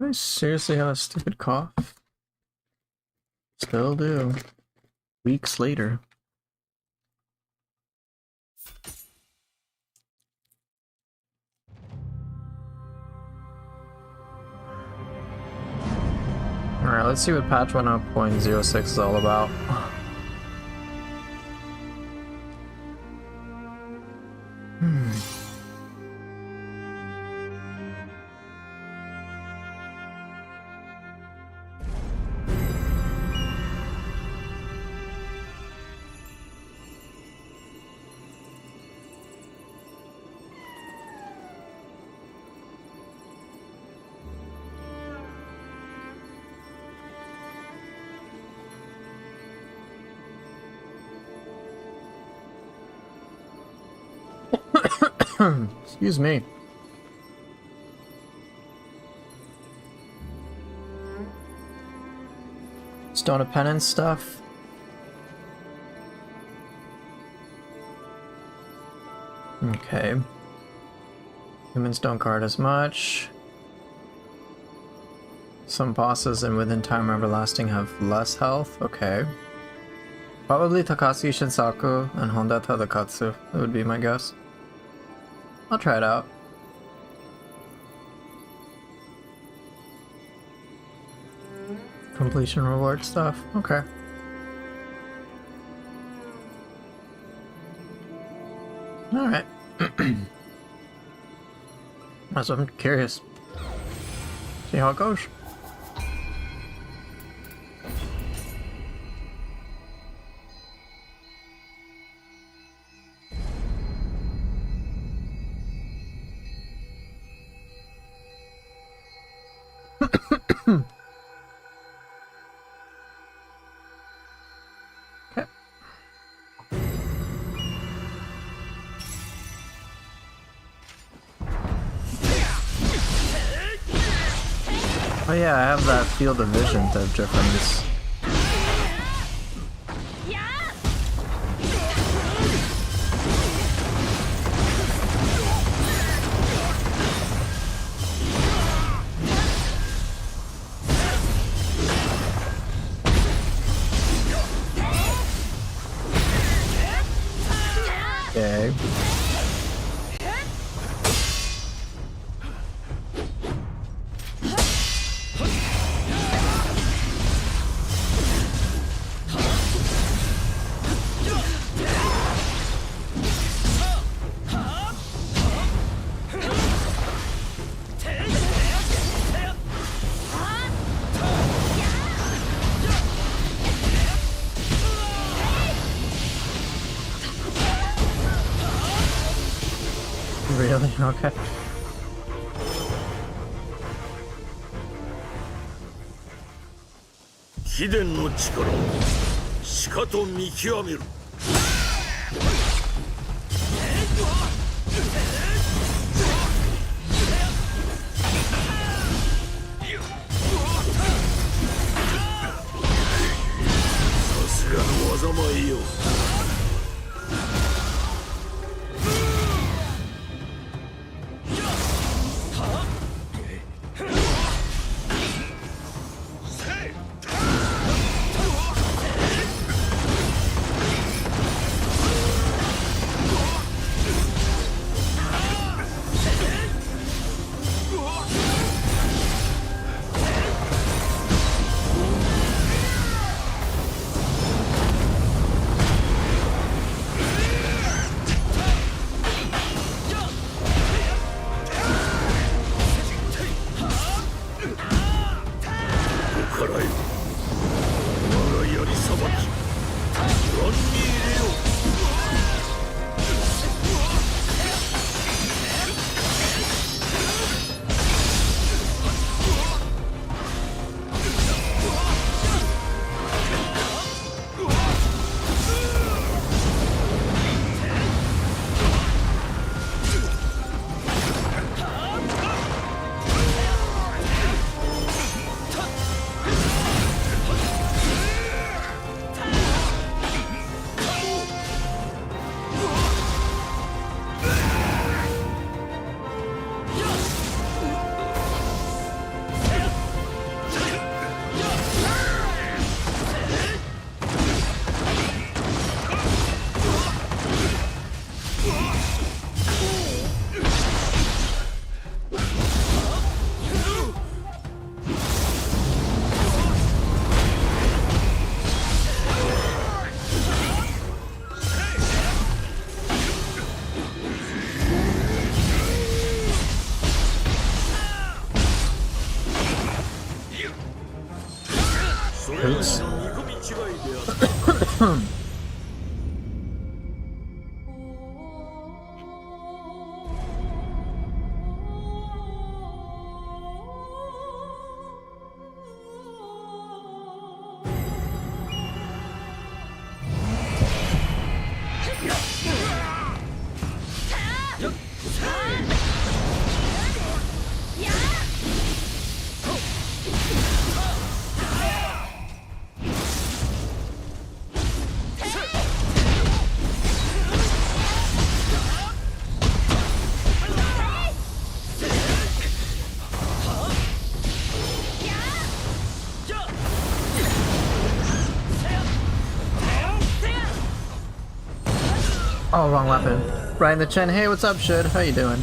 I seriously have a stupid cough. Still do. Weeks later. Alright, let's see what patch 1.06 is all about. Excuse me. Stone of Penance stuff. Okay. Humans don't guard as much. Some bosses and within Time Everlasting have less health. Okay. Probably Takashi Shinsaku and Honda Tadakatsu. That would be my guess. I'll try it out. Completion reward stuff. Okay. Alright. I'm curious. See how it goes. Okay. Oh yeah, I have that field of vision to difference. Okay. Really? Okay. Hiddenの力をしかと見極める。さすがの技前よ。Oh, wrong weapon. Right in the chin. Hey, what's up, Shid? How you doing?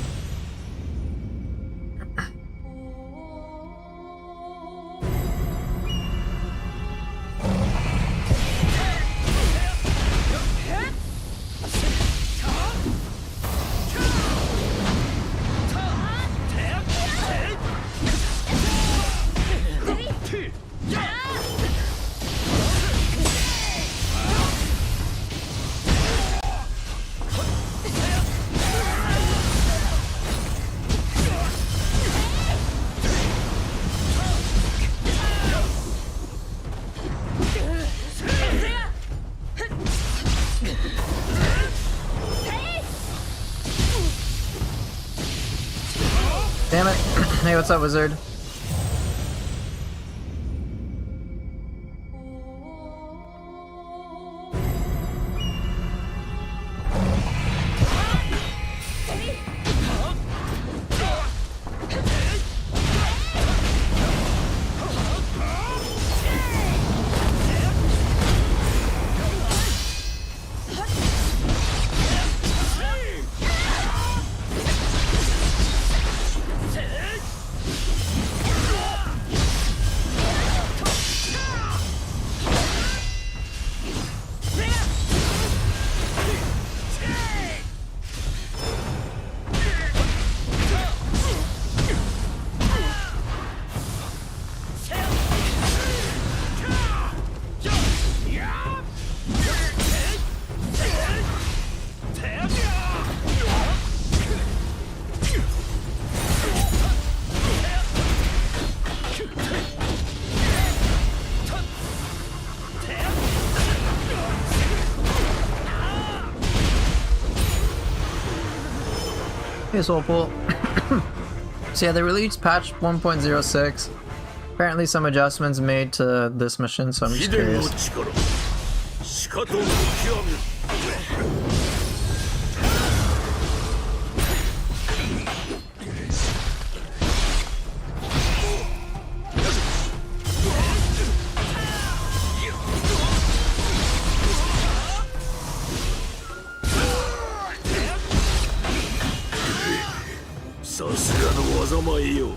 Damn it. Hey, what's up, wizard? Hey, Soulpool. So yeah, they released patch 1.06. Apparently some adjustments made to this mission, so I'm just 秘伝の curious. 力しかと見極める。さすがの技前よ。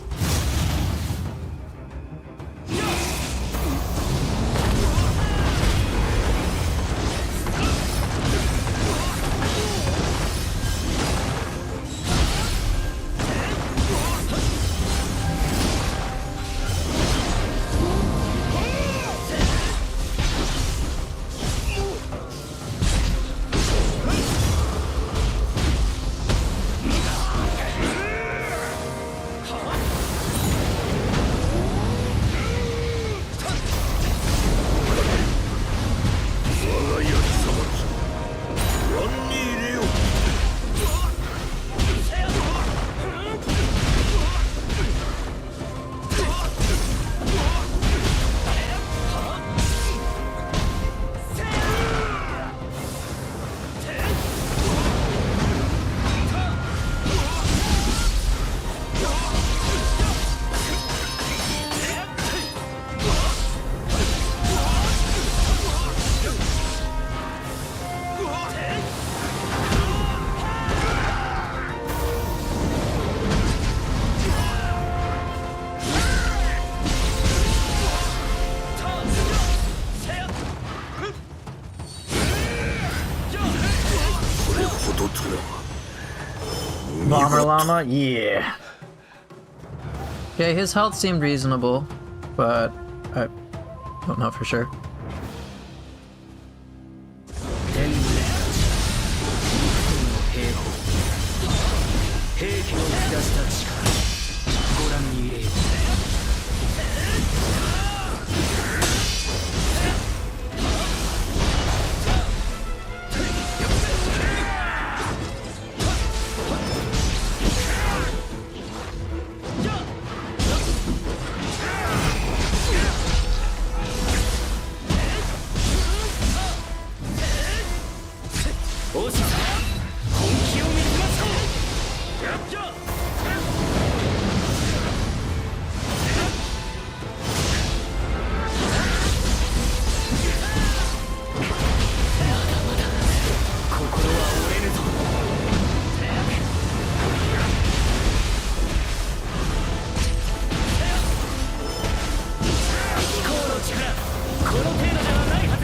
Bomber Llama? Yeah. Okay, his health seemed reasonable, but I don't know for sure. 同志さん本気を見せましょう。やっちゃ心は折れぬぞ。飛行の力この程度ではないはず。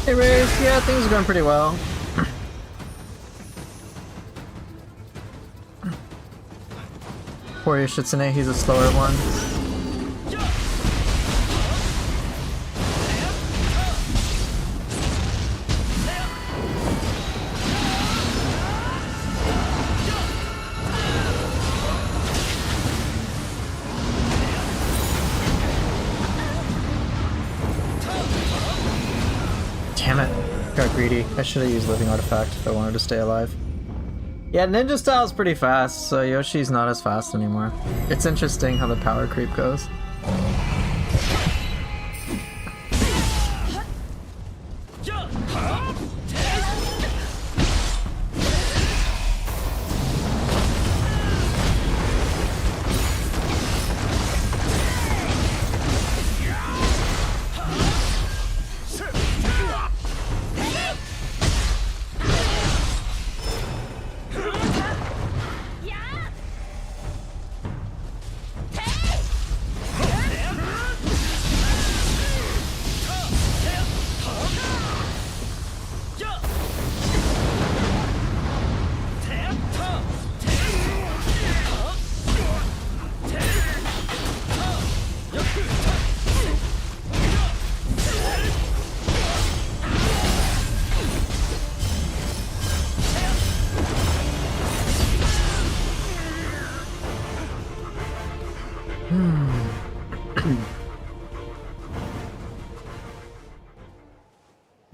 Hey Race, yeah, things are going pretty well. Poor Yoshitsune, he's a slower one. Damn it. Got greedy. I should have used Living Artifact if I wanted to stay alive. Yeah, Ninja Style's pretty fast, so Yoshi's not as fast anymore. It's interesting how the power creep goes.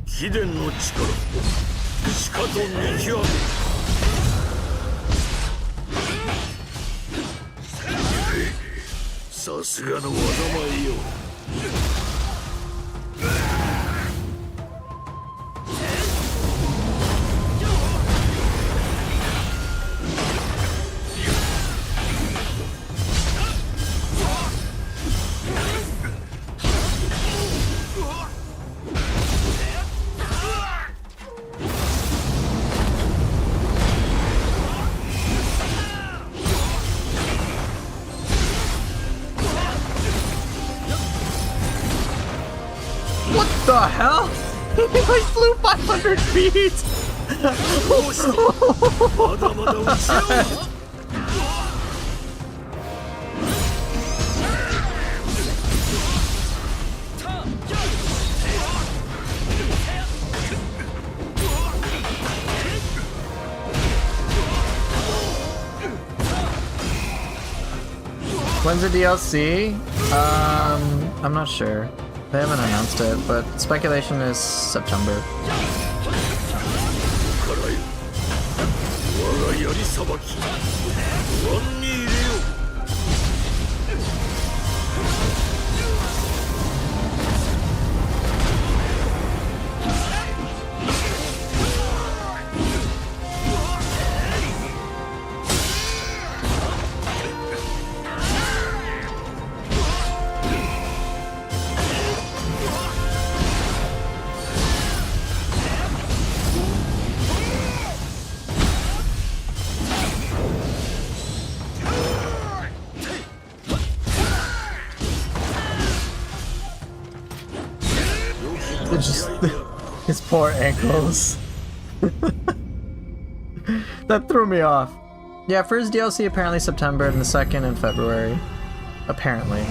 秘伝の力しかと見極めさすがの技前よ。What the hell? I flew 500 feet! どうしたまだまだ打ち合う。When's the DLC? I'm not sure. They haven't announced it, but speculation is September. からよ我が槍さばきご覧に入れよう。Just his poor ankles. That threw me off. Yeah, first DLC apparently September and the second in February. Apparently.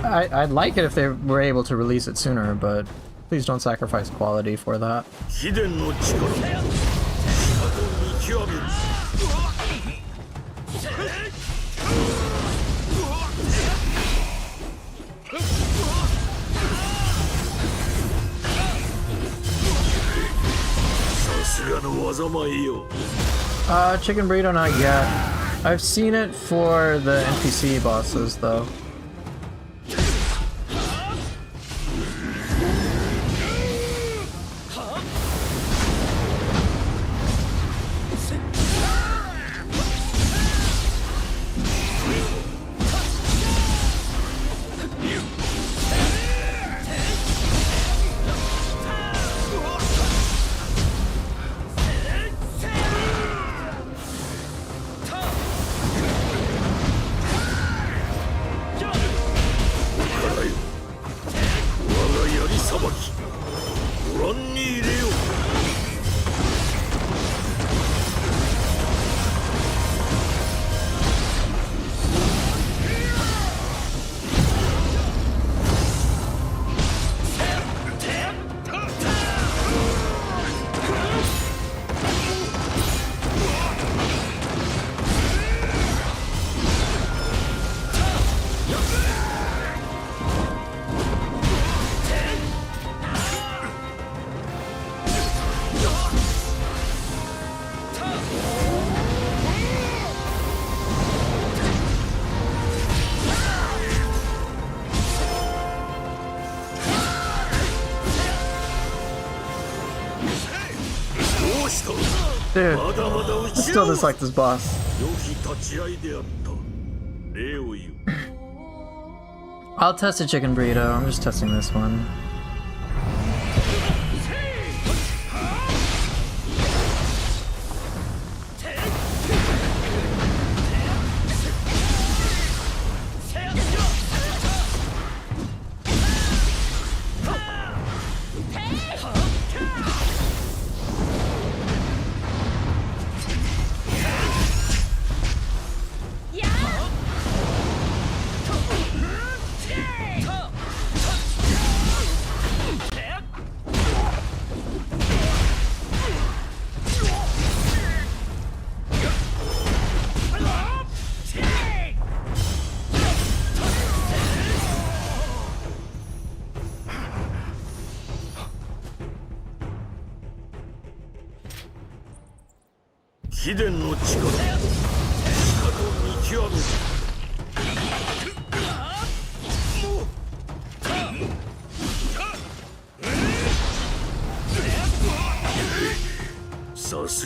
I'd like it if they were able to release it sooner, but please don't sacrifice quality for that. 秘伝の力しかと見極める。さすがの災いよ。Chicken burrito not yet. I've seen it for the NPC bosses though. Dude, I still dislike this boss. I'll test a chicken burrito. I'm just testing this one.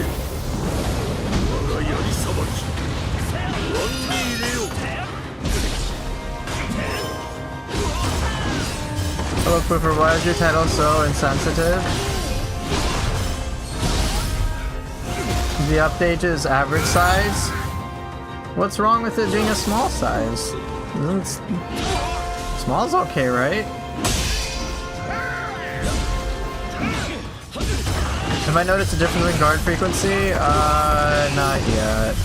え我が槍さばき腕に入れよう。 Hello, Pooper, why is your title so insensitive? The update is average size? What's wrong with it being a small size? Small's okay, right? Have I noticed a difference in guard frequency? Not yet.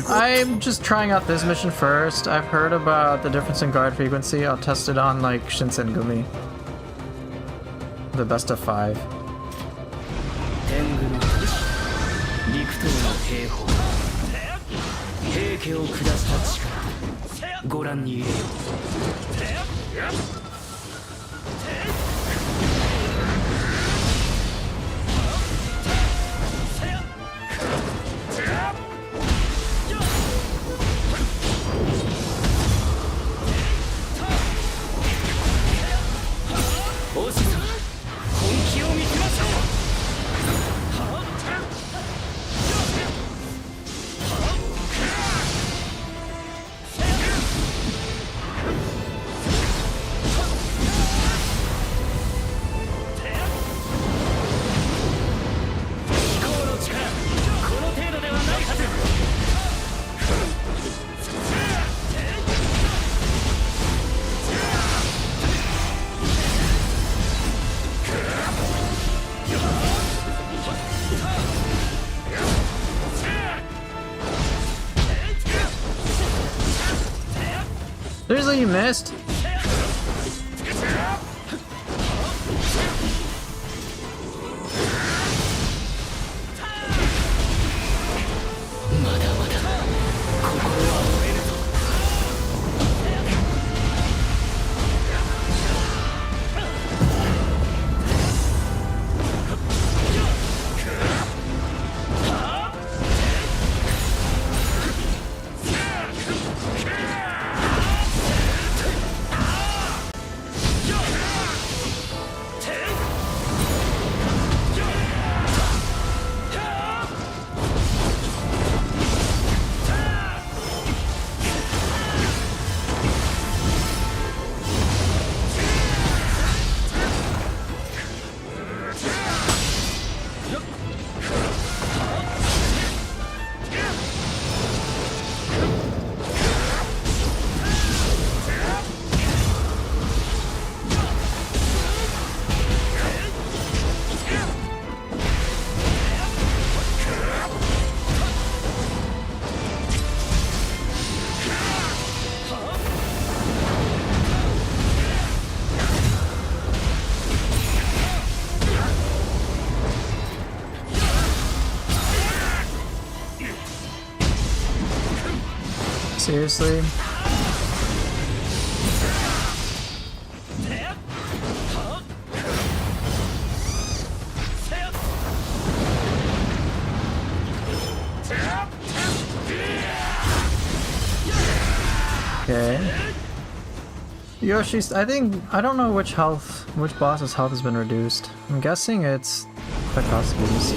I'm just trying out this mission first. I've heard about the difference in guard frequency. I'll test it on like Shinsengumi. The best of 5. 天狗の騎士陸東の兵法平家を下した力ご覧に入れよう。Seriously, you missed? Seriously? Okay. Yoshi's, I don't know which boss's health has been reduced. I'm guessing it's Takasu's.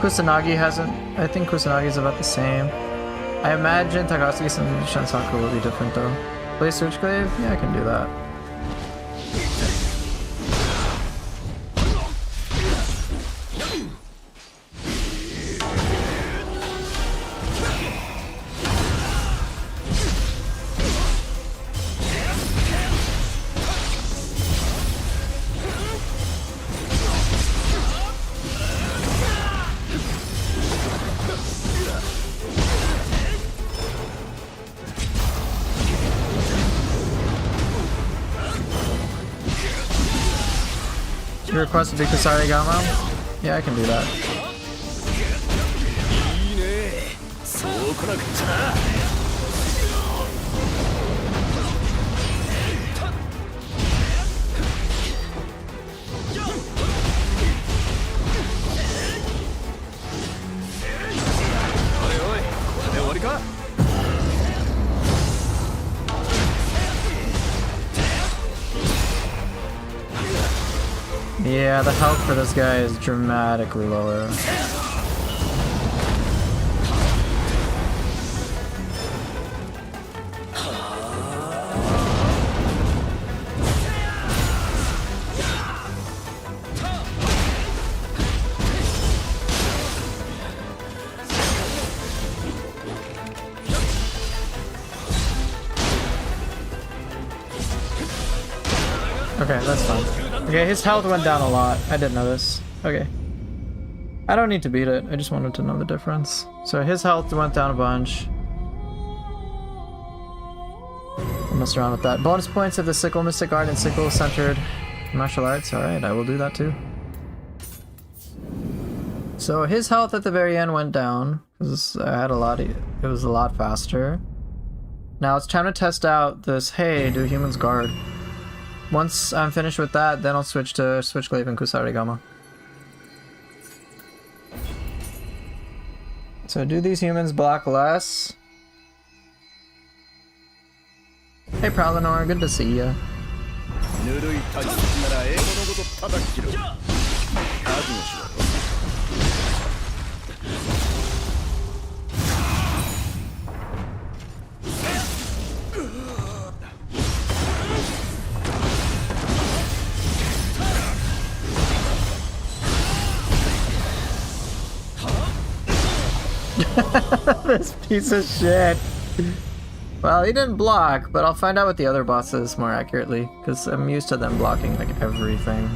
Kusanagi hasn't. I think Kusanagi's about the same. I imagine Takatsuki and Shansaku will be different though. Play Switchglaive? Yeah, I can do that. You request to be Kusari Gama? Yeah, I can do that. Yeah, the health for this guy is dramatically lower. Okay, that's fine. Okay, his health went down a lot. I didn't know this. Okay. I don't need to beat it. I just wanted to know the difference. So his health went down a bunch. I'll mess around with that. Bonus points if the Sickle Mystic Art and Sickle centered martial arts. Alright, I will do that too. So his health at the very end went down. Because I had a lot. It was a lot faster. Now it's time to test out this, hey, do humans guard? Once I'm finished with that, then I'll switch to Switchglaive and Kusarigama. So do these humans block less? Hey Pralinor, good to see ya. This piece of shit. Well, he didn't block, but I'll find out with the other bosses more accurately, because I'm used to them blocking like everything.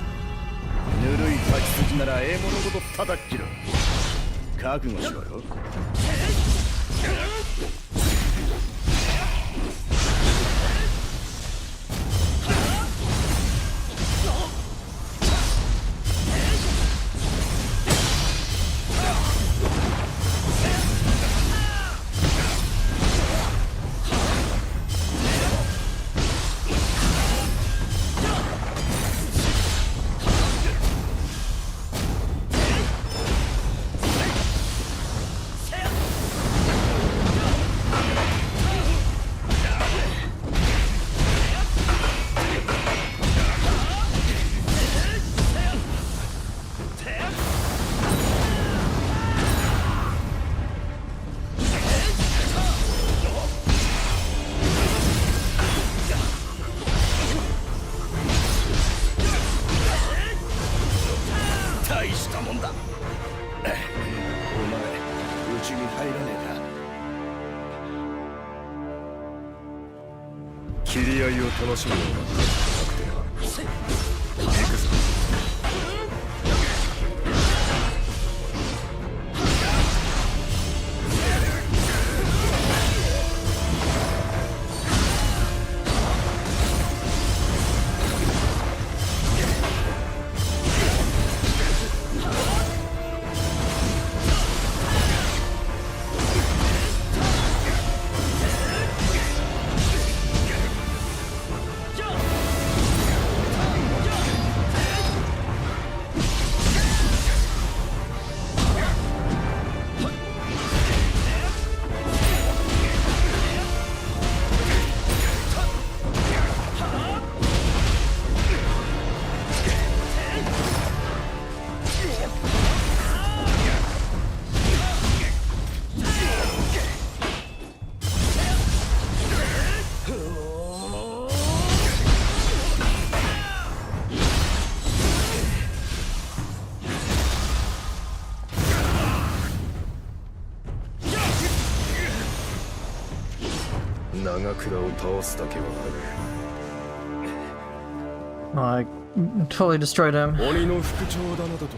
長倉を倒すだけはある。 Oh, I totally destroyed him. 鬼の副長だなどと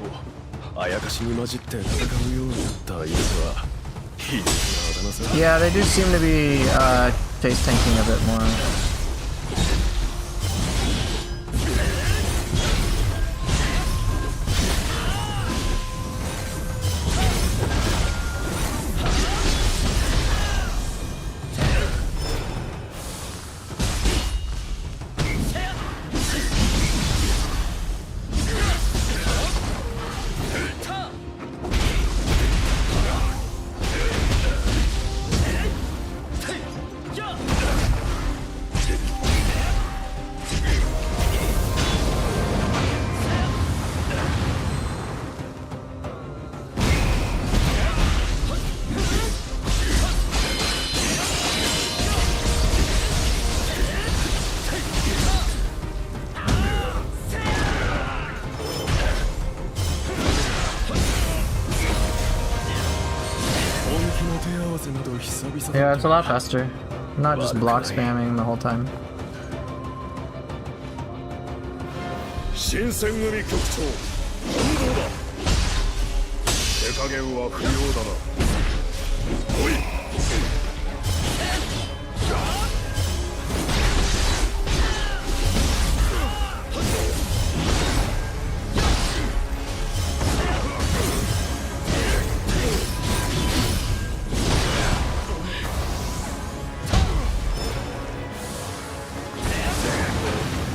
あやかしに混じって戦うようになった相手は卑劣なあだ名さ。 Yeah, they do seem to be face tanking a bit more. Yeah, it's a lot faster. I'm not just block spamming the whole time. 新選組局長本当だ。手加減は不要だな。おい。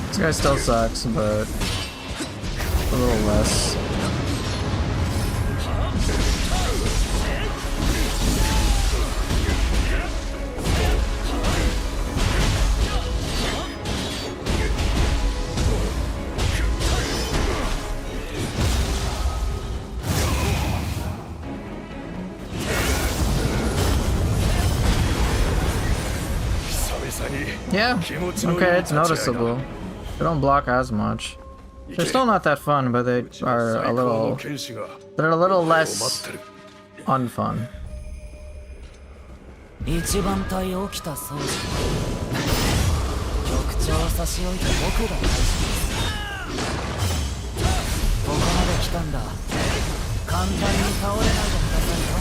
This guy still sucks, but a little less. Yeah, okay, it's noticeable. They don't block as much. They're still not that fun, but they are a little... They're a little less unfun. 一番隊起きたそうじ局長を差し置いて僕が大事ですここまで来たんだ簡単に倒れないでくださいよ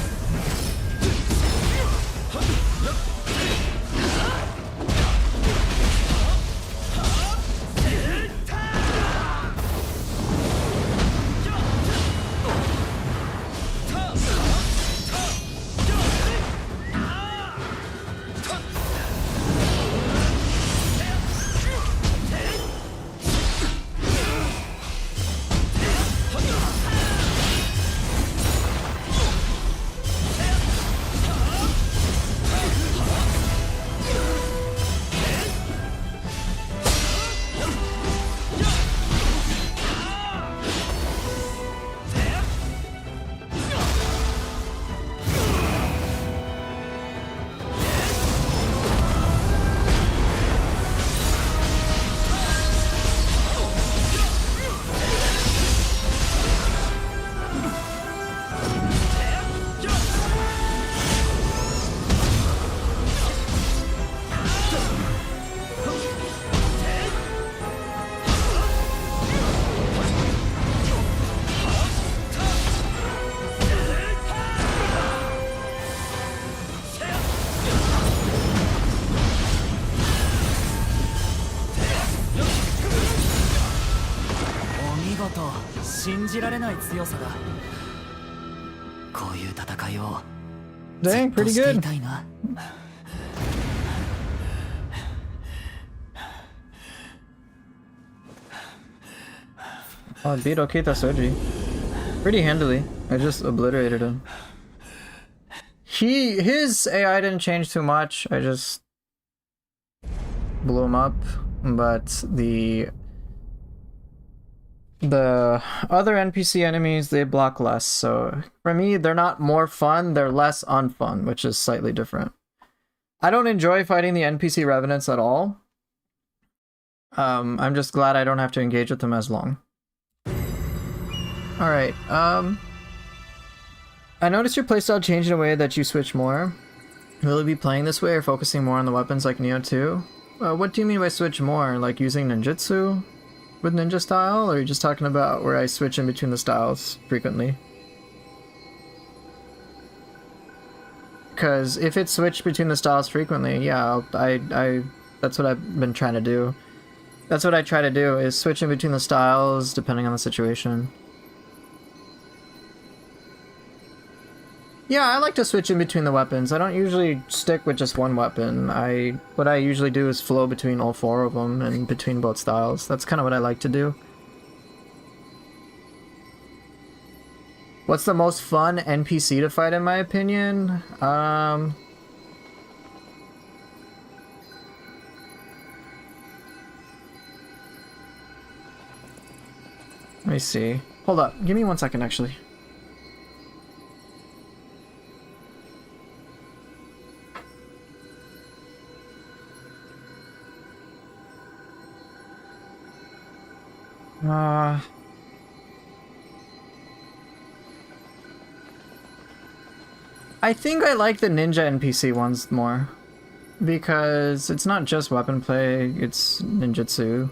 信じられない強さだ。こういう戦いを Dang, pretty good. Oh, I beat Okita Soji pretty handily. I just obliterated him. His AI didn't change too much. I just blew him up, but the other NPC enemies, they block less, so for me they're not more fun, they're less unfun, which is slightly different. I don't enjoy fighting the NPC revenants at all. I'm just glad I don't have to engage with them as long. Alright, I noticed your playstyle changed in a way that you switch more. Will it be playing this way or focusing more on the weapons like Neo 2? What do you mean by switch more? Like using ninjutsu with ninja style? Or are you just talking about where I switch in between the styles frequently? Because if it's switched between the styles frequently, yeah, that's what I've been trying to do. That's what I try to do, is switch in between the styles depending on the situation. Yeah, I like to switch in between the weapons. I don't usually stick with just one weapon. What I usually do is flow between all four of them and between both styles. That's kind of what I like to do. What's the most fun NPC to fight in my opinion? Let me see. Hold up. Give me 1 second actually. I think I like the ninja NPC ones more. Because it's not just weapon play, it's ninjutsu.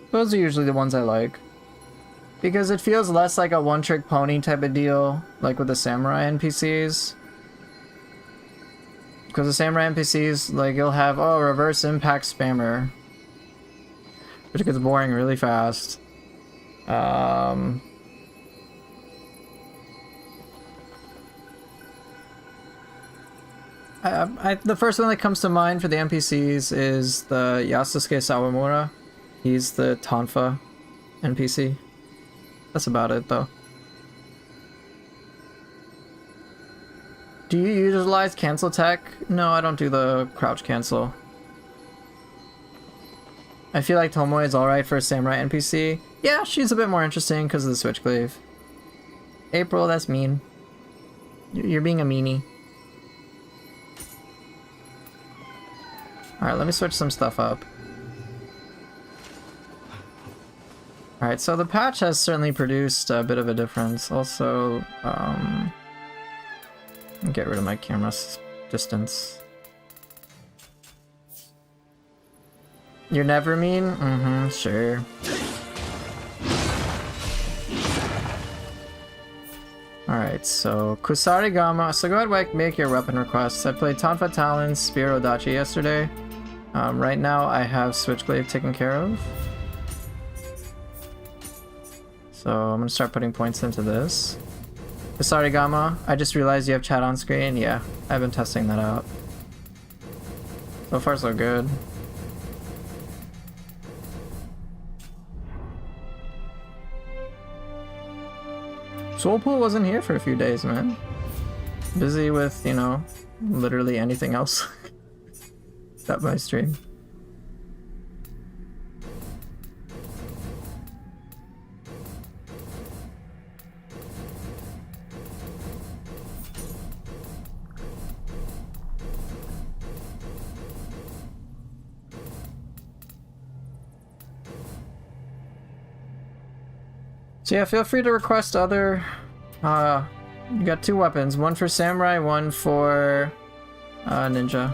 Those are usually the ones I like. Because it feels less like a one-trick pony type of deal, like with the samurai NPCs. Because the samurai NPCs, like, you'll have, oh, reverse impact spammer. Which gets boring really fast. The first one that comes to mind for the NPCs is the Yasusuke Sawamura. He's the Tonfa NPC. That's about it, though. Do you utilize cancel tech? No, I don't do the crouch cancel. I feel like Tomoe is alright for a samurai NPC. Yeah, she's a bit more interesting because of the switchglaive. April, that's mean. You're being a meanie. Alright, let me switch some stuff up. Alright, so the patch has certainly produced a bit of a difference. Also, get rid of my camera distance. You're never mean? Mm-hmm, sure. Alright, so Kusarigama. So go ahead, make your weapon requests. I played Tonfa Talons, Spear Odachi yesterday. Right now I have Switchglaive taken care of. So I'm gonna start putting points into this. Kusarigama, I just realized you have chat on screen. Yeah, I've been testing that out. So far so good. Soulpool wasn't here for a few days, man. Busy with, you know, literally anything else. Except my stream. So yeah, feel free to request other, you got two weapons, one for samurai, one for, ninja.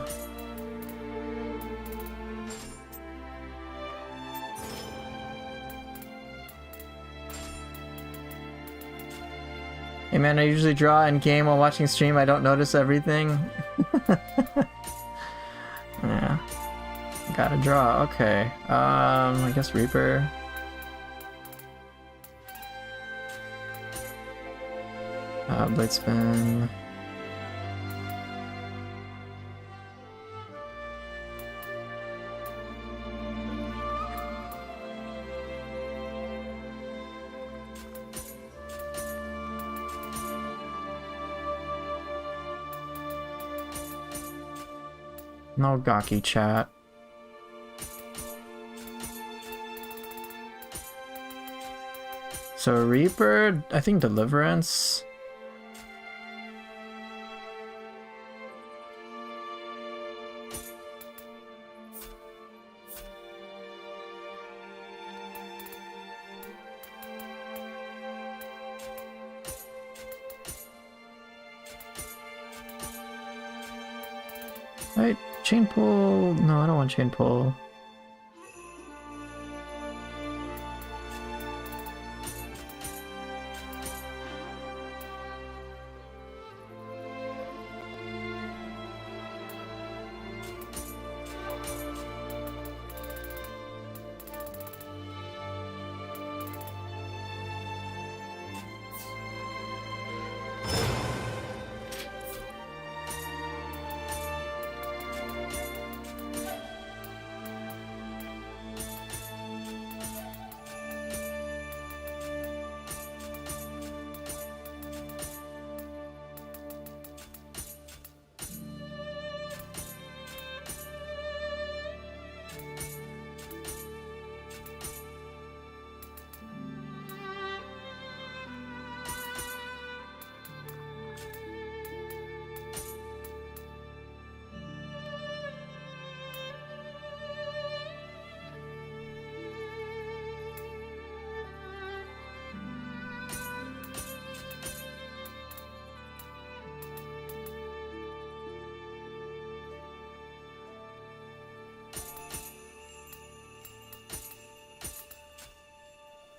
Hey man, I usually draw in game while watching stream, I don't notice everything. Yeah. Gotta draw, okay. I guess Reaper. Blade spin. No Gaki chat. So Reaper, I think Deliverance. Right, chain pull. No, I don't want chain pull.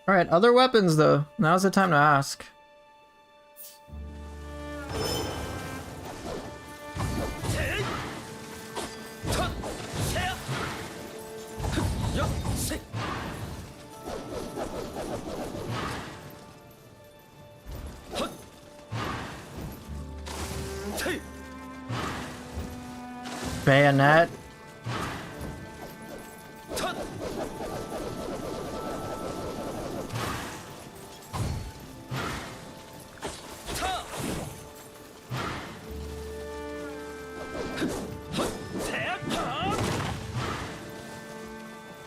Alright, other weapons though. Now's the time to ask. Bayonet.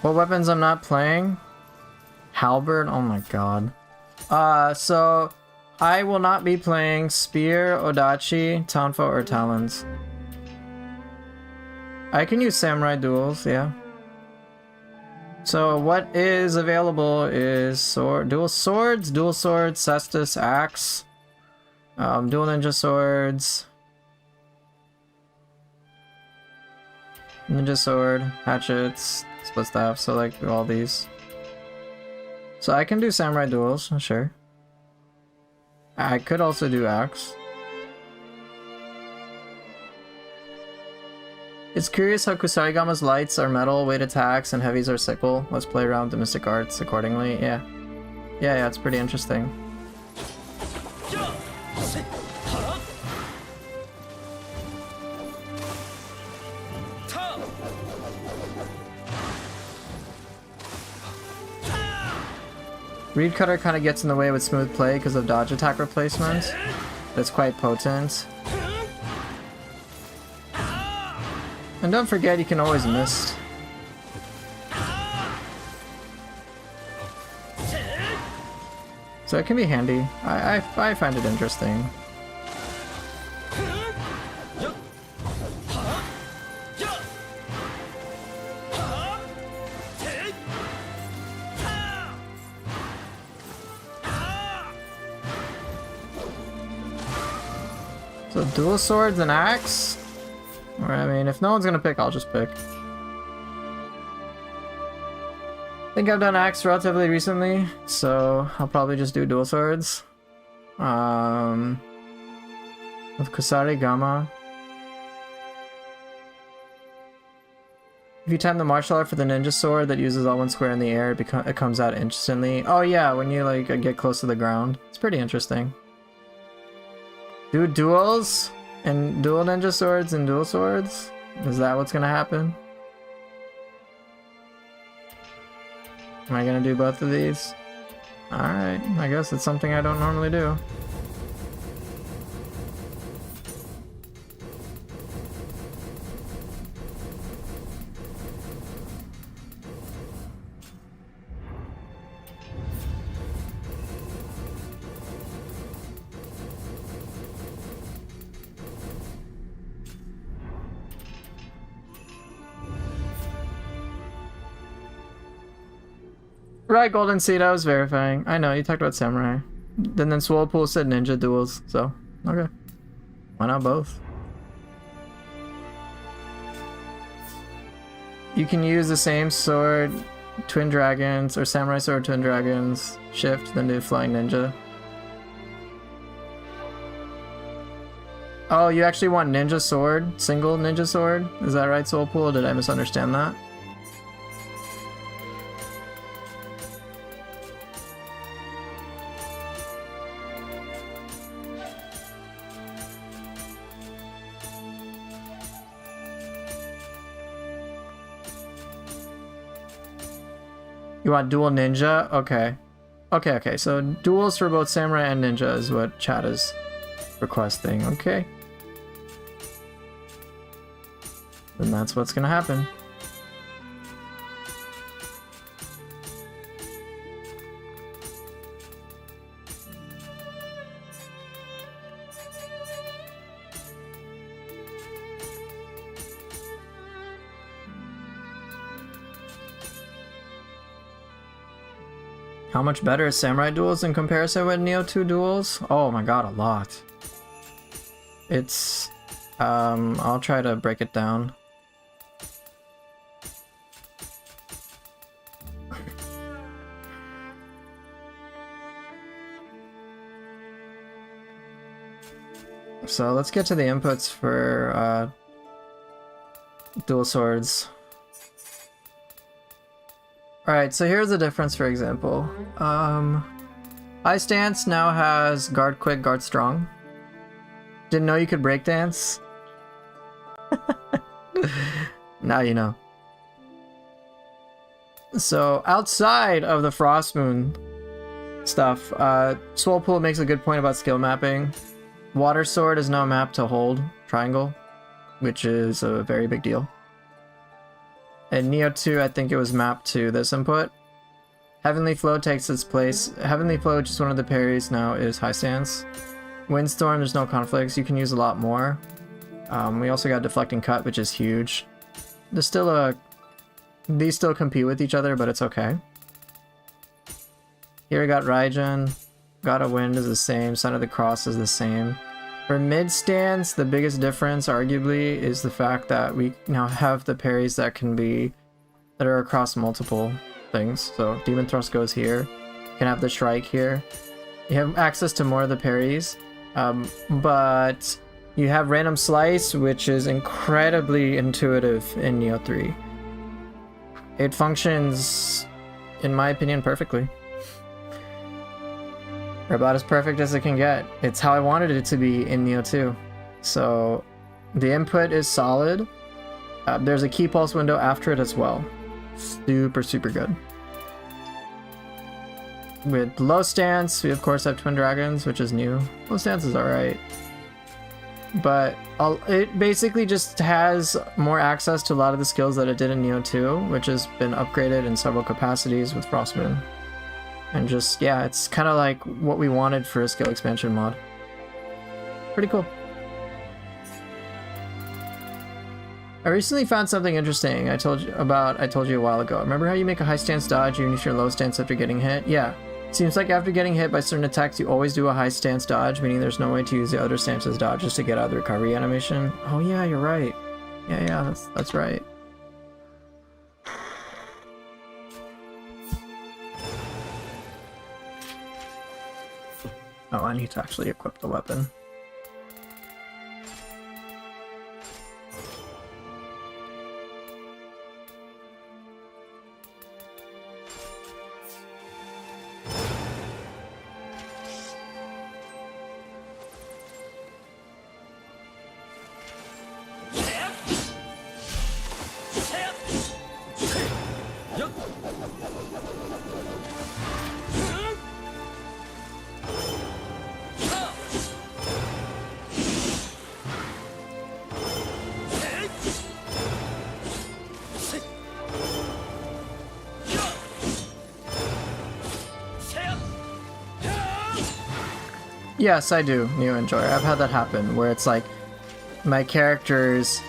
What weapons I'm not playing? Halberd? Oh my god. So I will not be playing Spear, Odachi, Tonfa, or Talons. I can use Samurai Duels, yeah. So what is available is dual swords, Cestus, Axe, dual ninja swords, ninja sword, hatchets, split staff, so like all these. So I can do Samurai Duels, sure. I could also do Axe. It's curious how Kusarigama's lights are metal, weight attacks, and heavies are sickle. Let's play around with the Mystic Arts accordingly. Yeah, it's pretty interesting. Reed Cutter kind of gets in the way with smooth play because of dodge attack replacement. That's quite potent. And don't forget, you can always miss. So it can be handy. I find it interesting. So dual swords and axe? Or, I mean, if no one's gonna pick, I'll just pick. I think I've done axe relatively recently, so I'll probably just do dual swords. With Kusarigama. If you time the martial art for the ninja sword that uses all one square in the air, it comes out instantly. Oh yeah, when you like get close to the ground. It's pretty interesting. Do duels? And dual ninja swords and dual swords? Is that what's gonna happen? Am I gonna do both of these? Alright, I guess it's something I don't normally do. Right, Golden Seed, I was verifying. I know, you talked about Samurai. Then Swolpool said Ninja Duels, so, okay. Why not both? You can use the same sword, Twin Dragons, or Samurai Sword, Twin Dragons, shift, then do Flying Ninja. Oh, you actually want Ninja Sword? Single Ninja Sword? Is that right, Soulpool? Did I misunderstand that? You want dual ninja? Okay. Okay, so duels for both samurai and ninja is what chat is requesting. Okay. Then that's what's gonna happen. How much better is Samurai Duels in comparison with Neo 2 Duels? Oh my god, a lot. It's... I'll try to break it down. So let's get to the inputs for dual swords. Alright, so here's the difference, for example. High Stance now has Guard Quick, Guard Strong. Didn't know you could break dance? Now you know. So, outside of the Frost Moon stuff, Soulpool makes a good point about skill mapping. Water Sword is now mapped to hold triangle, which is a very big deal. In Neo 2, I think it was mapped to this input. Heavenly Flow takes its place. Heavenly Flow, which is one of the parries now, is High Stance. Windstorm, there's no conflicts. You can use a lot more. We also got Deflecting Cut, which is huge. There's still a... These still compete with each other, but it's okay. Here we got Raijin. God of Wind is the same. Son of the Cross is the same. For mid stance, the biggest difference, arguably, is the fact that we now have the parries that are across multiple things. So Demon Thrust goes here. You can have the Strike here. You have access to more of the parries, but you have Random Slice, which is incredibly intuitive in Neo 3. It functions, in my opinion, perfectly. Or about as perfect as it can get. It's how I wanted it to be in Neo 2. So the input is solid. There's a key pulse window after it as well. Super, super good. With low stance, we of course have Twin Dragons, which is new. Low stance is alright. But it basically just has more access to a lot of the skills that it did in Neo 2, which has been upgraded in several capacities with Frost Moon. And just, yeah, it's kind of like what we wanted for a skill expansion mod. Pretty cool. I recently found something interesting I told you a while ago. Remember how you make a high stance dodge, you use your low stance after getting hit? Yeah. Seems like after getting hit by certain attacks, you always do a high stance dodge, meaning there's no way to use the other stances dodges to get out of the recovery animation. Oh yeah, you're right. Yeah, that's right. Oh, I need to actually equip the weapon. Yes, I do, Neo Enjoyer. I've had that happen, where it's like, my characters,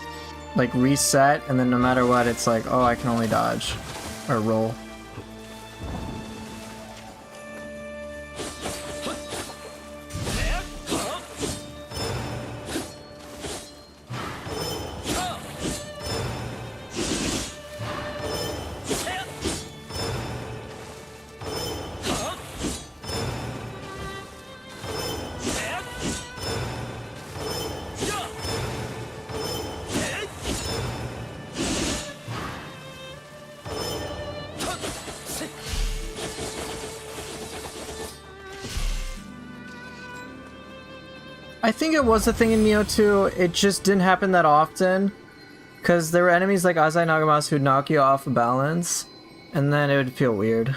like, reset, and then no matter what, it's like, oh, I can only dodge, or roll. I think it was a thing in Neo 2, it just didn't happen that often. Because there were enemies like Azai Nagamas who'd knock you off balance, and then it would feel weird.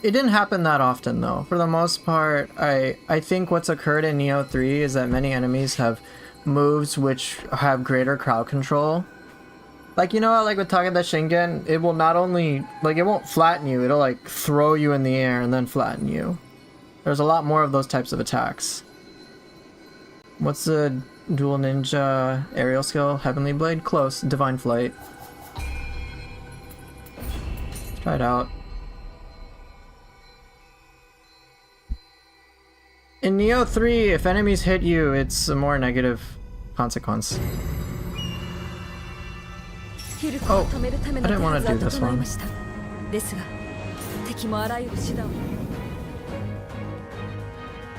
It didn't happen that often though. For the most part, I think what's occurred in Neo 3 is that many enemies have moves which have greater crowd control. Like, you know, like with Takeda Shingen, it will not only, like, it won't flatten you, it'll like throw you in the air and then flatten you. There's a lot more of those types of attacks. What's the dual ninja aerial skill? Heavenly Blade? Close. Divine Flight. Let's try it out. In Neo 3, if enemies hit you, it's a more negative consequence. Oh, I didn't want to do this one.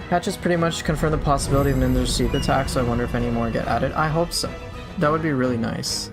Patches pretty much confirm the possibility of Ninja's Sheath attack, so I wonder if any more get added. I hope so. That would be really nice.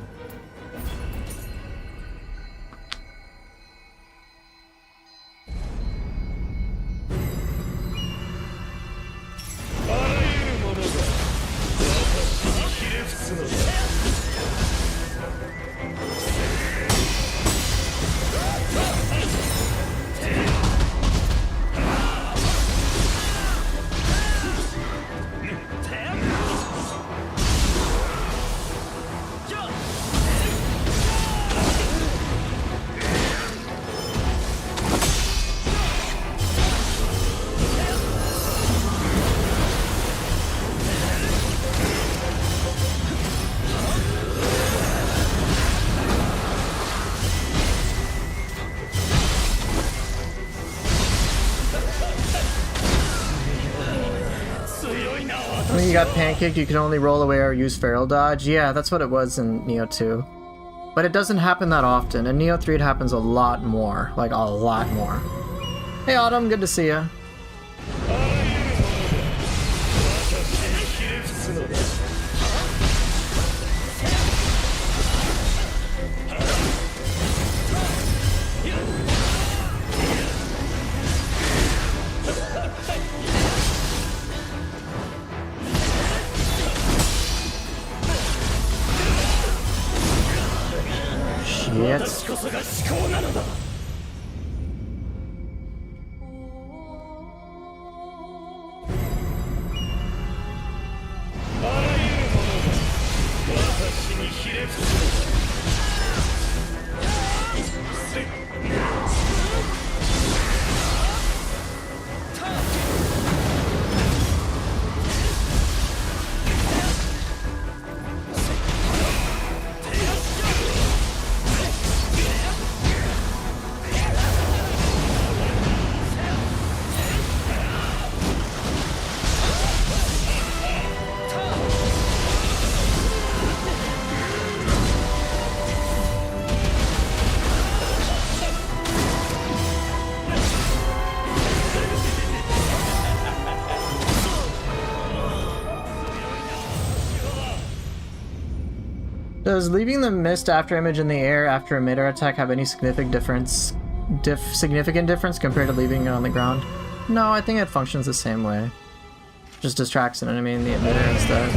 When you got Pancake, you can only roll away or use Feral Dodge. Yeah, that's what it was in Neo 2. But it doesn't happen that often. In Neo 3 it happens a lot more. Like, a lot more. Hey Autumn, good to see ya. Shit. Does leaving the mist after image in the air after a mid-air attack have any significant difference compared to leaving it on the ground? No, I think it functions the same way. Just distracts an enemy in the emitter instead.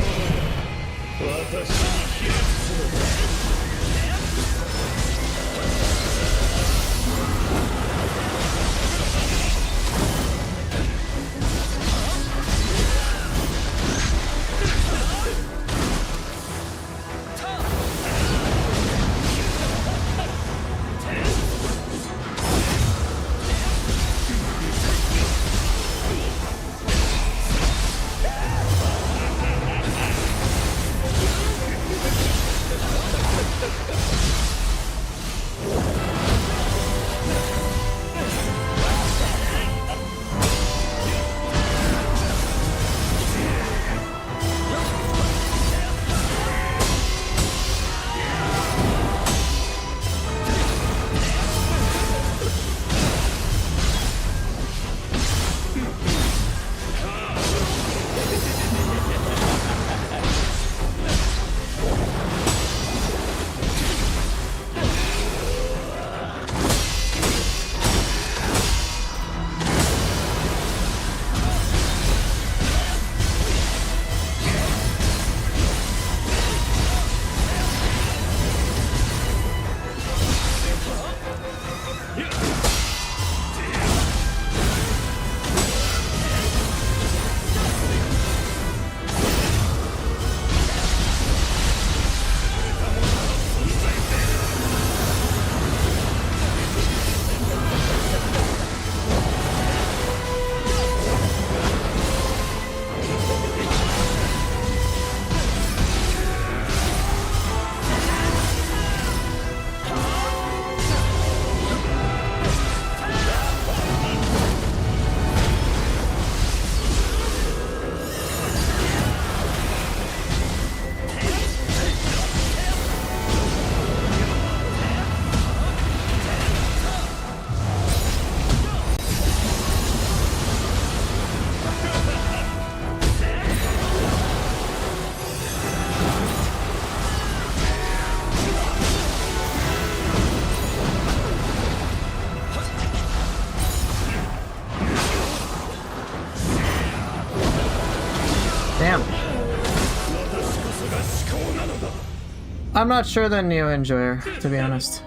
I'm not sure than Neo Enjoyer, to be honest.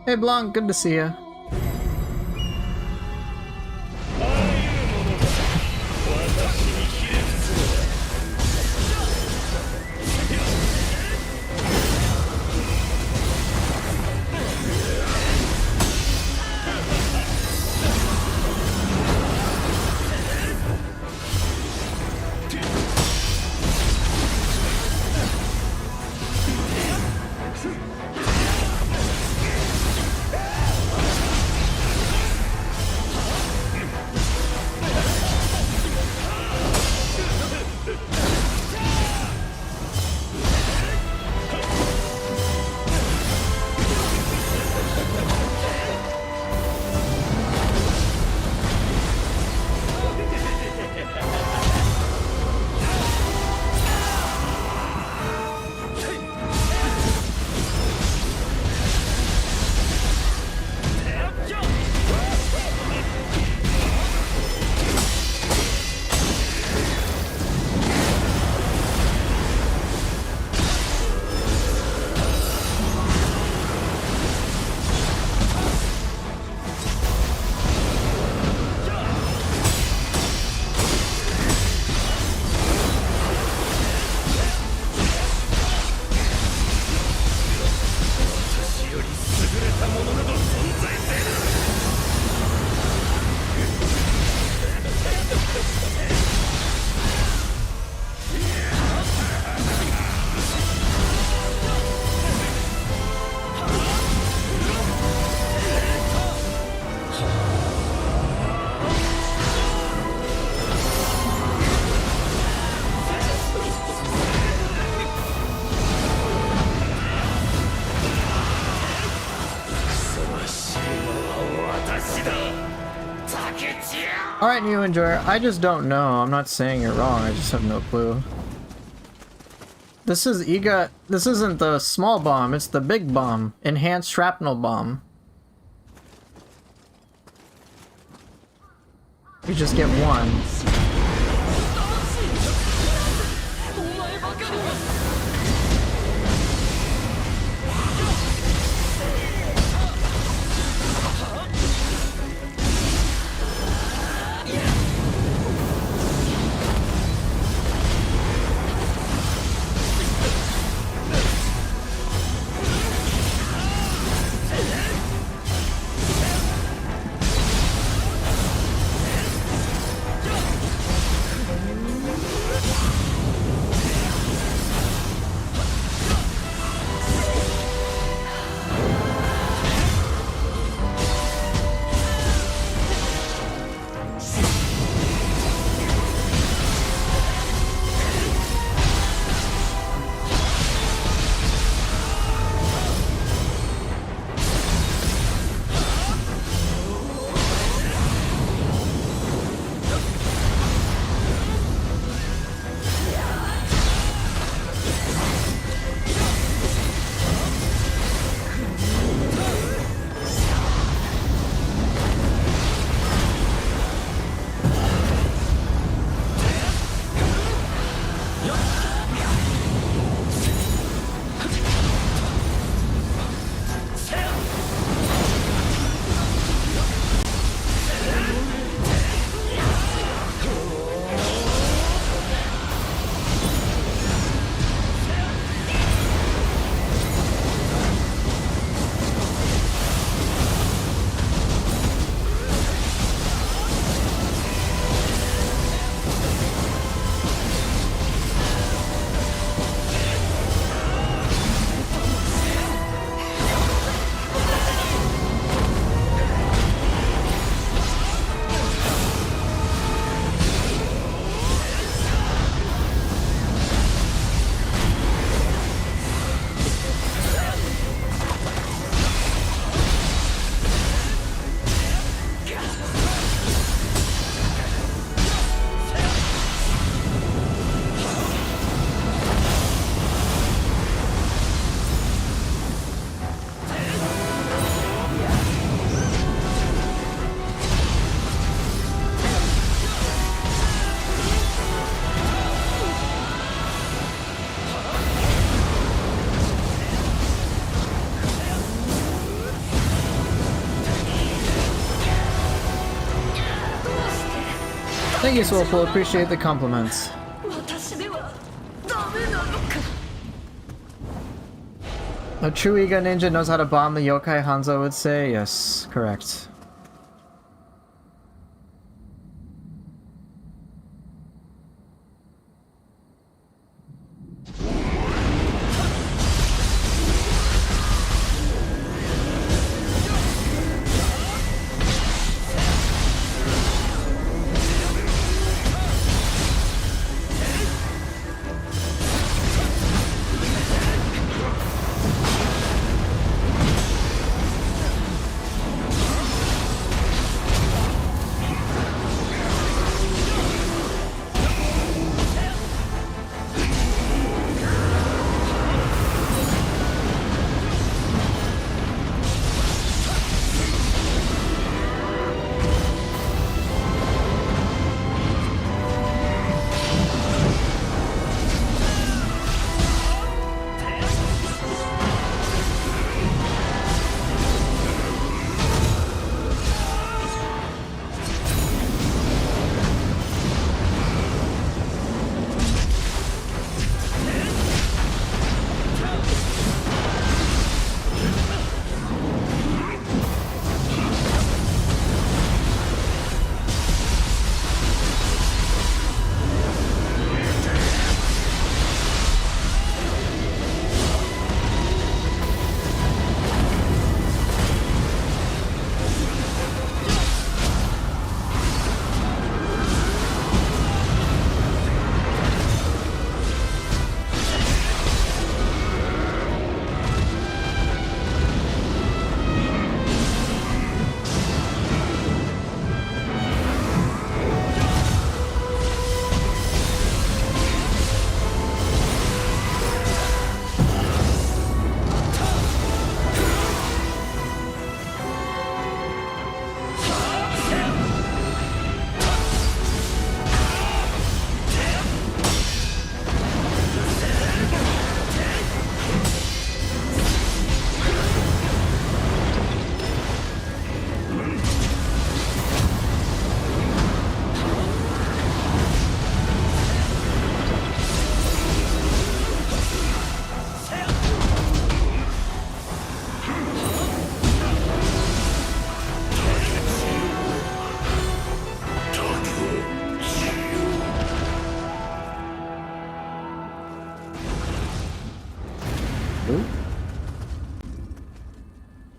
Hey Blanc, good to see ya. Alright, New Enjoyer, I just don't know. I'm not saying you're wrong, I just have no clue. This is EGA. This isn't the small bomb, it's the big bomb. Enhanced shrapnel bomb. You just get one. Thank you, Soulful. Appreciate the compliments. 私ではダメなのか。 A true Iga ninja knows how to bomb the yokai, Hanzo would say. Yes, correct.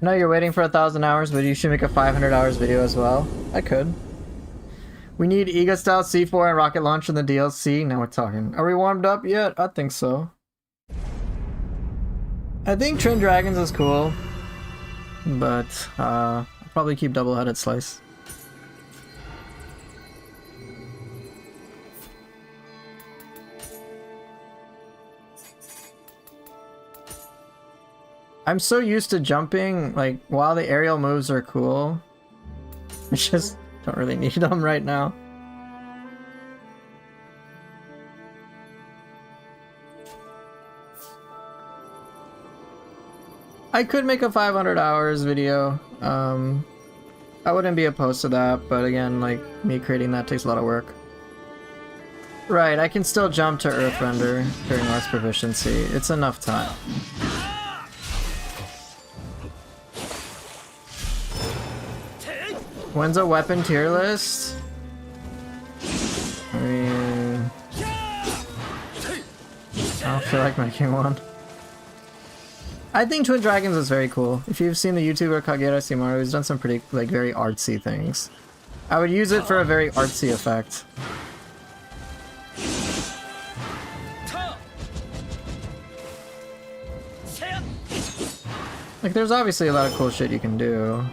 No, you're waiting for 1,000 hours, but you should make a 500 hours video as well. I could. We need Iga style C4 and rocket launch in the DLC. Now we're talking. Are we warmed up yet? I think so. I think Twin Dragons is cool, but I'll probably keep double-headed slice. I'm so used to jumping, like, while the aerial moves are cool, I just don't really need them right now. I could make a 500 hours video. I wouldn't be opposed to that, but again, like, me creating that takes a lot of work. Right, I can still jump to Earth Render during Mars Proficiency. It's enough time. When's a weapon tier list? I mean, I don't feel like making one. I think Twin Dragons is very cool. If you've seen the YouTuber Kagera Shimaru, he's done some pretty, like, very artsy things. I would use it for a very artsy effect. Like, there's obviously a lot of cool shit you can do.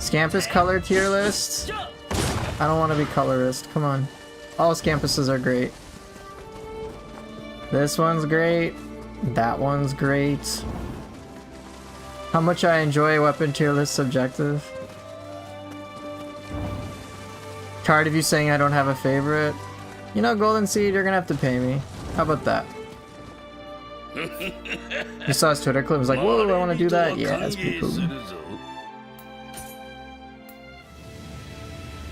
Scampus color tier list? I don't want to be colorist, come on. All Scampuses are great. This one's great. That one's great. How much I enjoy weapon tier list subjective. Tired of you saying I don't have a favorite? You know, Golden Seed, you're gonna have to pay me. How about that? You saw his Twitter clip, was like, whoa, I want to do that? Yeah, that's pretty cool.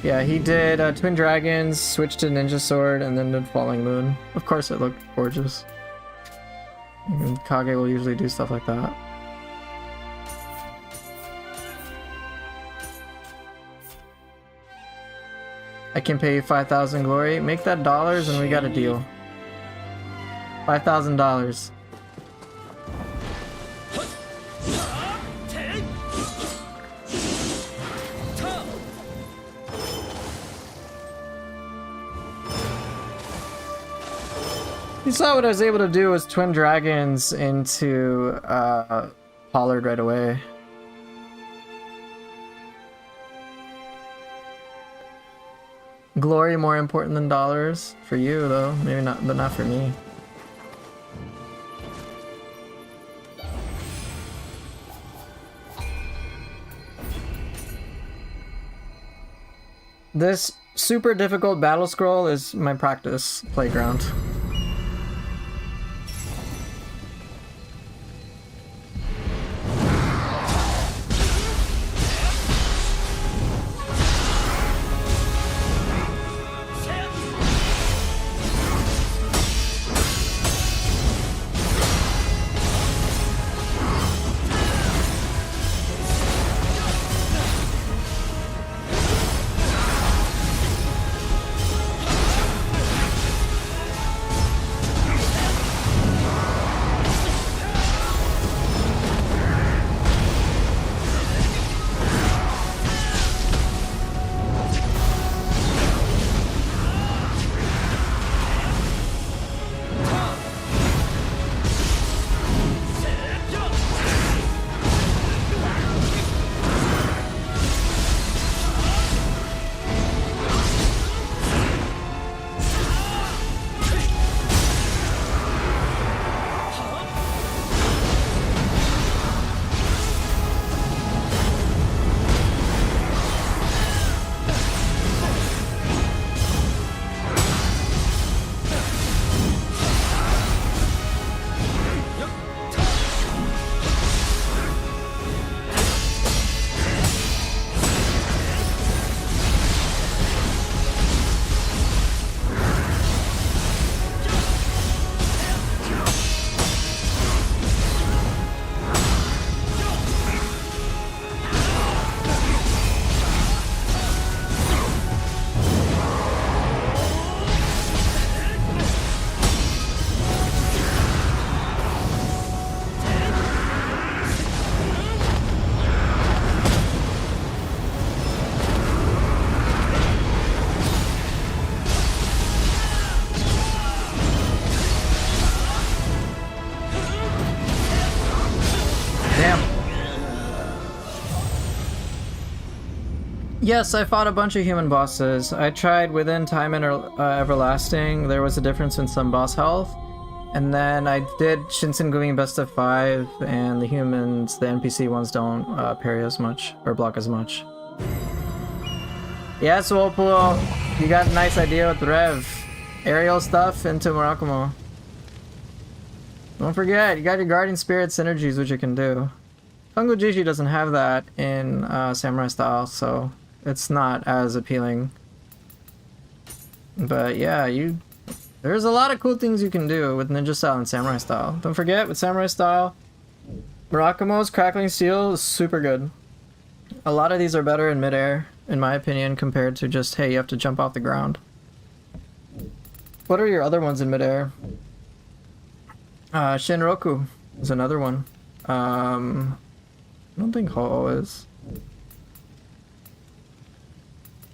Yeah, he did Twin Dragons, switched to Ninja Sword, and then did Falling Moon. Of course it looked gorgeous. And Kage will usually do stuff like that. I can pay you 5,000 glory. Make that dollars and we got a deal. $5,000. You saw what I was able to do was Twin Dragons into Pollard right away. Glory more important than dollars for you though, maybe not, but not for me. This super difficult battle scroll is my practice playground. Yes, I fought a bunch of human bosses. I tried within Time and Everlasting. There was a difference in some boss health. And then I did Shinsengumi Best of 5, and the humans, the NPC ones, don't parry as much, or block as much. Yes, Whirlpool, you got a nice idea with Rev. Aerial stuff into Murakumo. Don't forget, you got your Guardian Spirit synergies, which you can do. Fungujiji doesn't have that in Samurai Style, so it's not as appealing. But yeah, there's a lot of cool things you can do with Ninja Style and Samurai Style. Don't forget, with Samurai Style, Murakumo's Crackling Steel is super good. A lot of these are better in midair, in my opinion, compared to just, hey, you have to jump off the ground. What are your other ones in midair? Shinroku is another one. I don't think Ho is.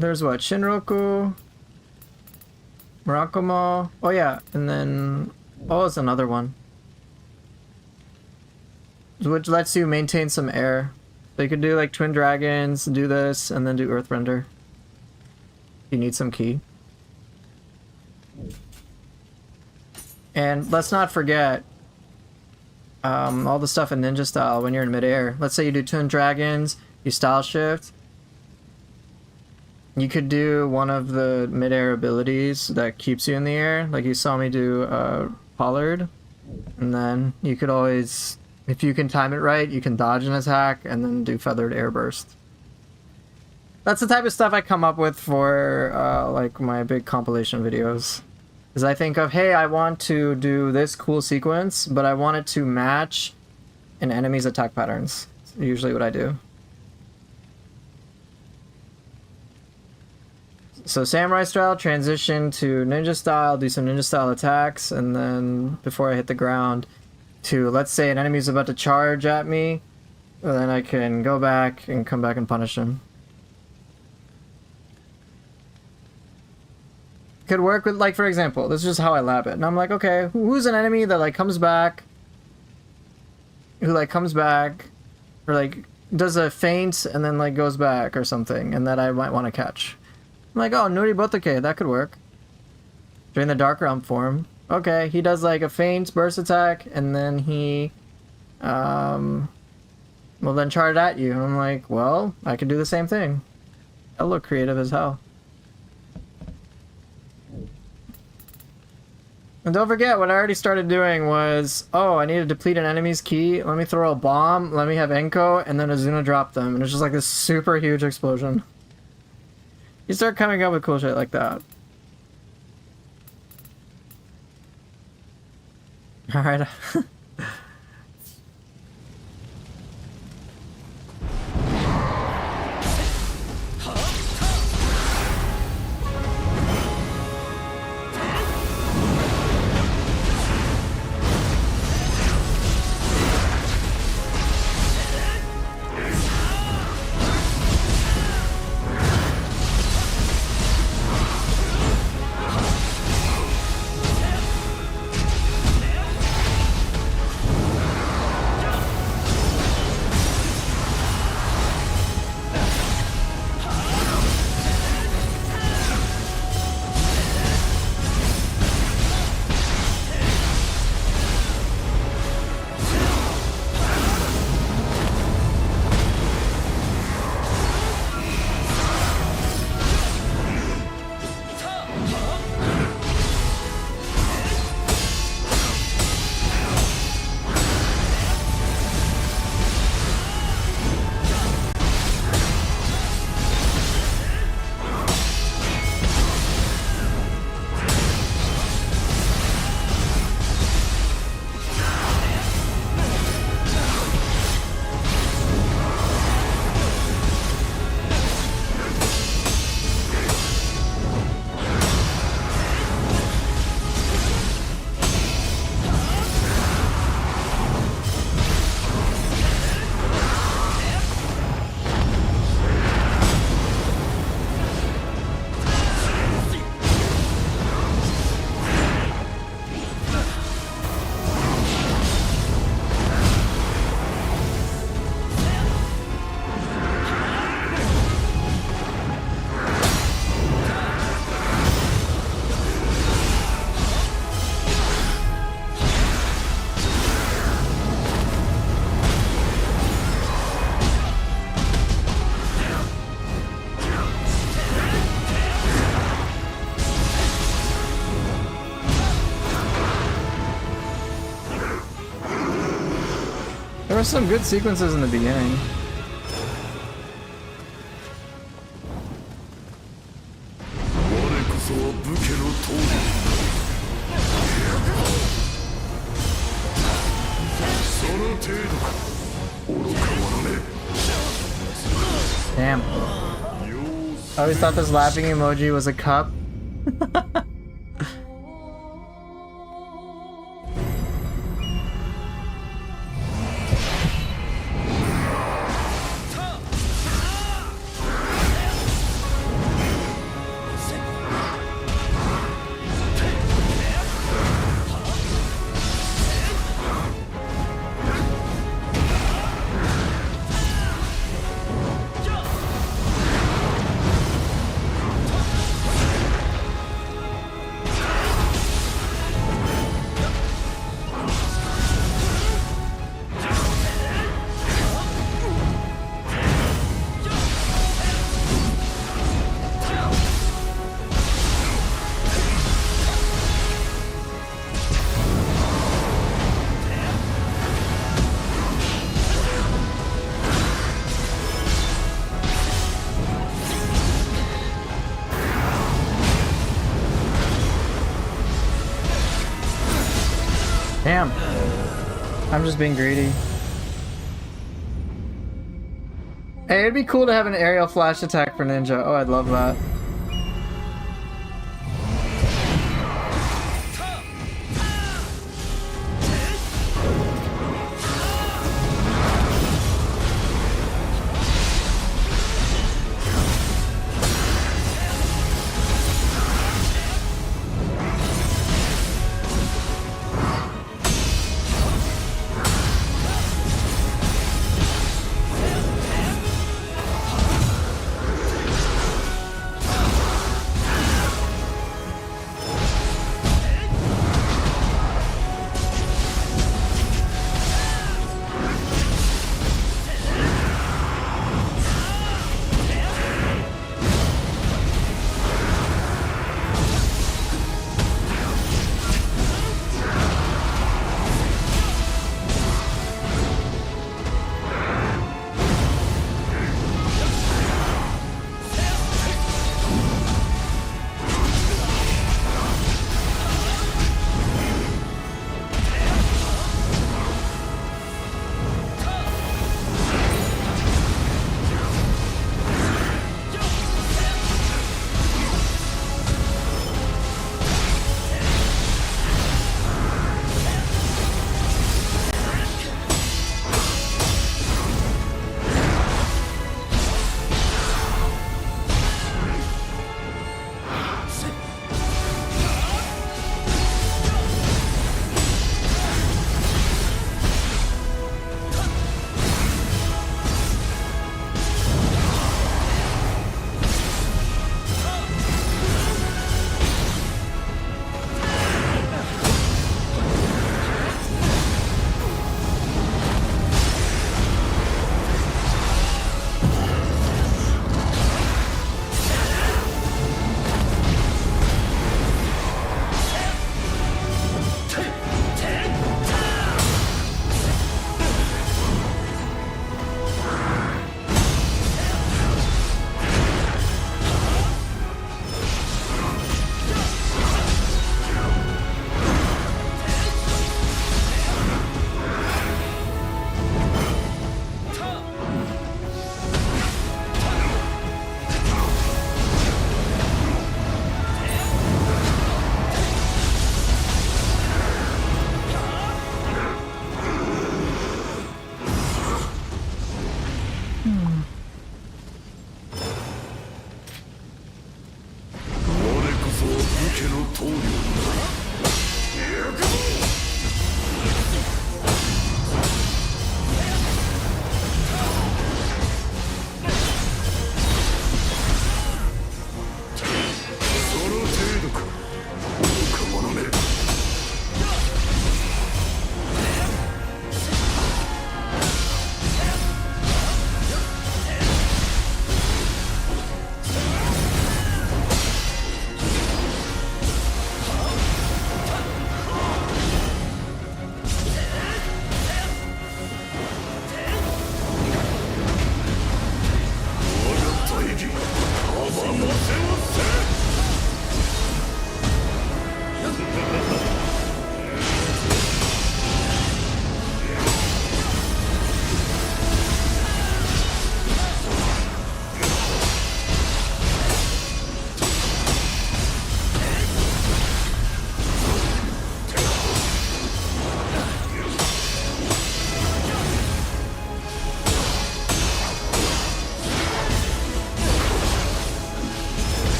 There's what? Shinroku, Murakumo. Oh yeah, and then is another one, which lets you maintain some air. So you could do like Twin Dragons, do this, and then do Earthrender. You need some ki. And let's not forget all the stuff in Ninja Style when you're in midair. Let's say you do Twin Dragons, you style shift. You could do one of the midair abilities that keeps you in the air, like you saw me do Pollard. And then you could always, if you can time it right, you can dodge an attack and then do Feathered Air Burst. That's the type of stuff I come up with for like my big compilation videos. Is I think of, hey, I want to do this cool sequence, but I want it to match an enemy's attack patterns. That's usually what I do. So samurai style, transition to ninja style, do some ninja style attacks, and then before I hit the ground, to let's say an enemy's about to charge at me, then I can go back and come back and punish him. Could work with, like, for example, this is just how I lab it. And I'm like, okay, who's an enemy that, like, comes back, who, like, comes back, or, like, does a feint and then, like, goes back or something, and that I might want to catch. I'm like, oh, Nuri Botoke, that could work. Drain the Dark Realm form. Okay, he does, like, a feint, burst attack, and then he, will then charge at you. And I'm like, well, I could do the same thing. That'll look creative as hell. And don't forget, what I already started doing was, oh, I need to deplete an enemy's key. Let me throw a bomb, let me have Enko, and then Azuna drop them. And it's just like this super huge explosion. You start coming up with cool shit like that. Alright. There were some good sequences in the beginning. Damn. I always thought this laughing emoji was a cup. Damn. I'm just being greedy. Hey, it'd be cool to have an aerial flash attack for Ninja. Oh, I'd love that.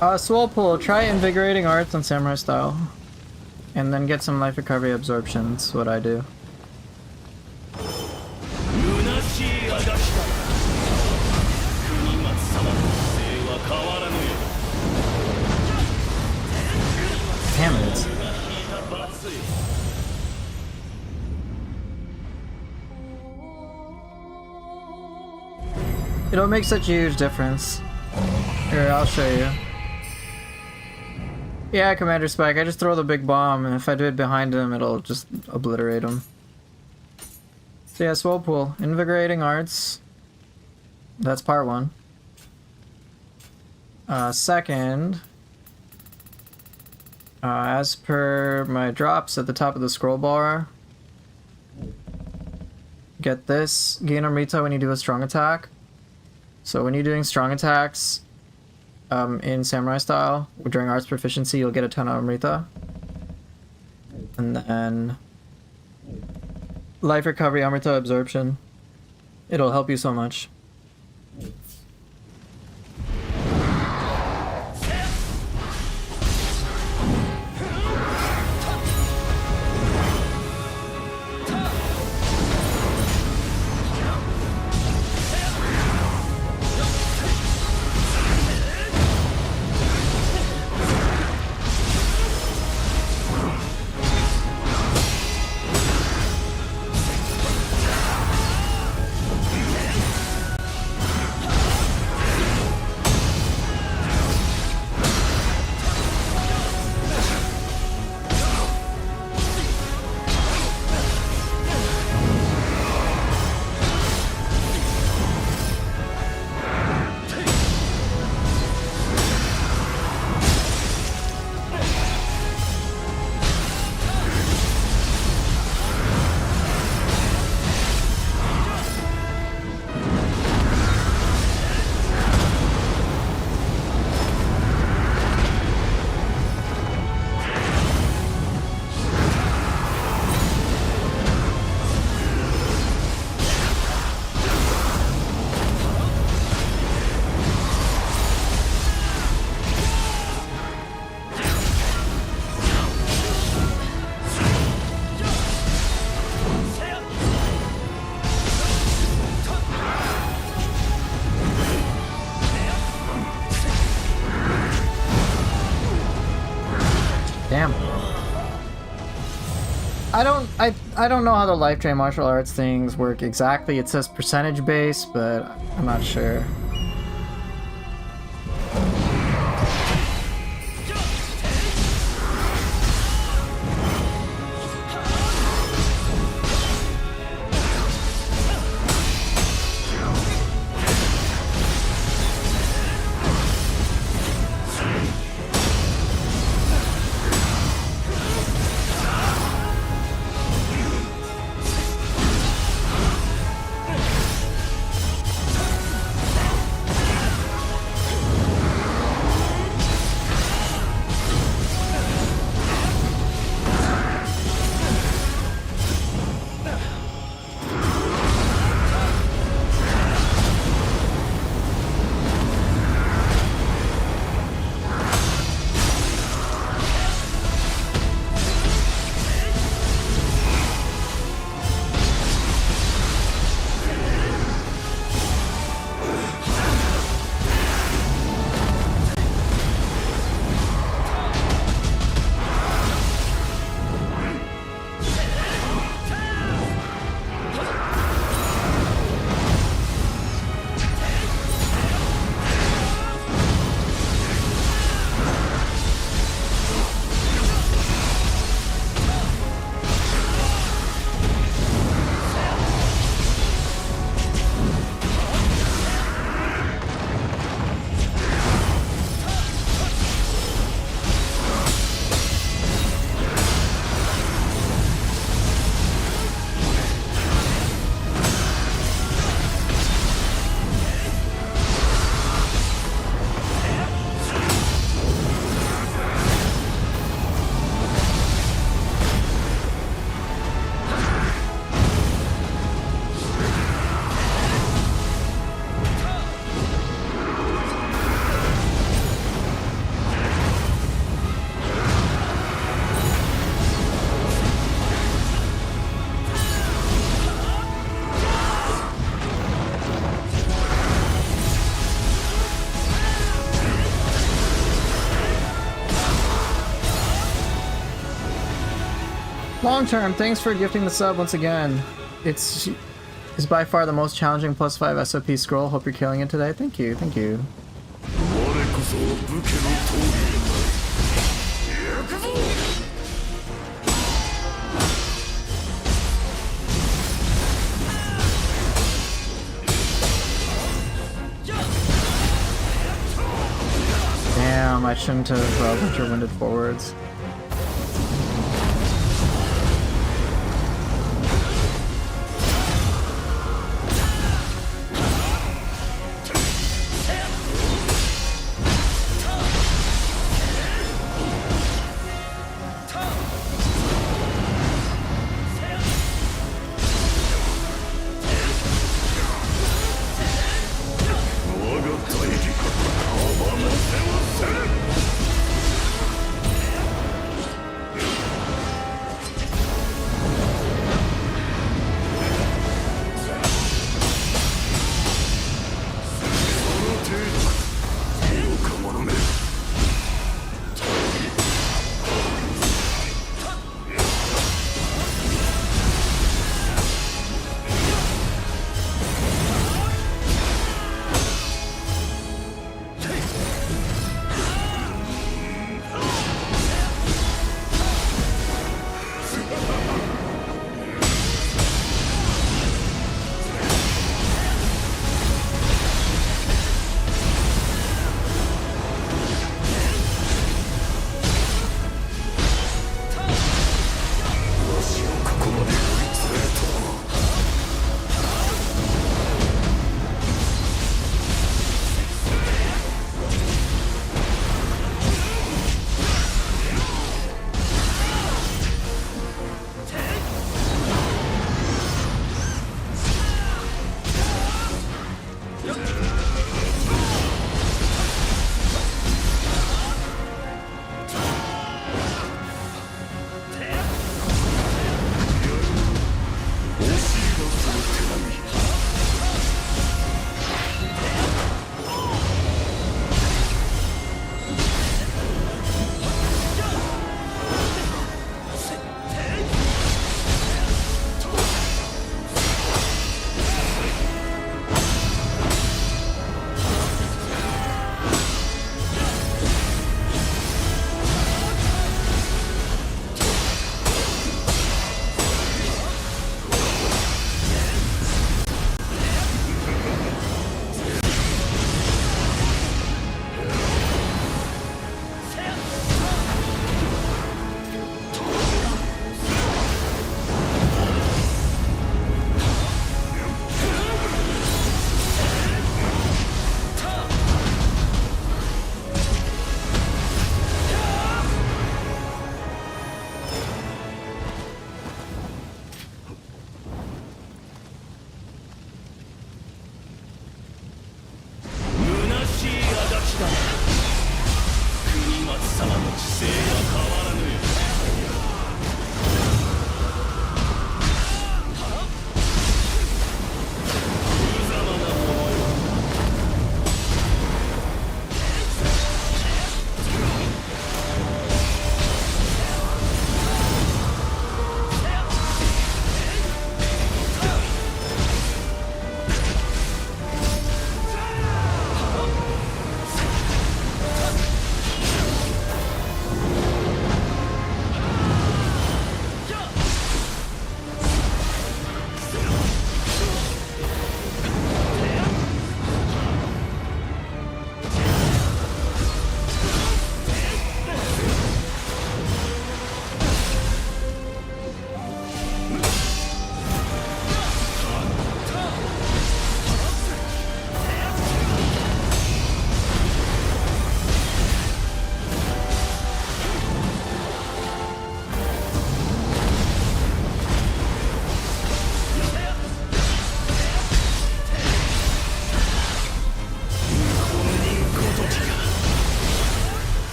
Swolpool, try Invigorating Arts on Samurai Style. And then get some Life Recovery Absorptions, what I do. 虚しいあがきだ国松様の姿勢は変わらぬよ Damn it. It'll make such a huge difference. Here, I'll show you. Yeah, Commander Spike, I just throw the big bomb, and if I do it behind him, it'll just obliterate him. So yeah, Swolpool, Invigorating Arts. That's part one. Second, as per my drops at the top of the scroll bar, get this, gain Amrita when you do a strong attack. So when you're doing strong attacks in Samurai Style, during Arts Proficiency, you'll get a ton of Amrita. And then Life Recovery Amrita Absorption. It'll help you so much. Damn. I don't know how the life drain martial arts things work exactly. It says percentage base, but I'm not sure. Long term, thanks for gifting the sub once again. It's by far the most challenging +5 SOP scroll. Hope you're killing it today. Thank you, thank you. 我こそ武家の闘技行くぞ Damn, I shouldn't have winter-winded forwards.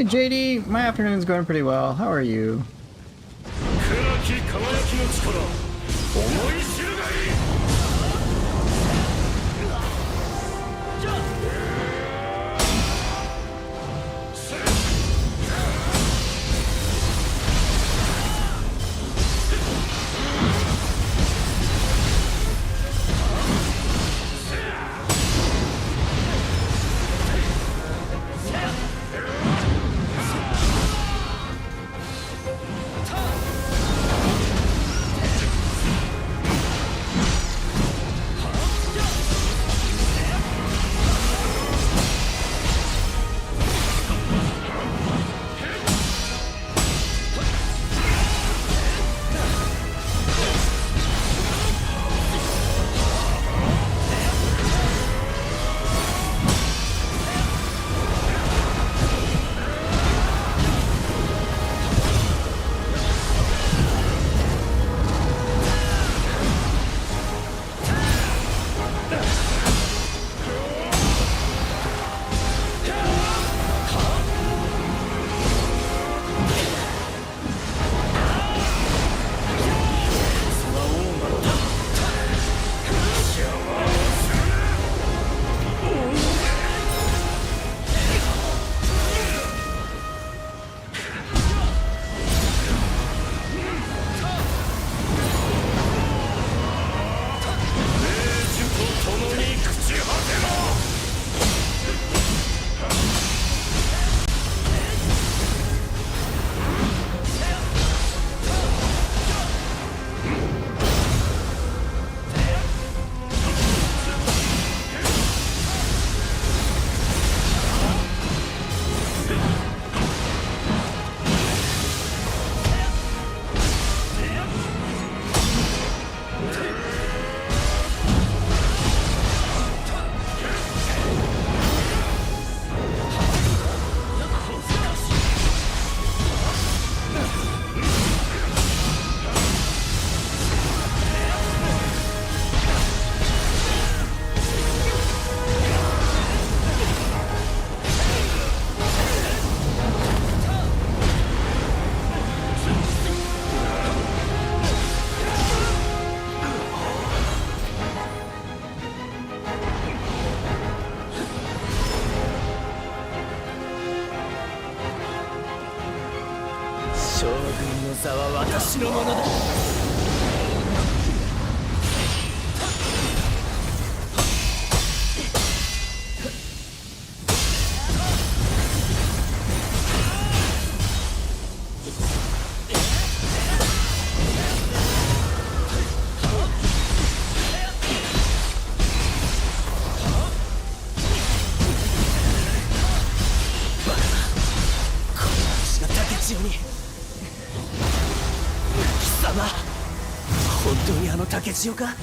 Hey JD, my afternoon's going pretty well. How are you? 暗き輝きの力思い知るがいい。将軍の座は私のものだ。私が竹千代に。貴様、本当にあの竹千代か？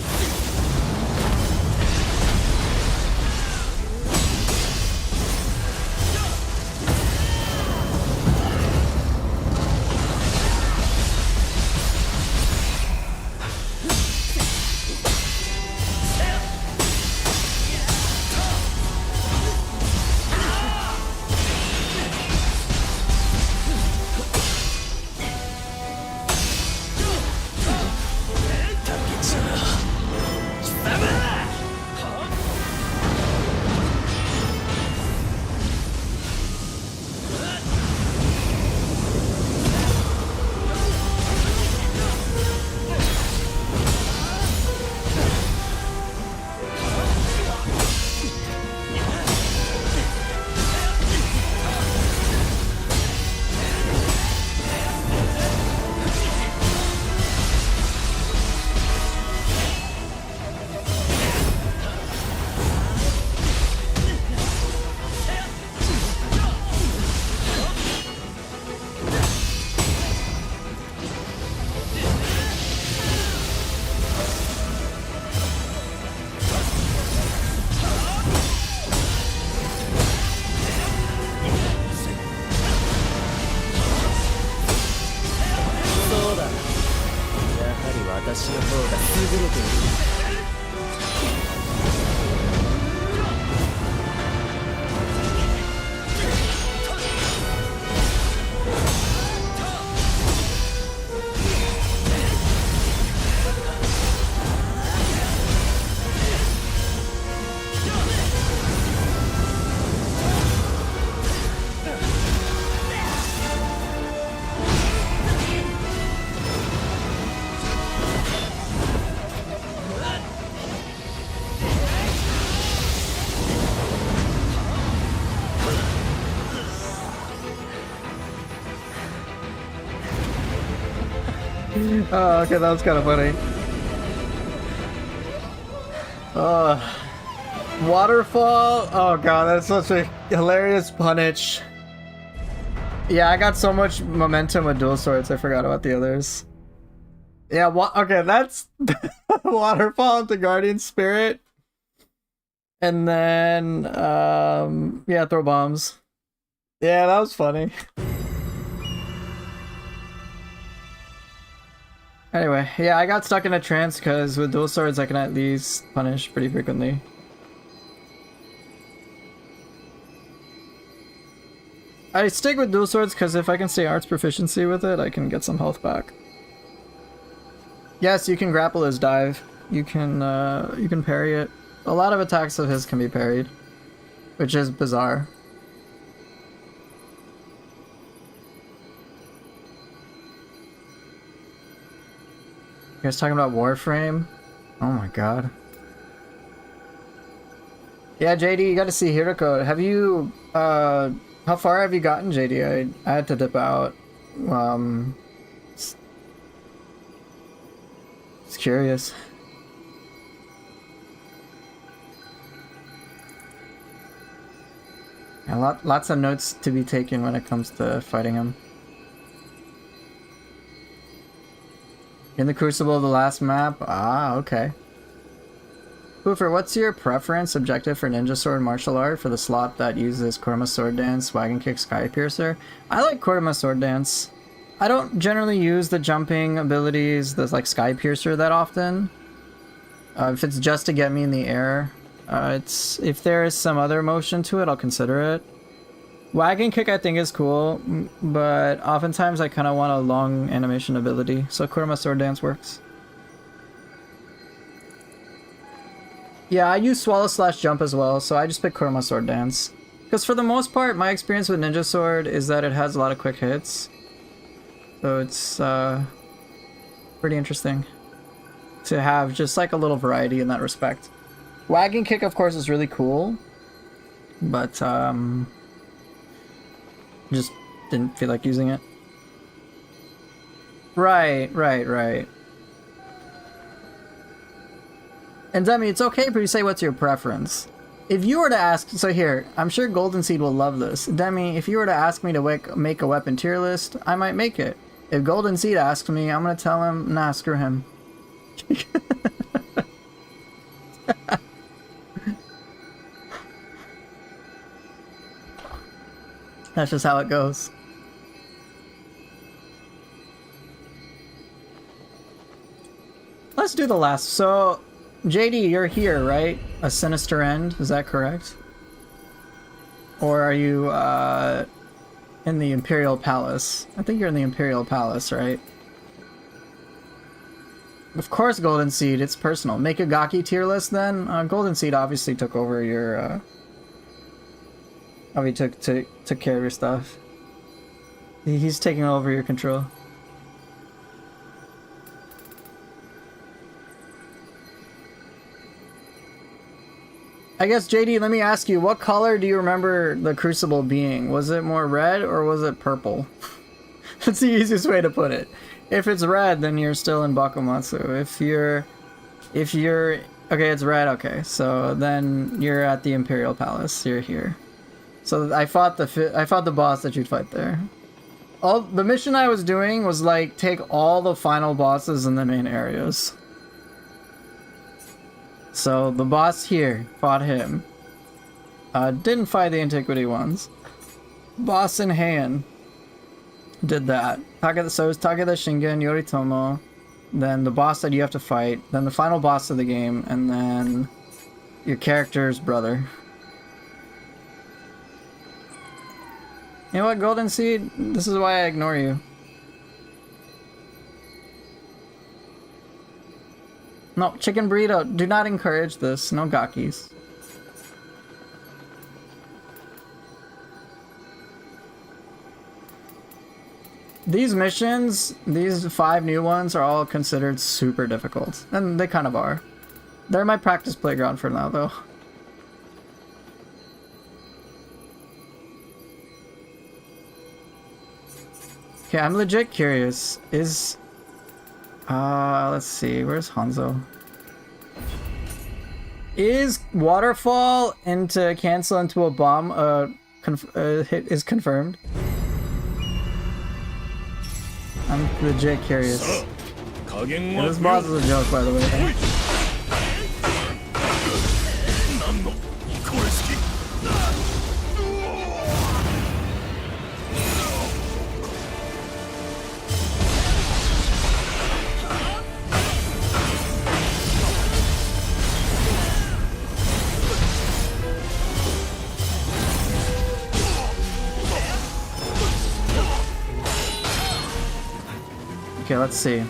私の方が優れている。Oh, okay, that was kind of funny. Waterfall. Oh god, that's such a hilarious punish. Yeah, I got so much momentum with dual swords, I forgot about the others. Yeah, okay, that's Waterfall into Guardian Spirit. And then, yeah, throw bombs. Yeah, that was funny. Anyway, yeah, I got stuck in a trance because with dual swords I can at least punish pretty frequently. I stick with dual swords because if I can stay arts proficiency with it, I can get some health back. Yes, you can grapple his dive. You can parry it. A lot of attacks of his can be parried, which is bizarre. You guys talking about Warframe? Oh my god. Yeah, JD, you got to see Hiroko. Have you, how far have you gotten, JD? I had to dip out. Just curious. Yeah, lots of notes to be taken when it comes to fighting him. In the Crucible of the last map? Ah, okay. Poofer, what's your preference objective for Ninja Sword martial art for the slot that uses Kurama Sword Dance, Wagon Kick, Sky Piercer? I like Kurama Sword Dance. I don't generally use the jumping abilities, the like Sky Piercer that often. If it's just to get me in the air, if there is some other motion to it, I'll consider it. Wagon Kick I think is cool, but oftentimes I kind of want a long animation ability, so Kurama Sword Dance works. Yeah, I use Swallow Slash Jump as well, so I just pick Kurama Sword Dance. Because for the most part, my experience with Ninja Sword is that it has a lot of quick hits. So it's pretty interesting to have just like a little variety in that respect. Wagon Kick, of course, is really cool, but just didn't feel like using it. Right. And Demi, it's okay if you say what's your preference. If you were to ask, so here, I'm sure Golden Seed will love this. Demi, if you were to ask me to make a weapon tier list, I might make it. If Golden Seed asks me, I'm gonna tell him, nah, screw him. That's just how it goes. Let's do the last. So, JD, you're here, right? A Sinister End, is that correct? Or are you in the Imperial Palace? I think you're in the Imperial Palace, right? Of course, Golden Seed, it's personal. Make a Gaki tier list then? Golden Seed obviously took over your took care of your stuff. He's taking over your control. I guess, JD, let me ask you, what color do you remember the Crucible being? Was it more red or was it purple? That's the easiest way to put it. If it's red, then you're still in Bakumatsu. If you're okay, it's red. Okay, so then you're at the Imperial Palace. You're here. So I fought the boss that you'd fight there. The mission I was doing was like take all the final bosses in the main areas. So the boss here, fought him. Didn't fight the Antiquity ones. Boss in hand, did that. So it was Takeda Shingen, Yoritomo, then the boss that you have to fight, then the final boss of the game, and then your character's brother. You know what, Golden Seed? This is why I ignore you. No, chicken burrito. Do not encourage this. No Gakis. These missions, these 5 new ones, are all considered super difficult. And they kind of are. They're my practice playground for now, though. Okay, I'm legit curious. Is Let's see. Where's Hanzo? Is waterfall into cancel into a bomb hit is confirmed? I'm legit curious. 加減 Yeah, は this 不要 boss is a joke, by the way. 何のこれ式 Okay, let's see.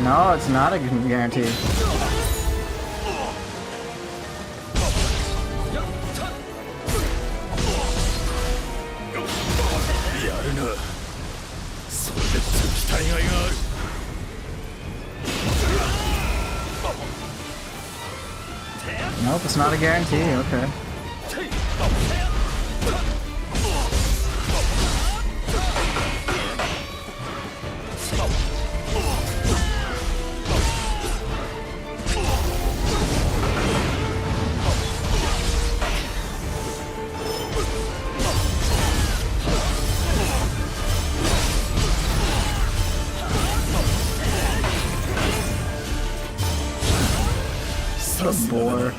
No, it's not a guarantee. やるなそれでこそ期待がいがある Nope, it's not a guarantee. Okay. The boar.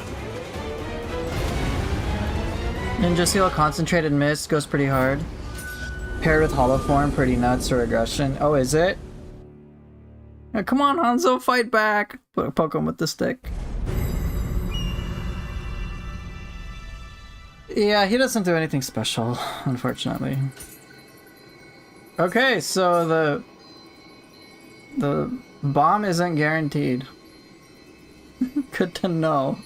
Ninja Seal Concentrated Mist goes pretty hard. Paired with Hollow Form, pretty nuts or aggression. Oh, is it? Yeah, come on, Hanzo, fight back! Poke him with the stick. Yeah, he doesn't do anything special, unfortunately. Okay, so the bomb isn't guaranteed. Good to know.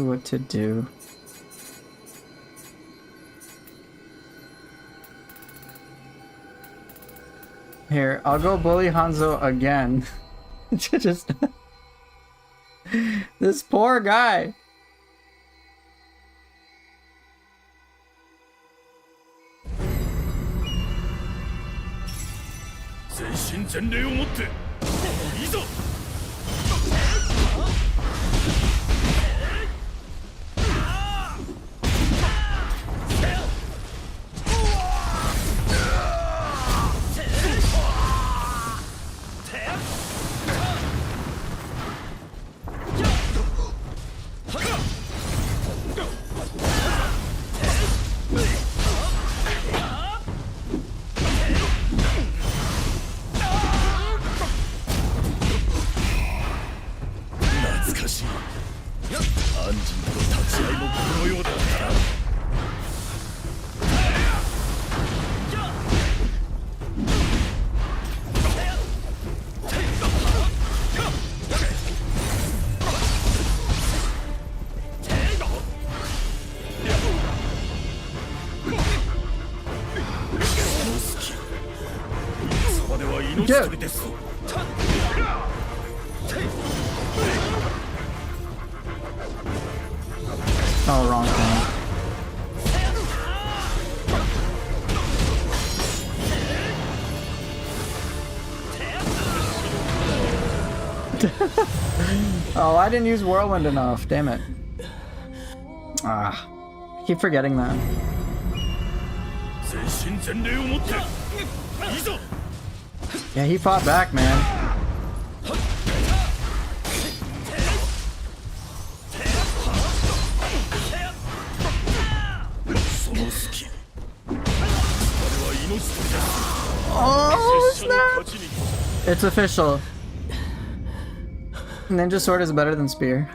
What to do? Here, I'll go bully Hanzo again. Just this poor guy. 全身全霊をもっていざ 懐かしいアンジンとの立ち合いもこのようだったな それは命取りです Oh, wrong thing. Oh, I didn't use Whirlwind enough. Damn it. Ah, I keep forgetting that. 全身全霊をもっていざ Yeah, he fought back, man. その隙我は命取りです Oh, 拙者の snap! 勝ちに It's official. Ninja Sword is better than Spear.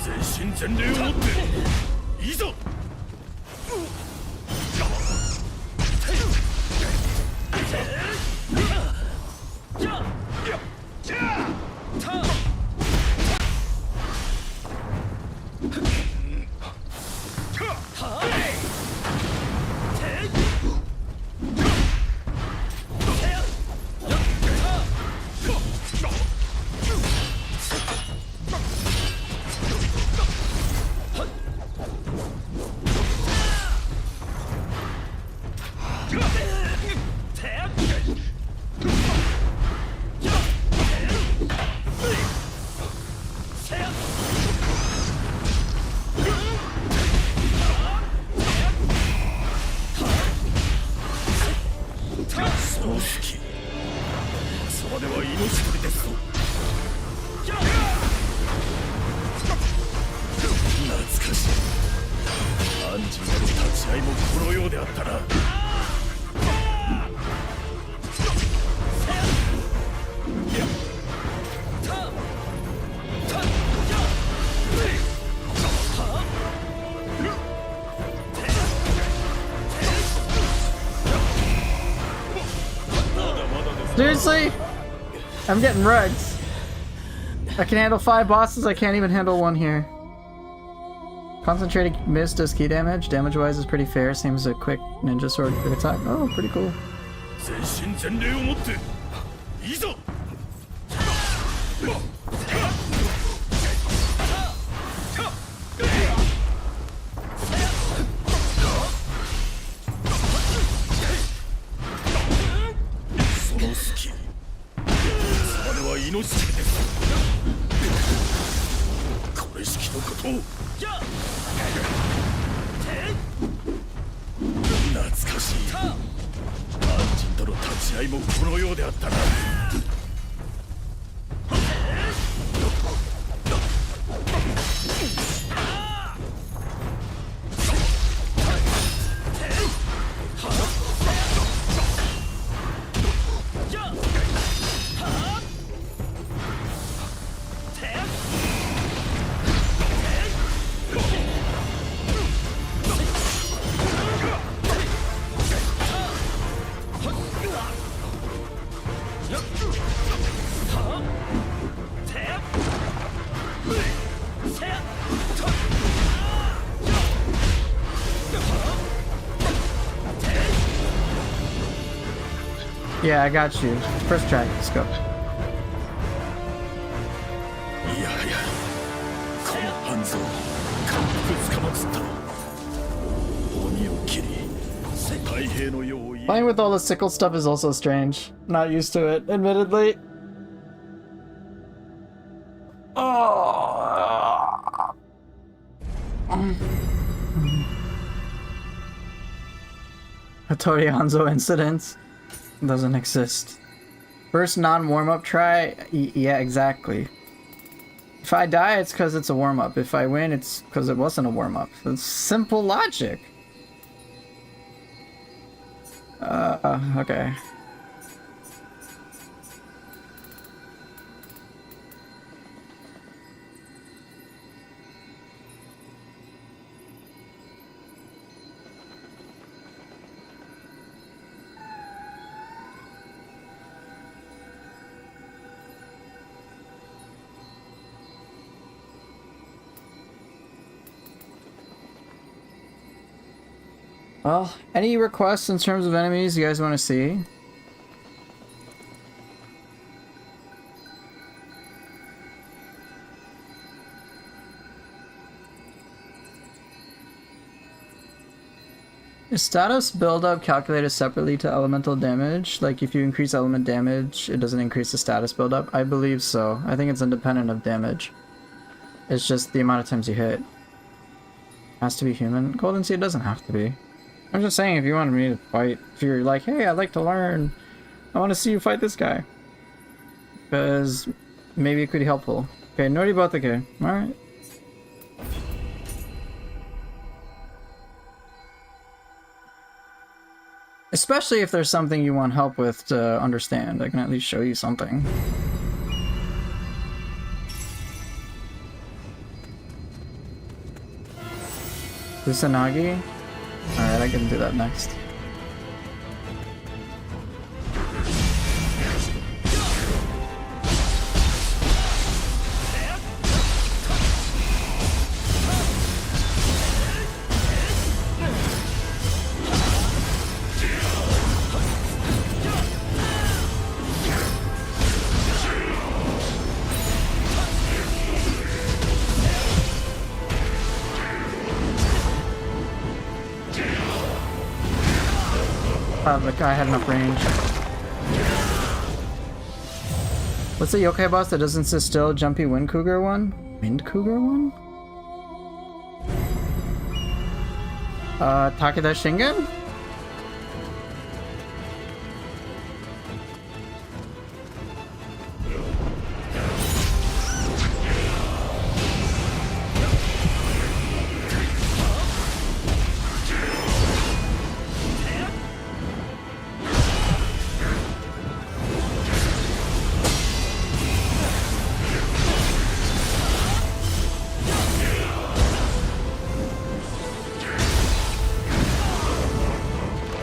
全身全霊をもっていざアンジの立ち合いもこのようであったな。Seriously? I'm getting wrecked. I can handle 5 bosses, I can't even handle 1 here. Concentrated miss does key damage. Damage-wise is pretty fair, same as a quick ninja sword quick attack. Oh, pretty cool. 全身全霊をもっていざ。その隙、いつまでは命つけてこれしきのことを。懐かしい。アンジンとの立ち合いもこのようであったな。Yeah, I got you. First try, let's go. いやはやこの半蔵感服つかまつった鬼を切り太平の世を Playing with all the sickle stuff is also strange. Not used to it, admittedly. Oh. Hattori Hanzo incident doesn't exist. First non-warm-up try? Yeah, exactly. If I die, it's because it's a warm-up. If I win, it's because it wasn't a warm-up. It's simple logic. Okay. Well, any requests in terms of enemies you guys want to see? Is status build-up calculated separately to elemental damage? Like if you increase element damage, it doesn't increase the status build-up? I believe so. I think it's independent of damage. It's just the amount of times you hit. Has to be human? Golden Seed doesn't have to be. I'm just saying if you wanted me to fight, if you're like, hey, I'd like to learn, I want to see you fight this guy. Because maybe it could be helpful. Okay, Noribotake. Alright. Especially if there's something you want help with to understand. I can at least show you something. Kusanagi? Alright, I can do that next. The guy had enough range. What's the yokai boss that doesn't sit still? Jumpy Wind Cougar one? Wind Cougar one? Takeda Shingen?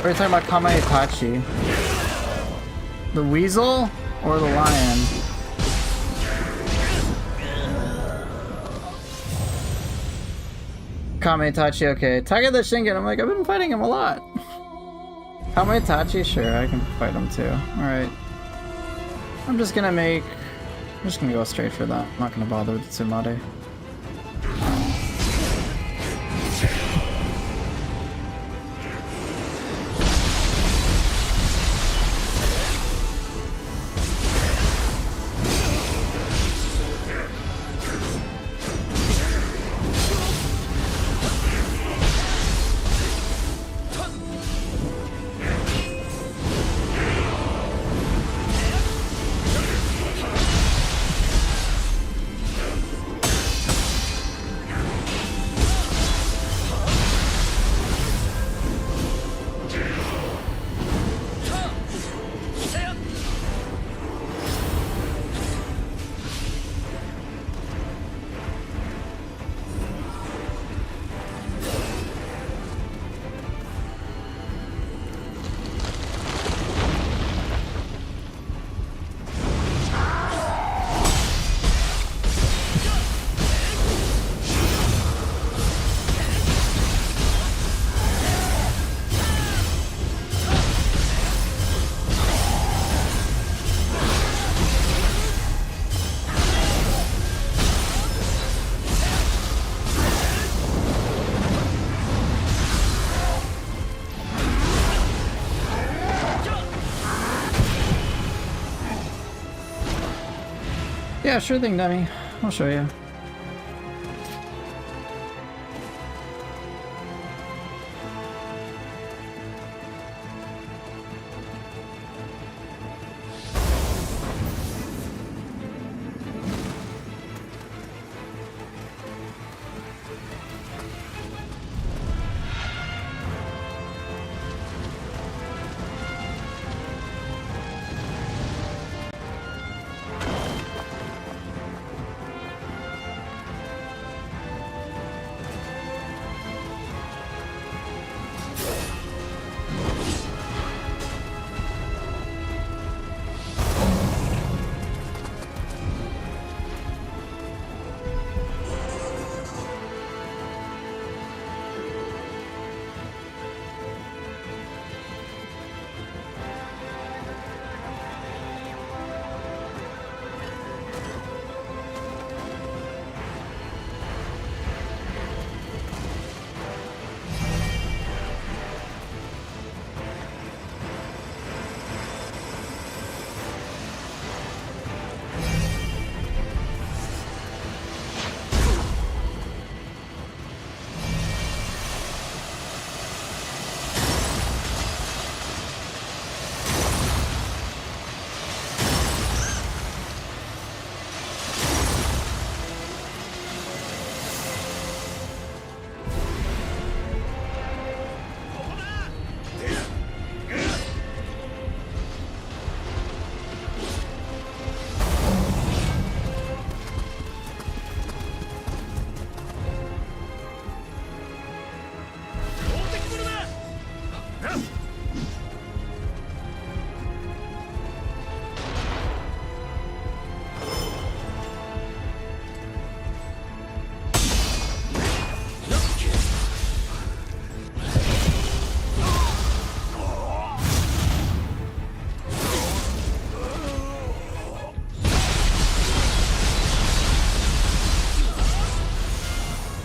Are you talking about Kame Itachi? The weasel or the lion? Kame Itachi, okay. Taga the Shingen, I'm like, I've been fighting him a lot. Kame Itachi, sure, I can fight him too. Alright. I'm just gonna go straight for that. I'm not gonna bother with Tsunade. Yeah, sure thing, Demi. I'll show you.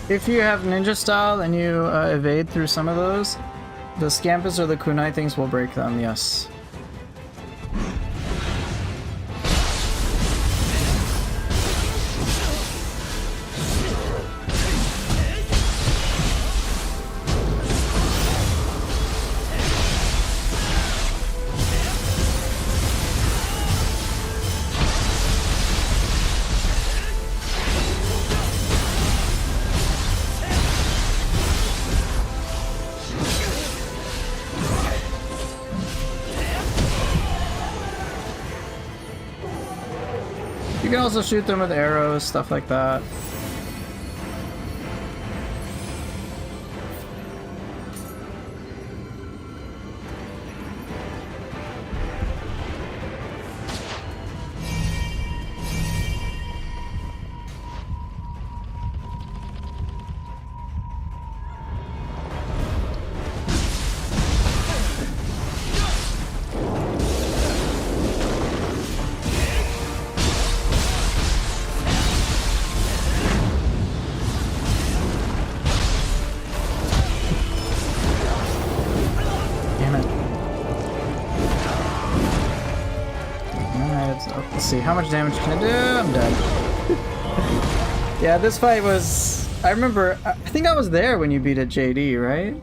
If you have ninja style and you evade through some of those, the Scampus or the Kunai things will break them, yes. You can also shoot them with arrows, stuff like that. see. How much damage can I do? I'm dead. Yeah, this fight was... I remember... I think I was there when you beat a JD, right?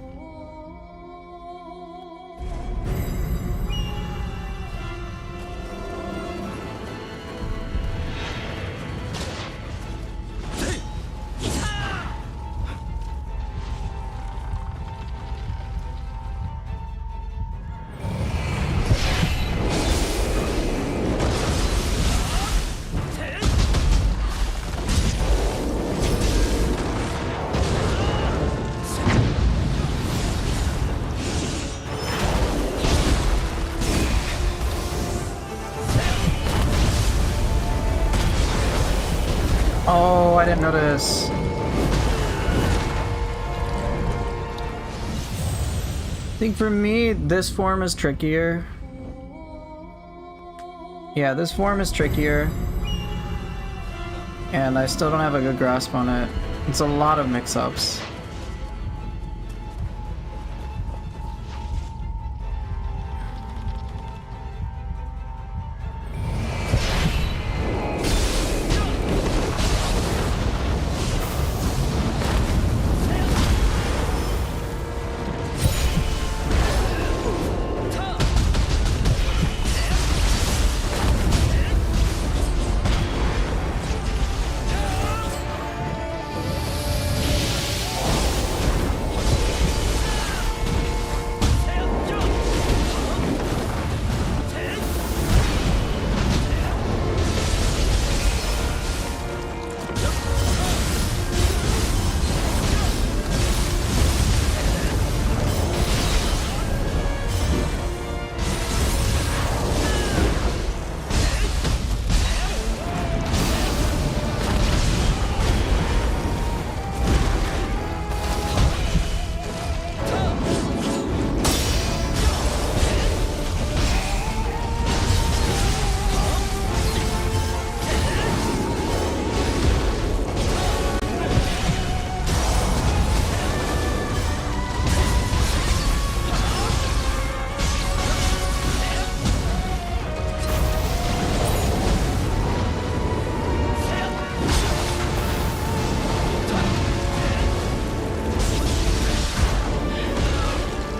Oh, I didn't notice. I think for me, this form is trickier. Yeah, this form is trickier. And I still don't have a good grasp on it. It's a lot of mix-ups.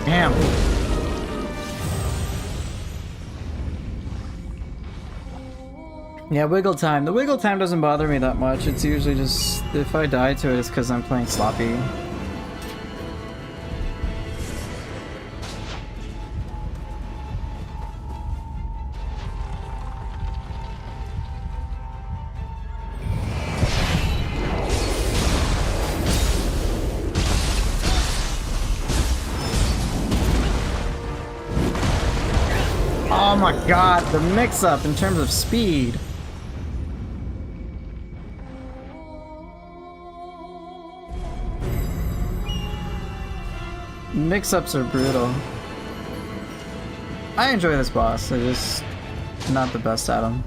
Damn. Yeah, wiggle time. The wiggle time doesn't bother me that much. It's usually just, if I die to it, it's because I'm playing sloppy. Oh my god, the mix-up in terms of speed. Mix-ups are brutal. I enjoy this boss, I'm just not the best at him.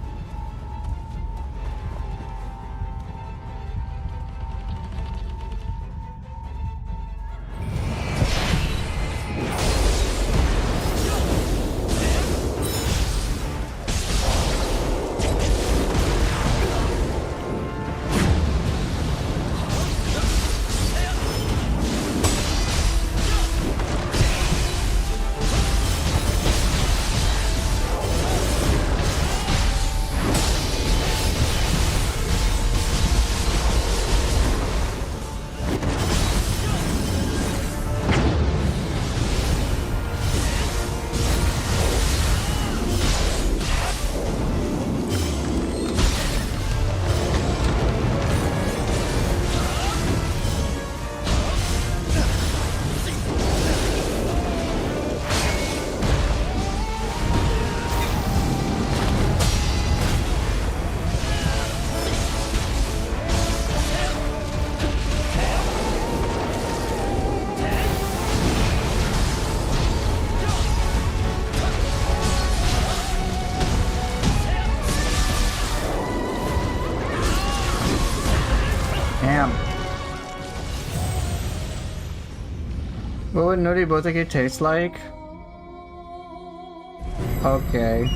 Damn. What would Nori Botake taste like? Okay.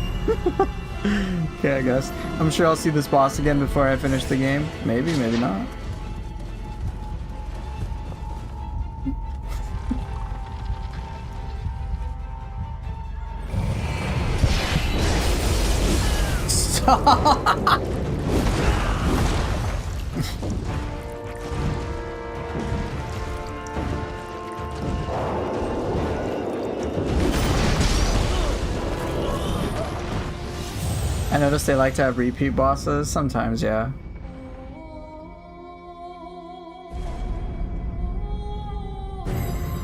Okay, I guess. I'm sure I'll see this boss again before I finish the game. Maybe, maybe not. Stop! I noticed they like to have repeat bosses. Sometimes, yeah.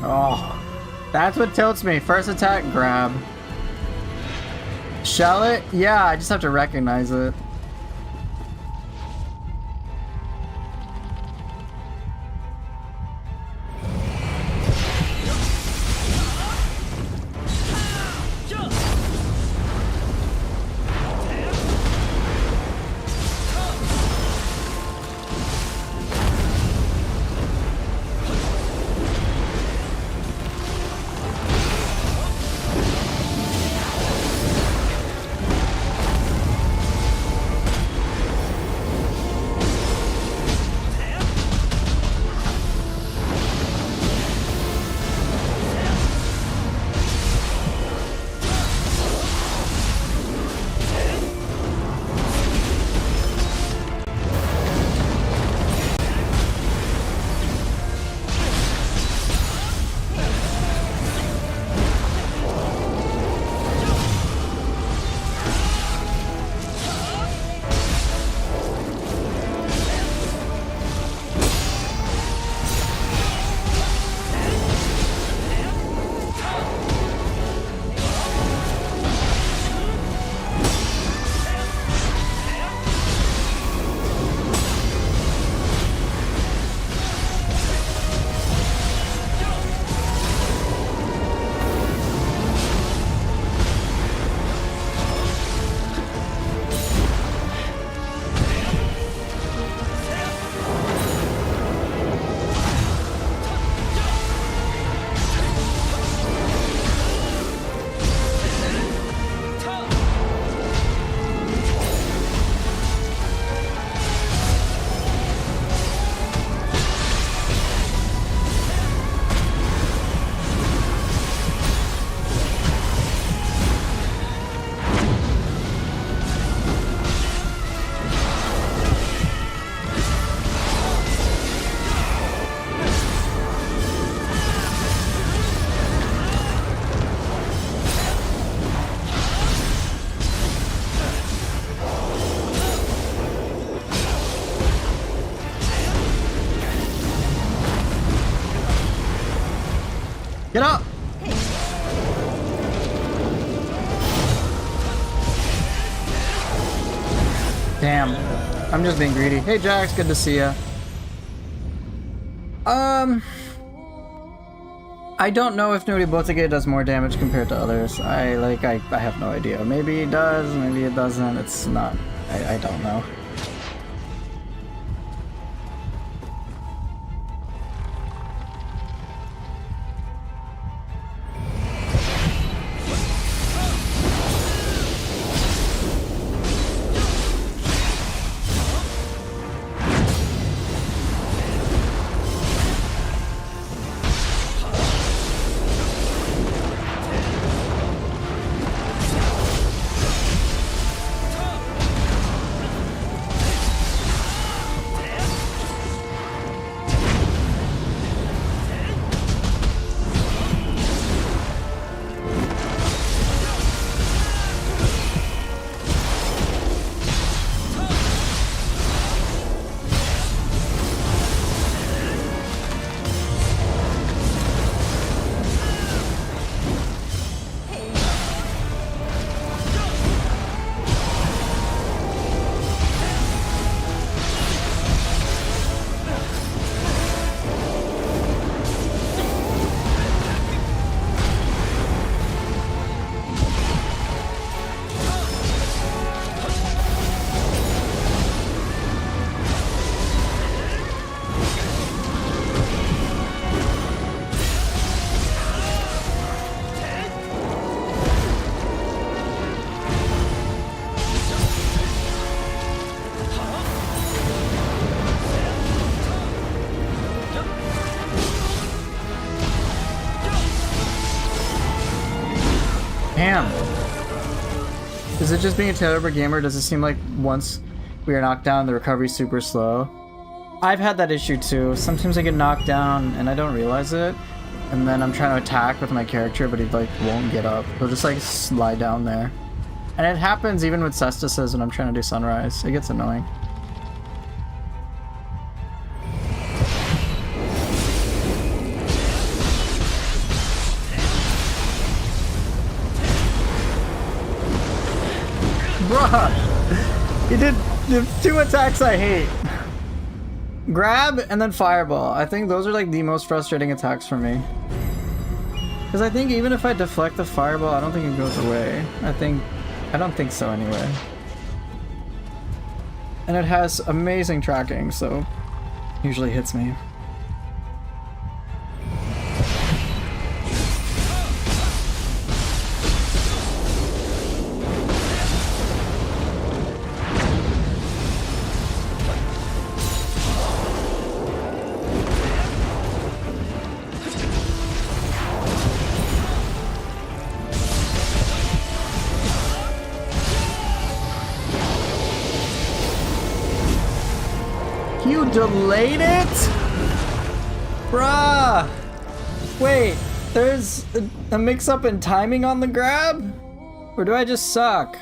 Oh, that's what tilts me. First attack, grab. Shell it? Yeah, I just have to recognize it. Get up! Damn. I'm just being greedy. Hey Jax, good to see ya. I don't know if Nuri Botege does more damage compared to others. I have no idea. Maybe it does, maybe it doesn't. It's not. I don't know. Damn. Is it just being a terrible gamer? Does it seem like once we are knocked down, the recovery's super slow? I've had that issue too. Sometimes I get knocked down and I don't realize it. And then I'm trying to attack with my character, but he like won't get up. He'll just like slide down there. And it happens even with Cestises when I'm trying to do Sunrise. It gets annoying. Bruh! He did the 2 attacks I hate. Grab and then Fireball. I think those are like the most frustrating attacks for me. Because I think even if I deflect the Fireball, I don't think it goes away. I don't think so anyway. And it has amazing tracking, so usually hits me. You delayed it? Bruh! Wait, there's a mix-up in timing on the grab? Or do I just suck?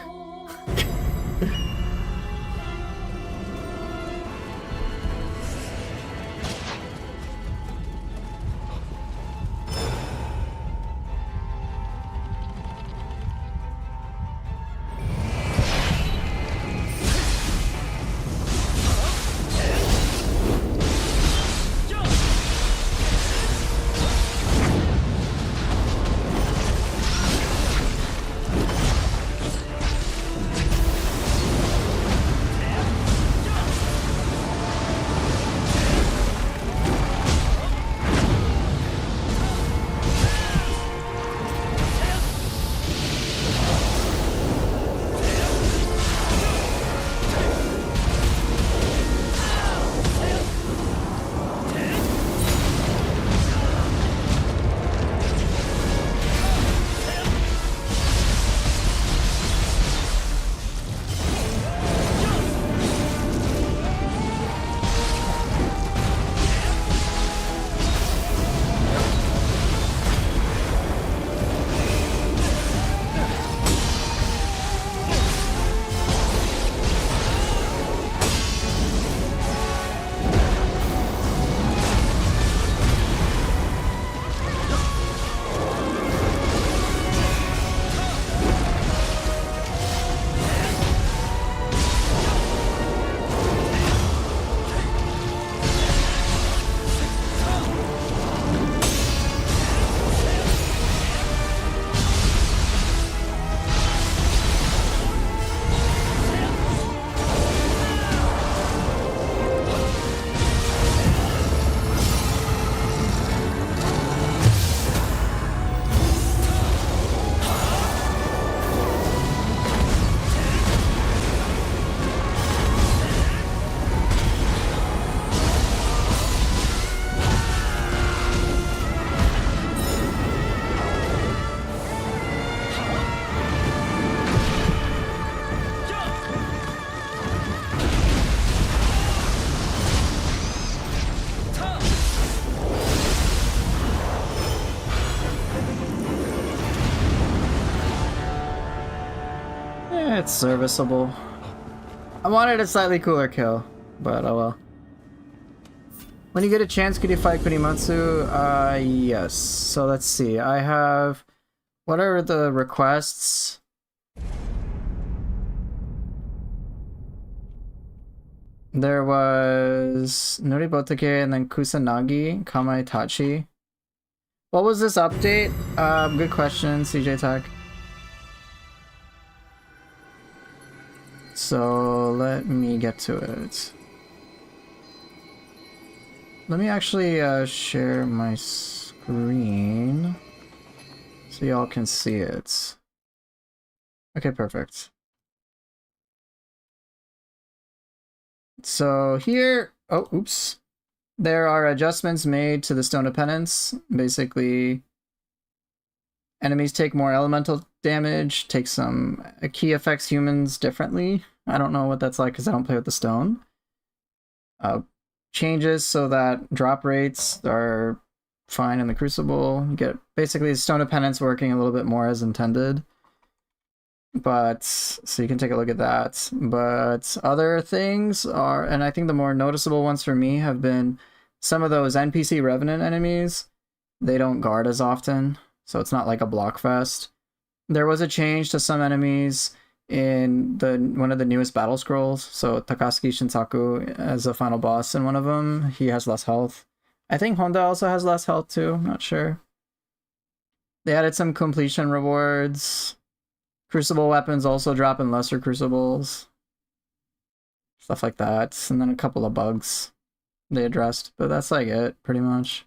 It's serviceable. I wanted a slightly cooler kill, but oh well. When you get a chance, could you fight Kunimatsu? Yes. So let's see. I have... What are the requests? There was Noribotake and then Kusanagi, Kamaitachi. What was this update? Good question, CJ Tech. So let me get to it. Let me actually share my screen so y'all can see it. Okay, perfect. So here, oh, oops. There are adjustments made to the Stone of Penance. Basically, enemies take more elemental damage, takes some key affects humans differently. I don't know what that's like because I don't play with the stone. Changes so that drop rates are fine in the Crucible. You get basically Stone of Penance working a little bit more as intended. But, so you can take a look at that. But other things are, and I think the more noticeable ones for me have been some of those NPC Revenant enemies. They don't guard as often, so it's not like a block fest. There was a change to some enemies in one of the newest battle scrolls. So Takasuki Shinsaku as a final boss in one of them, he has less health. I think Honda also has less health too, I'm not sure. They added some completion rewards. Crucible weapons also drop in lesser crucibles. Stuff like that. And then a couple of bugs they addressed, but that's like it, pretty much.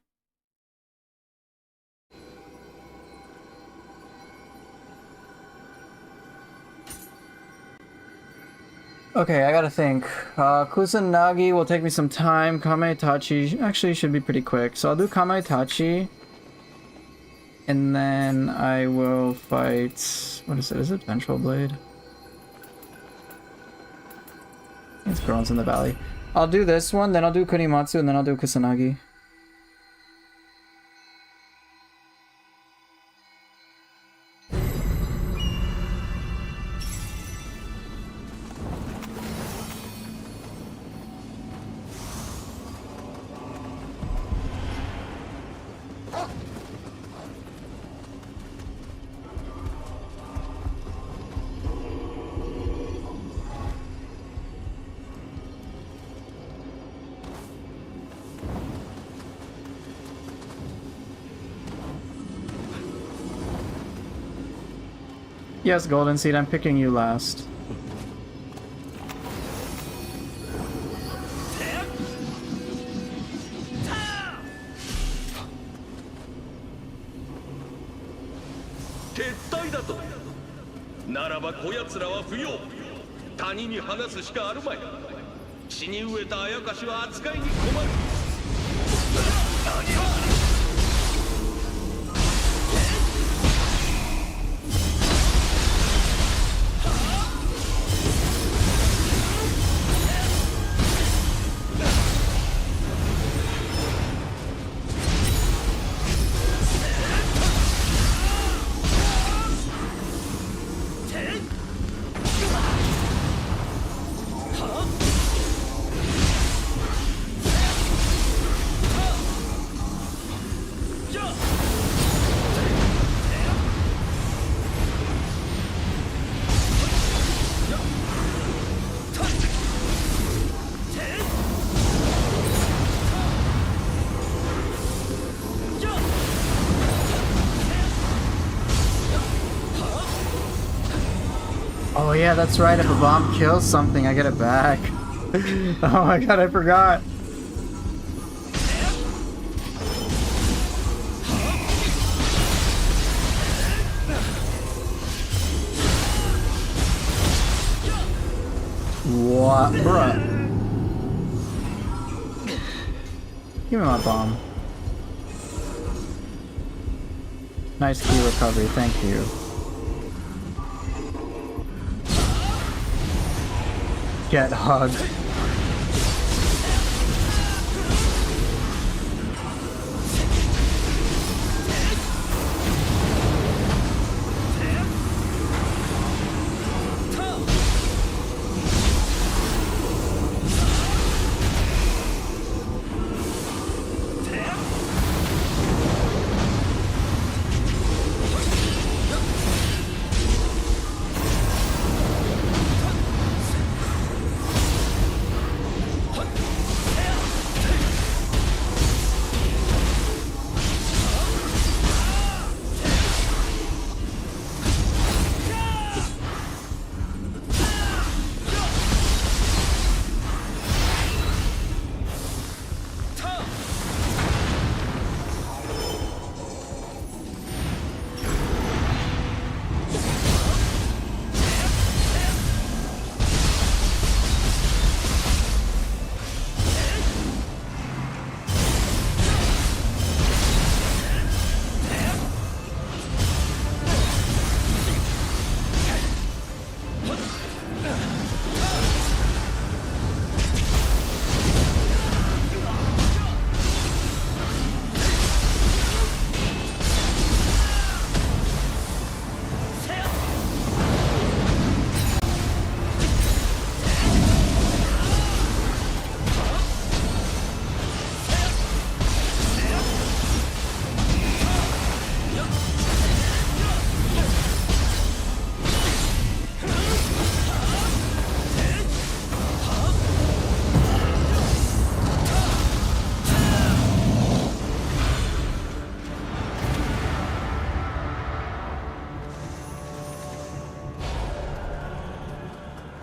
Okay, I gotta think. Kusanagi will take me some time. Kamaitachi actually should be pretty quick. So I'll do Kamaitachi. And then I will fight... What is it? Is it Ventral Blade? It's Groans in the Valley. I'll do this one, then I'll do Kunimatsu, and then I'll do Kusanagi. Yes, Golden Seed, I'm picking you last. Oh yeah, that's right, if a bomb kills something, I get it back. Oh my god, I forgot. What? Bruh. Give me my bomb. Nice key recovery, thank you. Get hugged.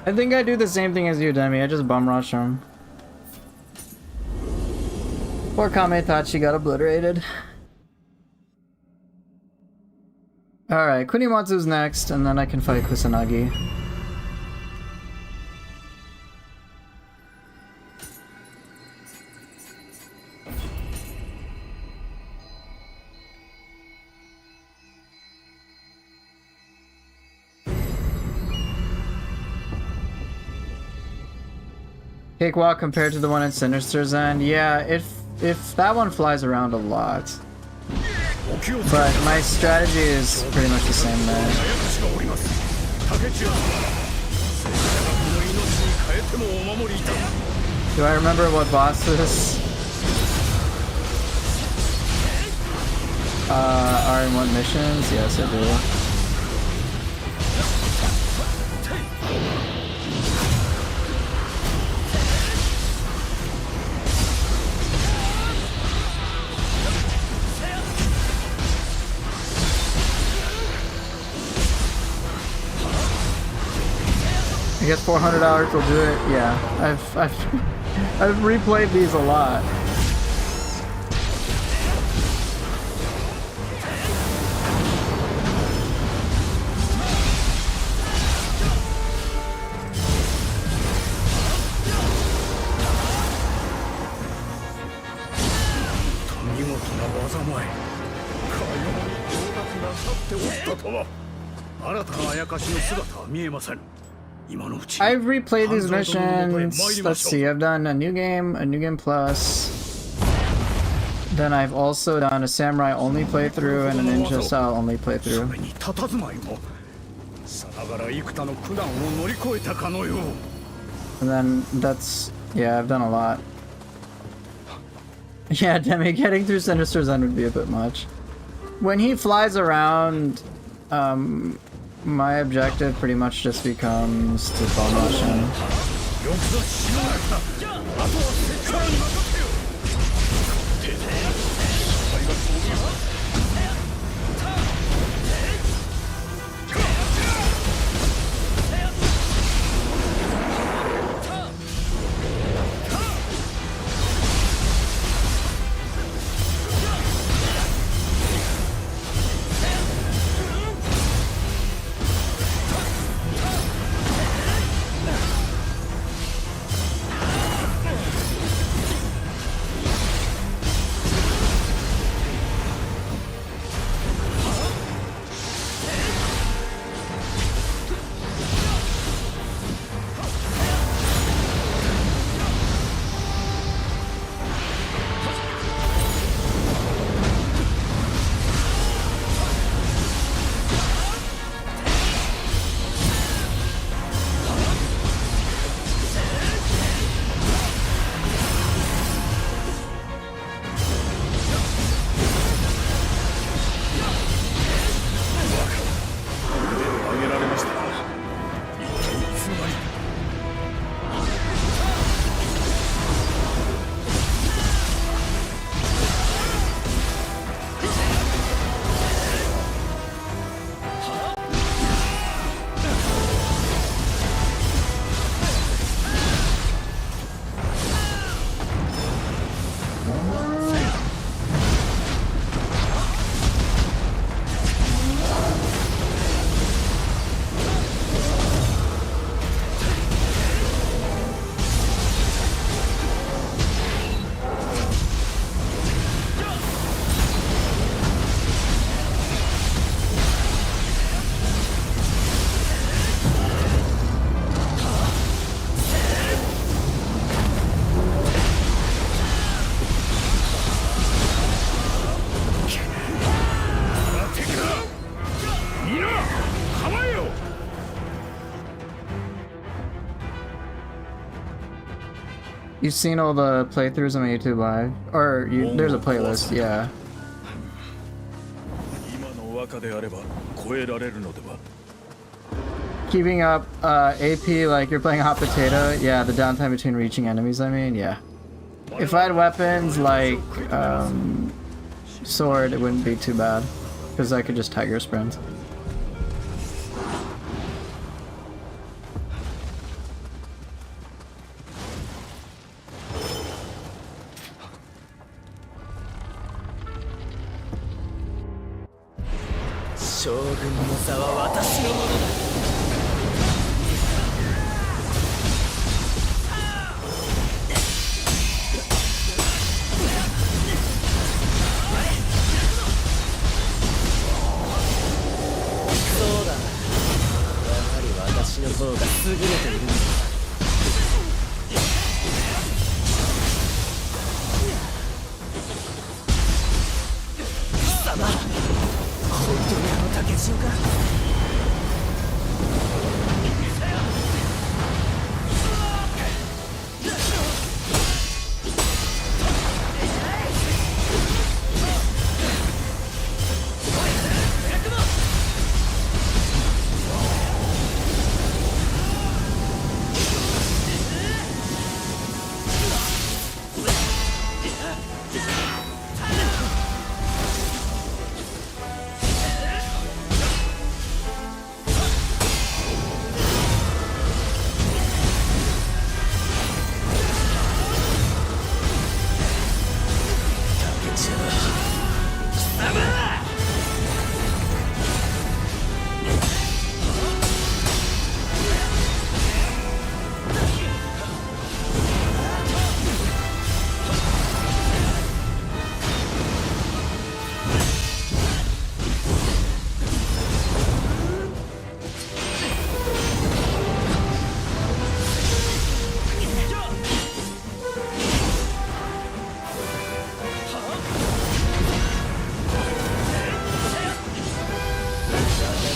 I think I do the same thing as you, Demi. I just bum rush him. Poor Kametachi got obliterated. Alright, Kunimatsu's next, and then I can fight Kusanagi. Cakewalk compared to the one in Sinister's End? Yeah, if that one flies around a lot. But my strategy is pretty much the same there. 竹千代様拙者がこの命に変えてもお守りいた Do I remember what bosses are in what missions? Yes, I do. I guess $400 will do it. Yeah, I've replayed these a lot. I've replayed these missions. Let's see, I've done a new game plus. Then I've also done a samurai only playthrough and a ninja style only playthrough. And then that's, yeah, I've done a lot. Yeah, Demi, getting through Sinister's End would be a bit much. When he flies around, my objective pretty much just becomes to bum rush him. You've seen all the playthroughs on my YouTube live? Or there's a playlist, yeah. Keeping up AP like you're playing hot potato, yeah, the downtime between reaching enemies, I mean, yeah. If I had weapons like sword, it wouldn't be too bad. Because I could just tiger sprint. 将軍の座は私のものだ。そうだ、やはり私の方が優れているんだ。貴様、本当にあの竹千代か。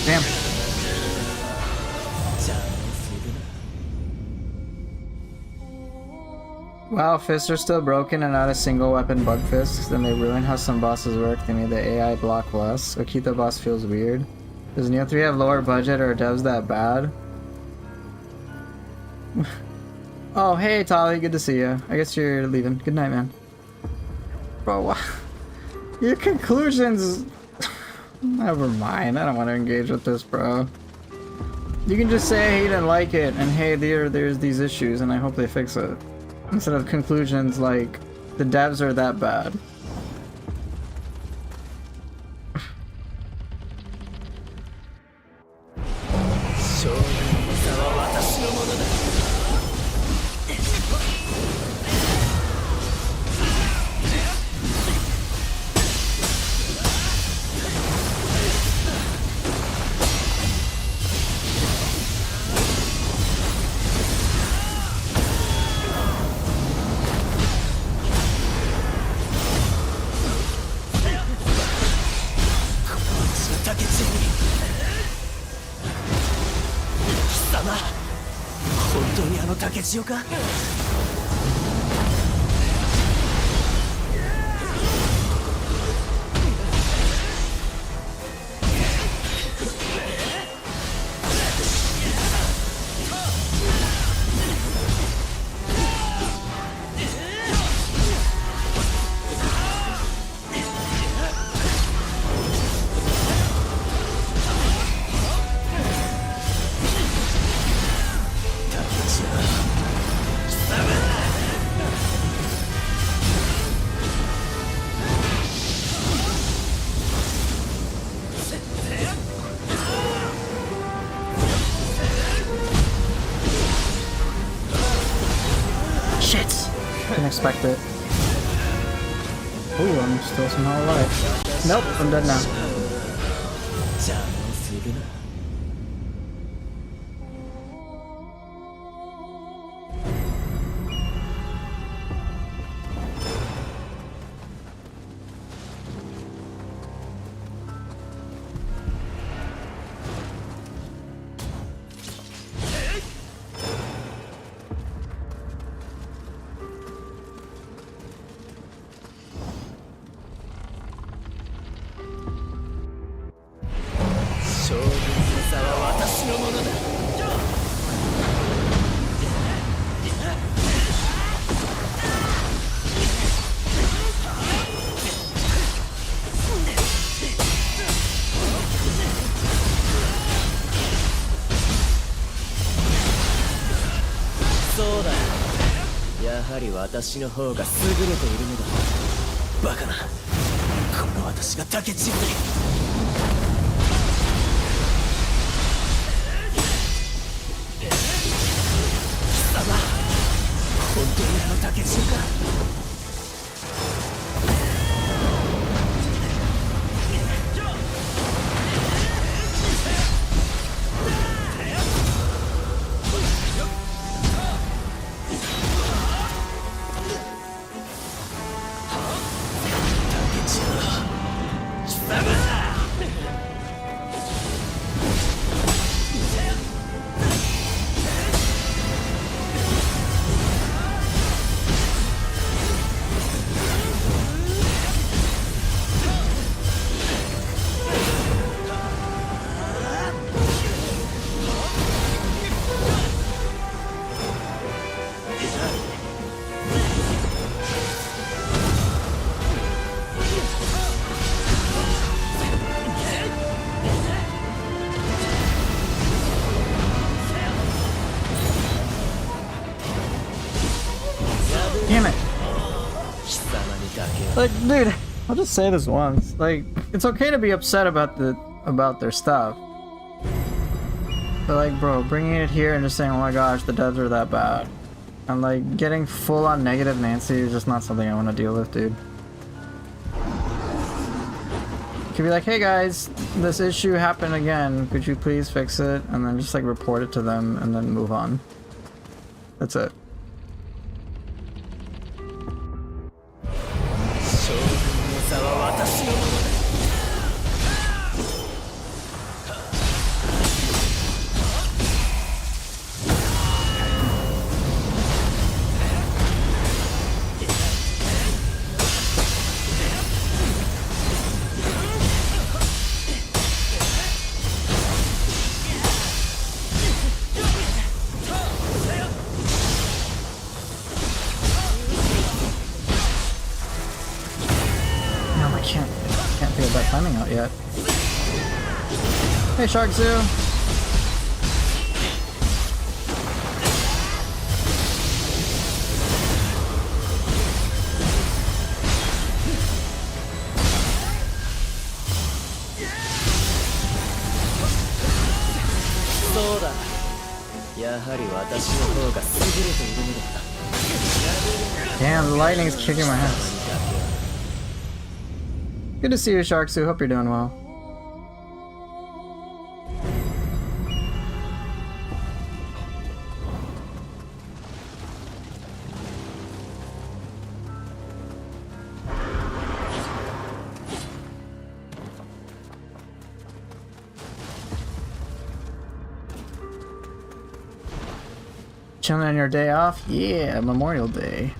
Damn. Wow, fists are still broken and not a single weapon bug fist. Then they ruin how some bosses work. They made the AI block less. Okita boss feels weird. Does Neo 3 have lower budget or are devs that bad? Oh, hey Tali, good to see you. I guess you're leaving. Good night, man. Bro, what? Your conclusions... Never mind, I don't want to engage with this, bro. You can just say, hey, you didn't like it, and hey, there's these issues, and I hope they fix it. Instead of conclusions like, the devs are that bad. Expect it. Ooh, I'm still somehow alive. Nope, I'm dead now.そうだ、やはり私の方が優れているのだ。バカな、この私が竹千代に。中か。Damn it. Like, dude, I'll just say this once. Like, it's okay to be upset about their stuff. But like, bro, bringing it here and just saying, oh my gosh, the devs are that bad. And like, getting full on negative Nancy is just not something I want to deal with, dude. You could be like, hey guys, this issue happened again. Could you please fix it? And then just like report it to them and then move on. That's it. Can't figure that timing out yet. Hey, Shark Zoo. Damn, the lightning's kicking my ass. Good to see you, Shark Zoo. Hope you're doing well. Chilling on your day off? Yeah, Memorial Day.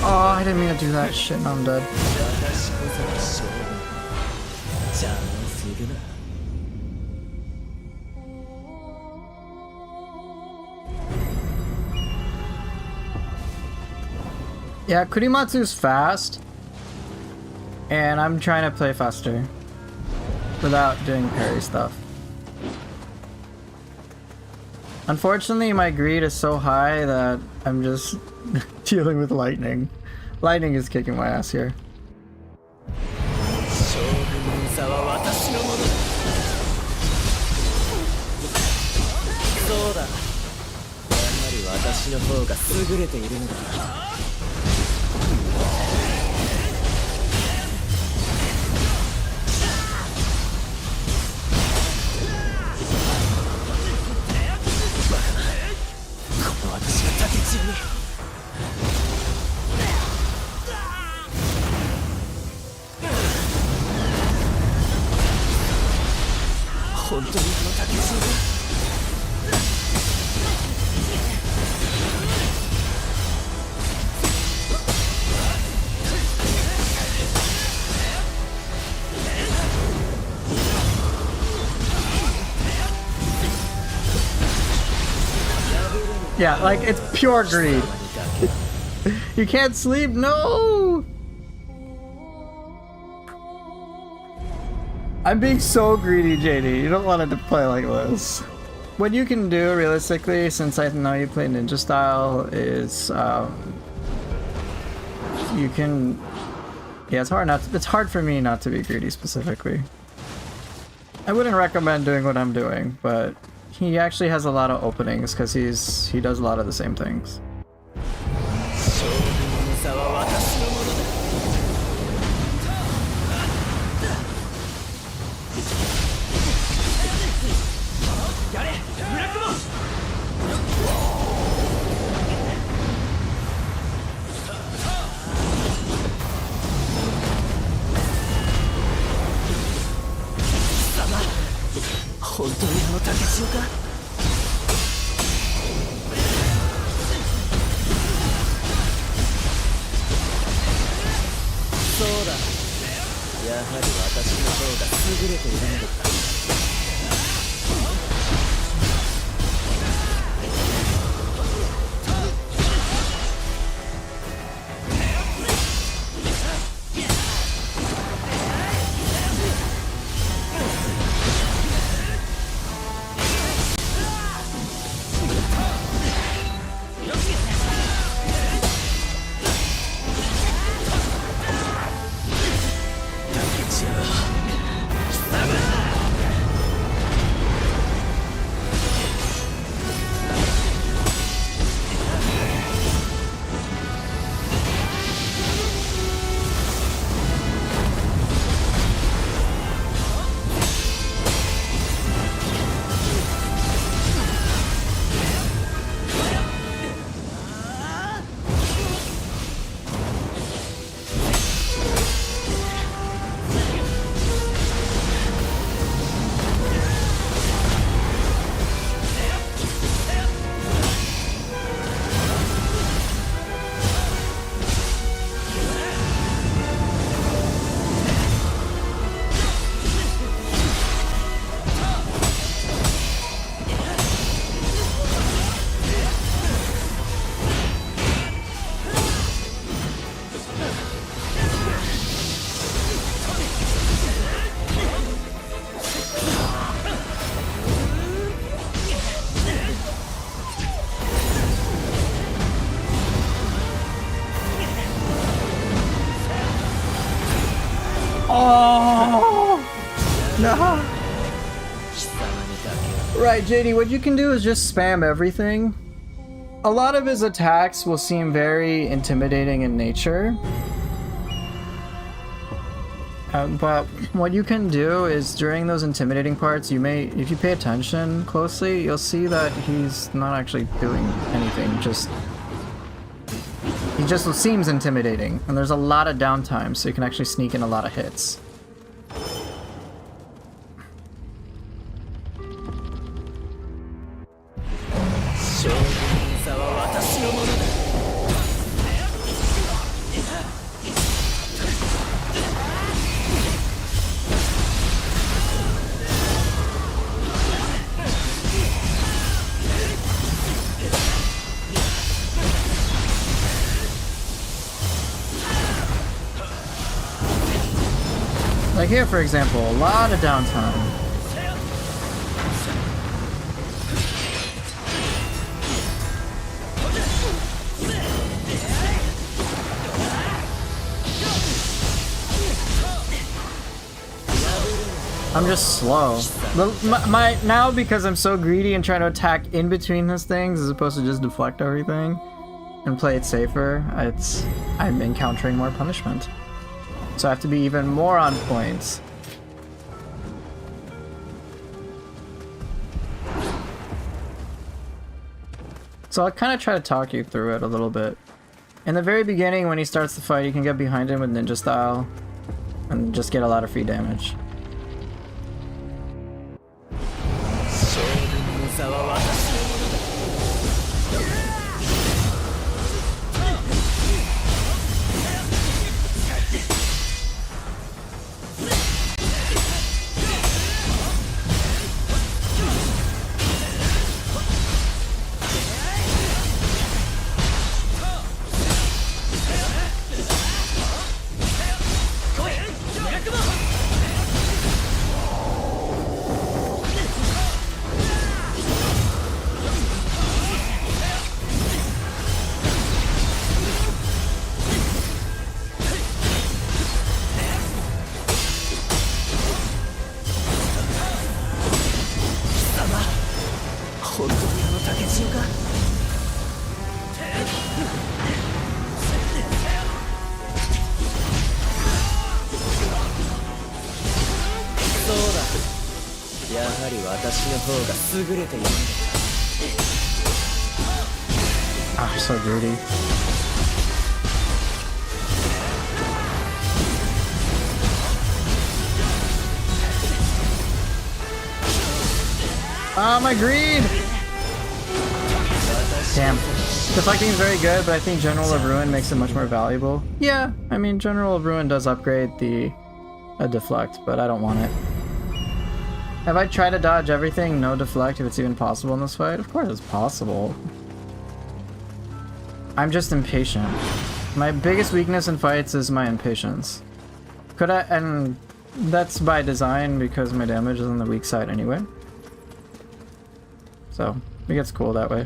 Oh, I didn't mean to do that. Shit, now I'm dead. Yeah, Kurimatsu's fast, and I'm trying to play faster without doing parry stuff. Unfortunately, my greed is so high that I'm just dealing with lightning. Lightning is kicking my ass here. そうだ、やはり私の方が優れているのだな。この私が竹千代に本当にあの竹千代がYeah, like, it's pure greed. You can't sleep? No! I'm being so greedy, JD. You don't want it to play like this. What you can do, realistically, since I know you play ninja style, is, you can... Yeah, it's hard for me not to be greedy, specifically. I wouldn't recommend doing what I'm doing, but... He actually has a lot of openings because he does a lot of the same things. Oh no! Right, JD, what you can do is just spam everything. A lot of his attacks will seem very intimidating in nature. But what you can do is during those intimidating parts, you may, if you pay attention closely, you'll see that he's not actually doing anything, he just seems intimidating, and there's a lot of downtime, so you can actually sneak in a lot of hits. Like here, for example, a lot of downtime. I'm just slow. Now because I'm so greedy and trying to attack in between those things as opposed to just deflect everything and play it safer, I'm encountering more punishment. So I have to be even more on point. So I'll kind of try to talk you through it a little bit. In the very beginning, when he starts the fight, you can get behind him with ninja style and just get a lot of free damage. Ah, I'm so greedy. Ah, my greed! Damn. Deflecting is very good, but I think General of Ruin makes it much more valuable. Yeah, I mean, General of Ruin does upgrade the deflect, but I don't want it. Have I tried to dodge everything? No deflect if it's even possible in this fight? Of course it's possible. I'm just impatient. My biggest weakness in fights is my impatience. And that's by design because my damage is on the weak side anyway. So, it gets cool that way.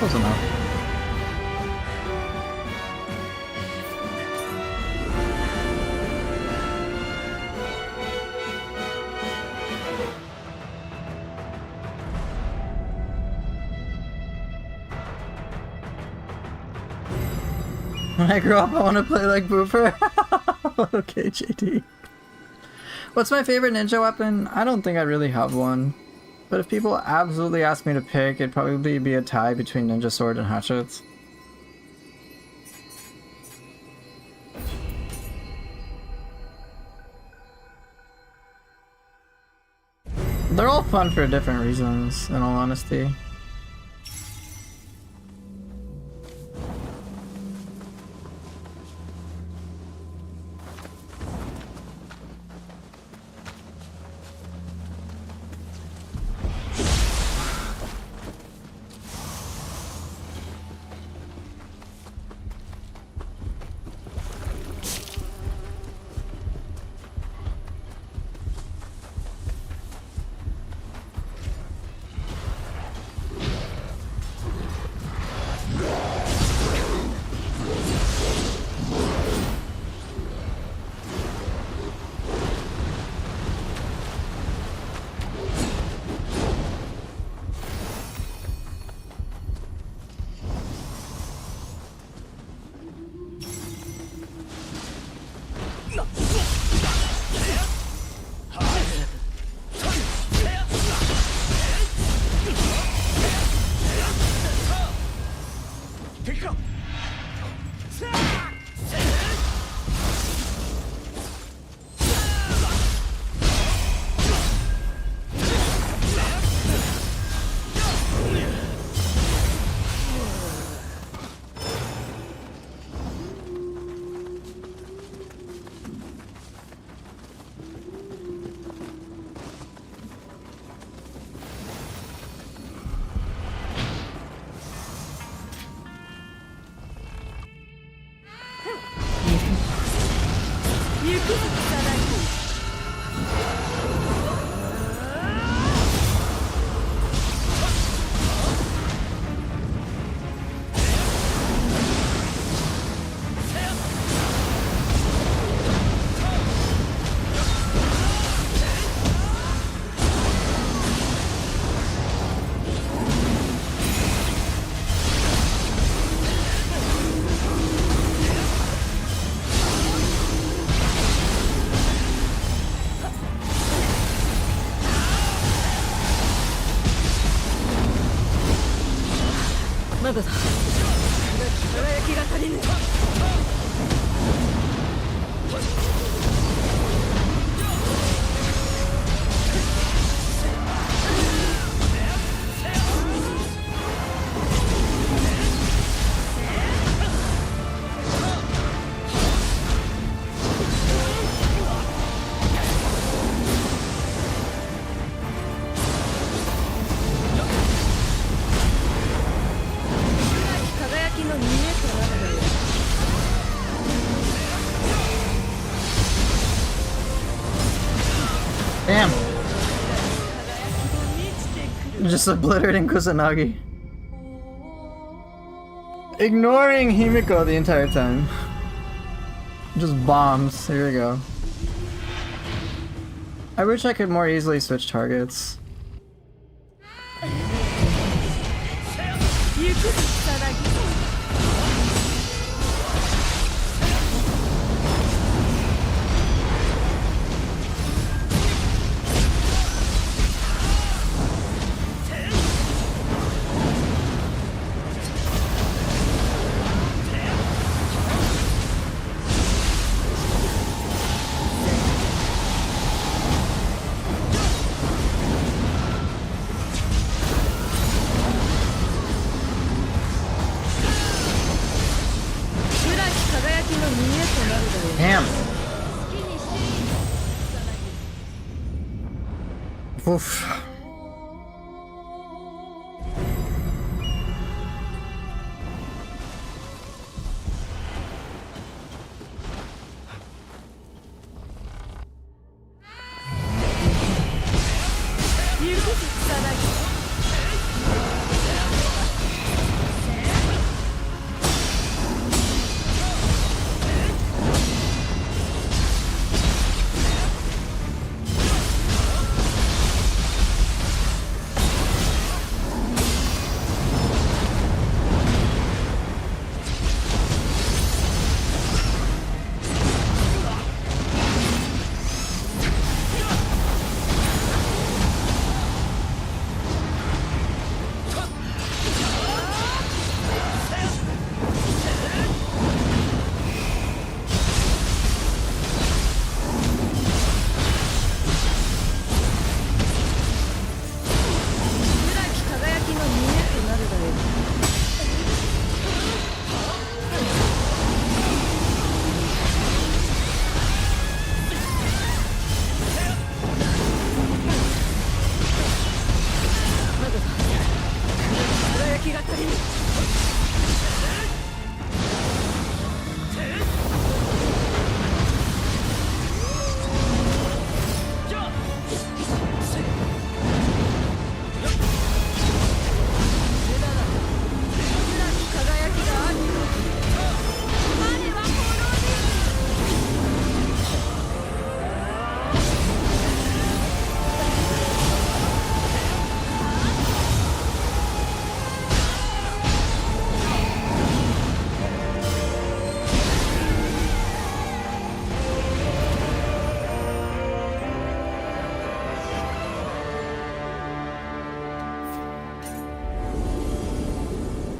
Close enough. When I grow up, I want to play like Booper. Okay, JD. What's my favorite ninja weapon? I don't think I really have one. But if people absolutely ask me to pick, it'd probably be a tie between ninja sword and hatchets. They're all fun for different reasons, in all honesty. Damn! Just obliterating Kusanagi. Ignoring Himiko the entire time. Just bombs. Here we go. I wish I could more easily switch targets. Damn. Oof.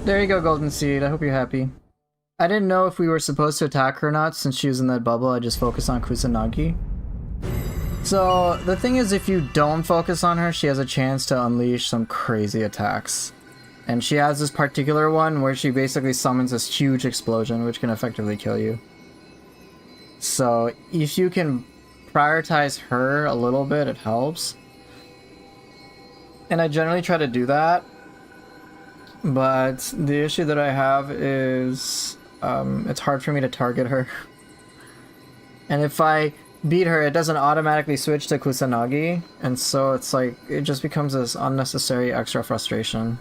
There you go, Golden Seed. I hope you're happy. I didn't know if we were supposed to attack her or not since she was in that bubble. I just focused on Kusanagi. So, the thing is, if you don't focus on her, she has a chance to unleash some crazy attacks. And she has this particular one where she basically summons this huge explosion, which can effectively kill you. So, if you can prioritize her a little bit, it helps. And I generally try to do that. But the issue that I have is it's hard for me to target her. And if I beat her, it doesn't automatically switch to Kusanagi. And so it's like, it just becomes this unnecessary extra frustration.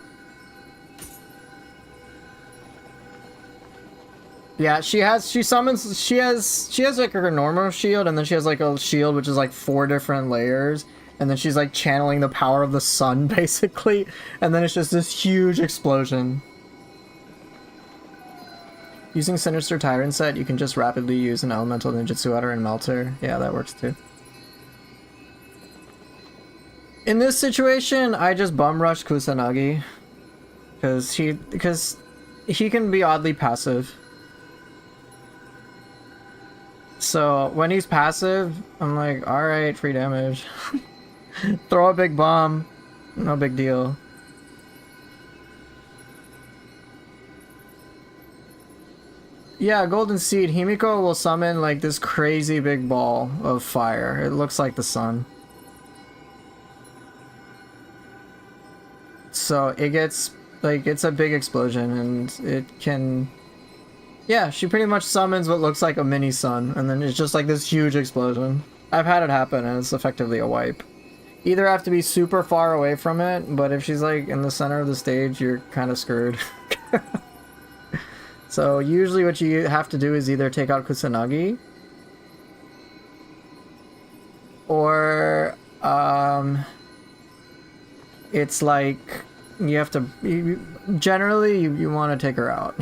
Yeah, she has like her normal shield, and then she has like a shield which is like 4 different layers. And then she's like channeling the power of the sun, basically. And then it's just this huge explosion. Using Sinister Tyrant set, you can just rapidly use an Elemental Ninjutsu Utter and Melter. Yeah, that works too. In this situation, I just bum rush Kusanagi. Because he can be oddly passive. So when he's passive, I'm like, alright, free damage. Throw a big bomb. No big deal. Yeah, Golden Seed. Himiko will summon like this crazy big ball of fire. It looks like the sun. So it gets like, it's a big explosion and it can... Yeah, she pretty much summons what looks like a mini sun and then it's just like this huge explosion. I've had it happen and it's effectively a wipe. Either have to be super far away from it, but if she's like in the center of the stage, you're kind of screwed. So usually what you have to do is either take out Kusanagi, or it's like you have to, generally you want to take her out.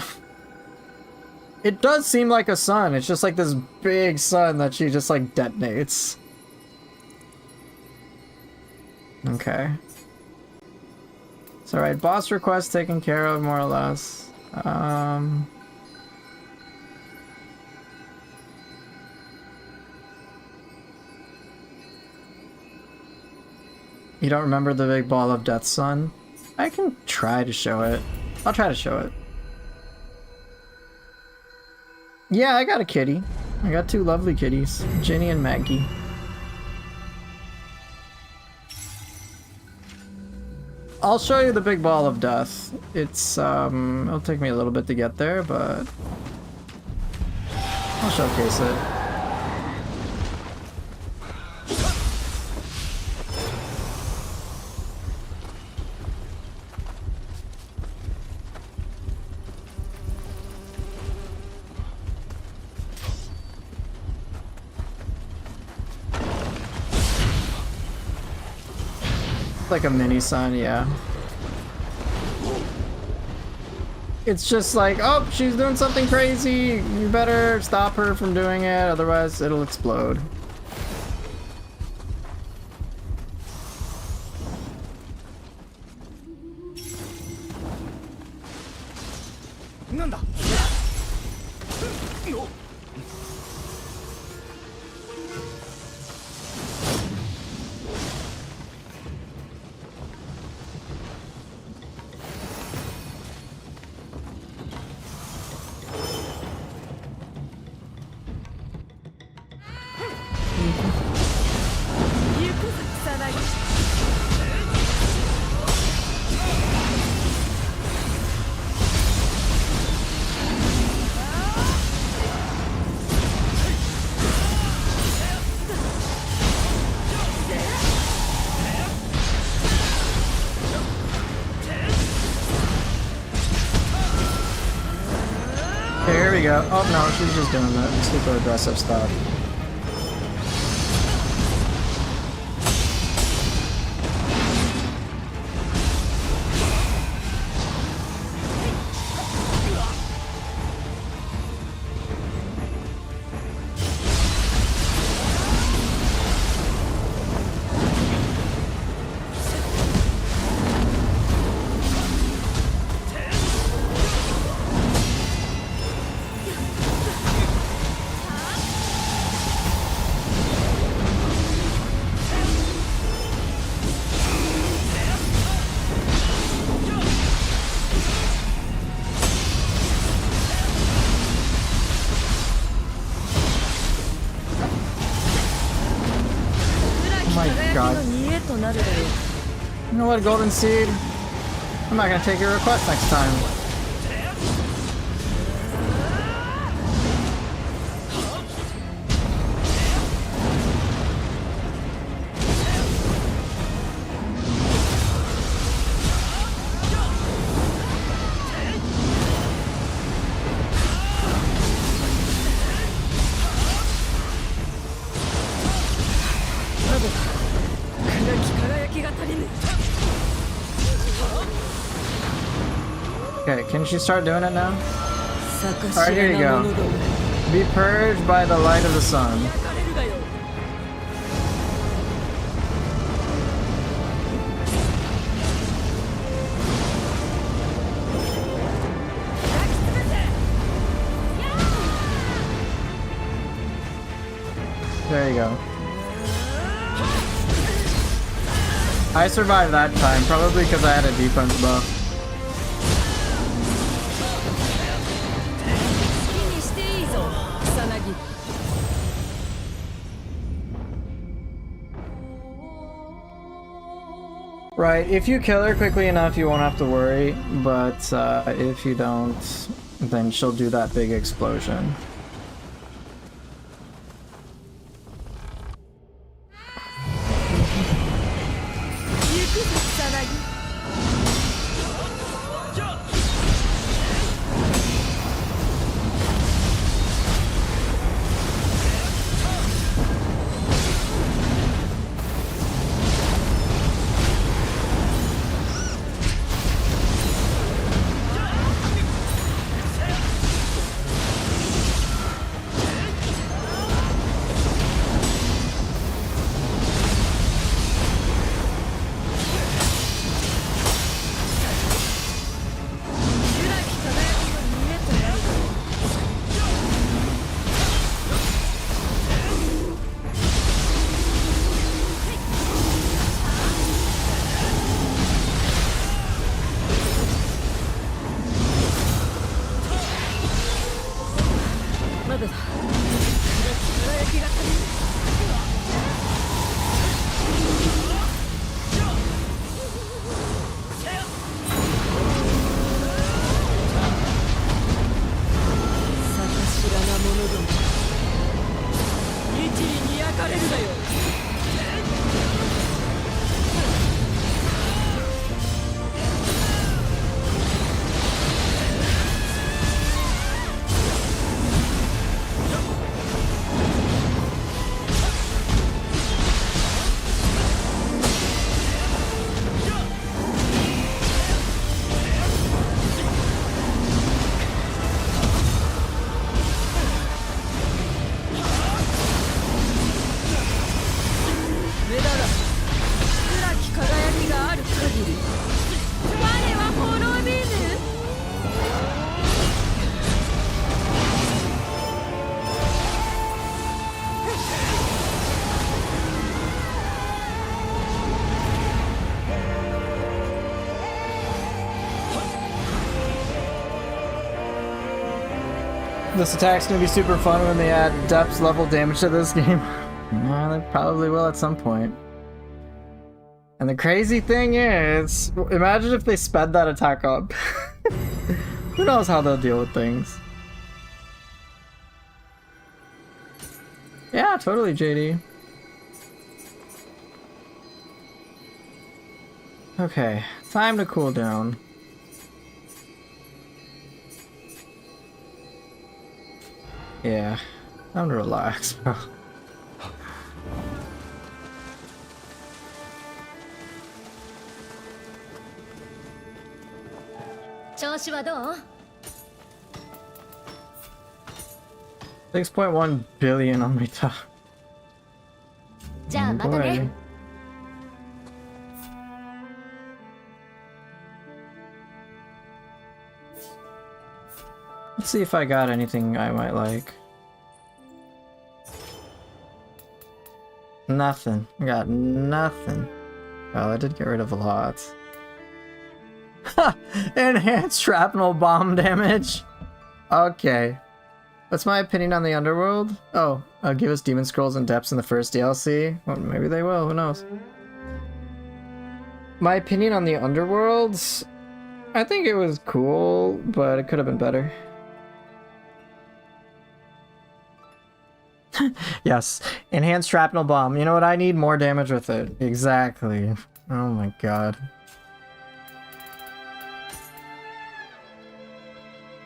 It does seem like a sun, it's just like this big sun that she just like detonates. Okay. It's alright, boss request taken care of, more or less. You don't remember the big ball of death, son? I can try to show it. I'll try to show it. Yeah, I got a kitty. I got 2 lovely kitties, Ginny and Maggie. I'll show you the big ball of death. It's, it'll take me a little bit to get there, but I'll showcase it. Like a mini sun, yeah. It's just like, oh, she's doing something crazy. You better stop her from doing it, otherwise it'll explode. Here we go. Oh no, she's just doing that super aggressive stuff. You know what, Golden Seed? I'm not gonna take your request next time. Okay, can she start doing it now? Alright, here you go. Be purged by the light of the sun. There you go. I survived that time, probably because I had a defense buff. Right, if you kill her quickly enough, you won't have to worry, but if you don't, then she'll do that big explosion. This attack's gonna be super fun when they add depth level damage to this game. Yeah, they probably will at some point. And the crazy thing is, imagine if they sped that attack up. Who knows how they'll deal with things. Yeah, totally, JD. Okay, time to cool down. Yeah, time to relax, bro. 調子はどう 6.1 billion on my top. じゃあまたね Let's see if I got anything I might like. Nothing. I got nothing. Well, I did get rid of a lot. Ha! Enhanced shrapnel bomb damage? Okay. What's my opinion on the Underworld? Oh, give us Demon Scrolls and Depths in the first DLC? Well, maybe they will, who knows? My opinion on the Underworlds, I think it was cool, but it could have been better. Yes, enhanced shrapnel bomb. You know what? I need more damage with it. Exactly. Oh my god.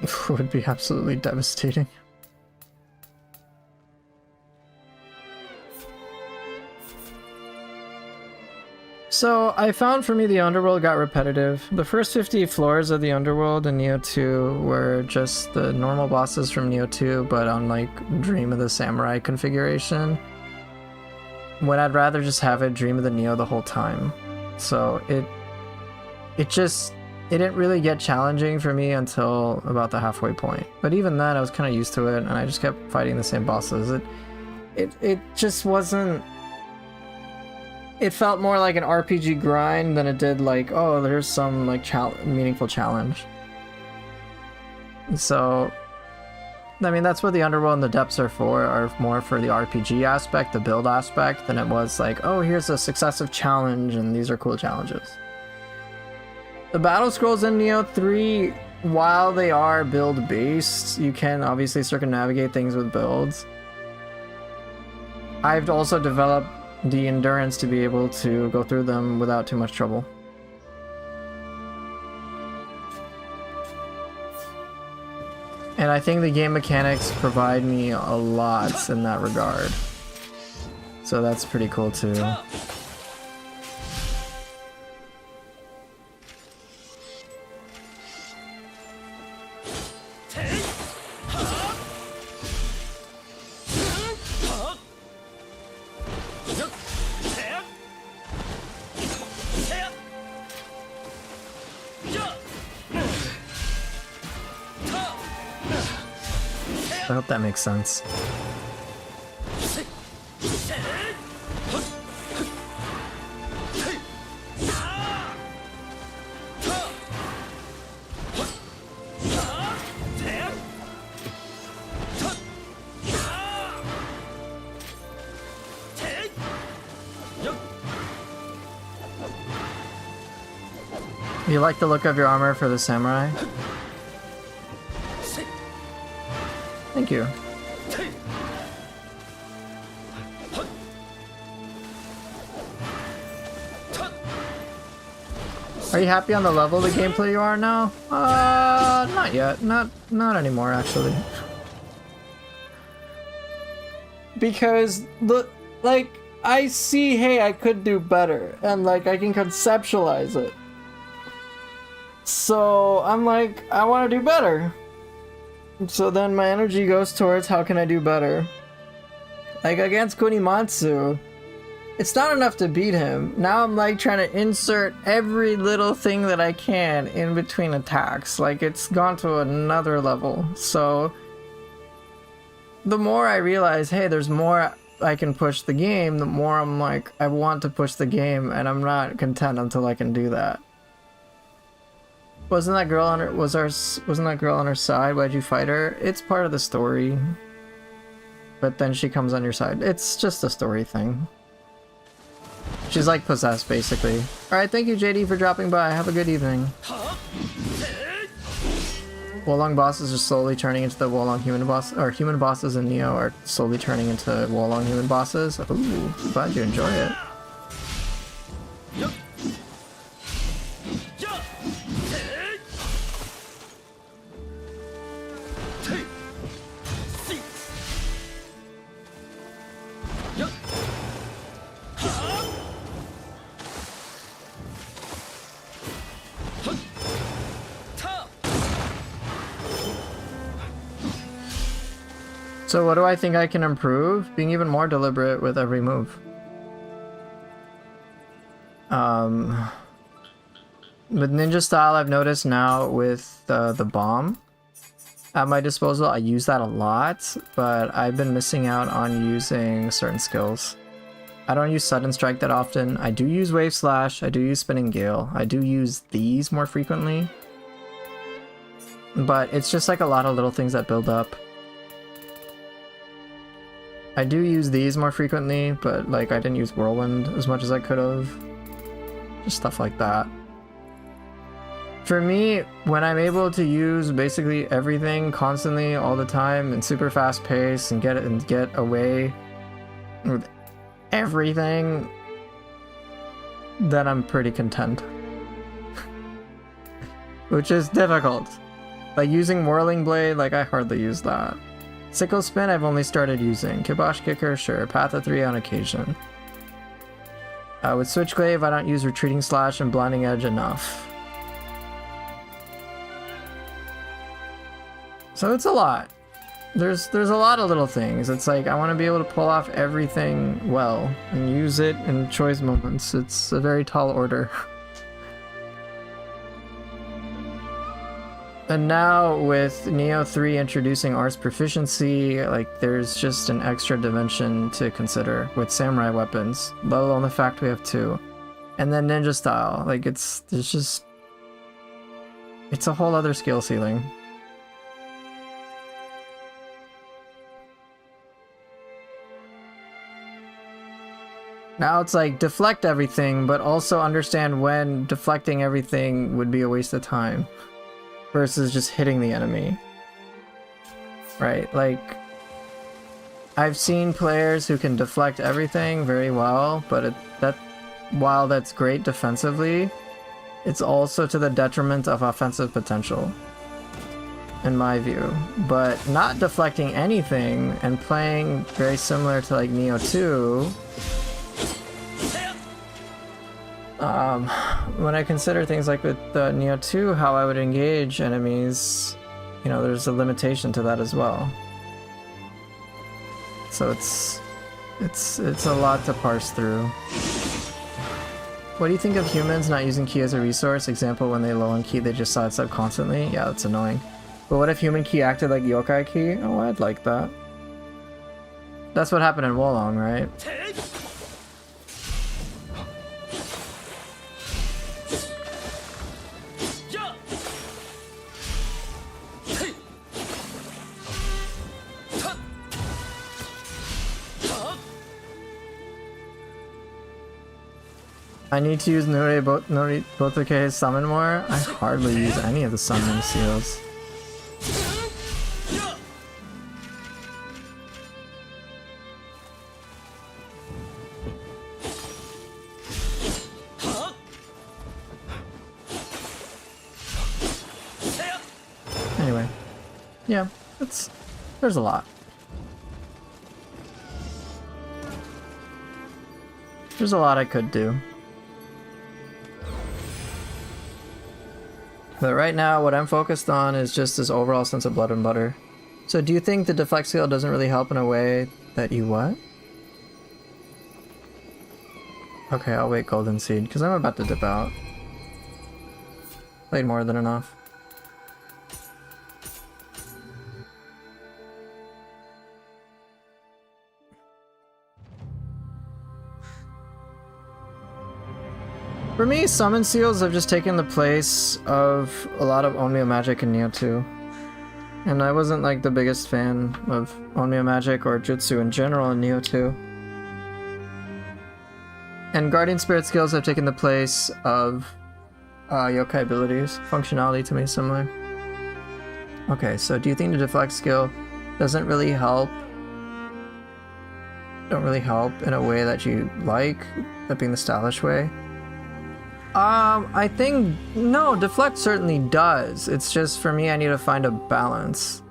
It would be absolutely devastating. So, I found for me the Underworld got repetitive. The first 50 floors of the Underworld in Nioh 2 were just the normal bosses from Nioh 2, but on like Dream of the Samurai configuration. When I'd rather just have it Dream of the Neo the whole time. So it didn't really get challenging for me until about the halfway point. But even then I was kind of used to it and I just kept fighting the same bosses. It just wasn't... It felt more like an RPG grind than it did like, oh, there's some like meaningful challenge. So, I mean, that's what the Underworld and the Depths are for, are more for the RPG aspect, the build aspect, than it was like, oh, here's a successive challenge and these are cool challenges. The battle scrolls in Nioh 3, while they are build based, you can obviously circumnavigate things with builds. I've also developed the endurance to be able to go through them without too much trouble. And I think the game mechanics provide me a lot in that regard. So that's pretty cool too. I hope that makes sense. You like the look of your armor for the samurai? Thank you. Are you happy on the level of the gameplay you are now? Not yet. Not anymore, actually. Because like I see, hey, I could do better, and like I can conceptualize it. So I'm like, I want to do better. So then my energy goes towards how can I do better. Like against Kunimatsu, it's not enough to beat him. Now I'm like trying to insert every little thing that I can in between attacks. Like it's gone to another level. So the more I realize, hey, there's more I can push the game, the more I'm like, I want to push the game, and I'm not content until I can do that. Wasn't that girl on her side? Why'd you fight her? It's part of the story. But then she comes on your side. It's just a story thing. She's like possessed, basically. Alright, thank you, JD, for dropping by. Have a good evening. Wolong bosses are slowly turning into the Wolong human boss, or human bosses in Nioh are slowly turning into Wolong human bosses. Ooh, glad you enjoy it. So what do I think I can improve? Being even more deliberate with every move. With ninja style, I've noticed now with the bomb at my disposal, I use that a lot, but I've been missing out on using certain skills. I don't use sudden strike that often. I do use wave slash, I do use spinning gale, I do use these more frequently. But it's just like a lot of little things that build up. I do use these more frequently, but like I didn't use Whirlwind as much as I could have. Just stuff like that. For me, when I'm able to use basically everything constantly all the time and super fast pace and get away with everything, then I'm pretty content. Which is difficult. Like using Whirling Blade, like I hardly use that. Sickle Spin I've only started using. Kibosh Kicker, sure. Path of 3 on occasion. With Switchglaive I don't use Retreating Slash and Blinding Edge enough. So it's a lot. There's a lot of little things. It's like I want to be able to pull off everything well and use it in choice moments. It's a very tall order. And now with Neo 3 introducing Arts Proficiency, like there's just an extra dimension to consider with samurai weapons, let alone the fact we have 2. And then ninja style, like it's a whole other skill ceiling. Now it's like deflect everything, but also understand when deflecting everything would be a waste of time versus just hitting the enemy. Right? Like, I've seen players who can deflect everything very well, but while that's great defensively, it's also to the detriment of offensive potential, in my view. But not deflecting anything and playing very similar to like Neo 2, when I consider things like with Neo 2, how I would engage enemies, you know, there's a limitation to that as well. So it's a lot to parse through. What do you think of humans not using ki as a resource? Example, when they low on ki, they just sidestep constantly? Yeah, that's annoying. But what if human ki acted like yokai ki? Oh, I'd like that. That's what happened in Wolong, right? I need to use Botoke's summon more. I hardly use any of the summon seals. Anyway, yeah, there's a lot. There's a lot I could do. But right now, what I'm focused on is just this overall sense of blood and butter. So do you think the deflect skill doesn't really help in a way that you what? Okay, I'll wait Golden Seed, because I'm about to dip out. Played more than enough. For me, summon seals have just taken the place of a lot of Onmyo Magic in Neo 2. And I wasn't like the biggest fan of Onmyo Magic or Jutsu in general in Neo 2. And Guardian Spirit skills have taken the place of yokai abilities. Functionality to me similar. Okay, so do you think the deflect skill doesn't really help? Don't really help in a way that you like, that being the stylish way? I think, no, deflect certainly does. It's just, for me, I need to find a balance.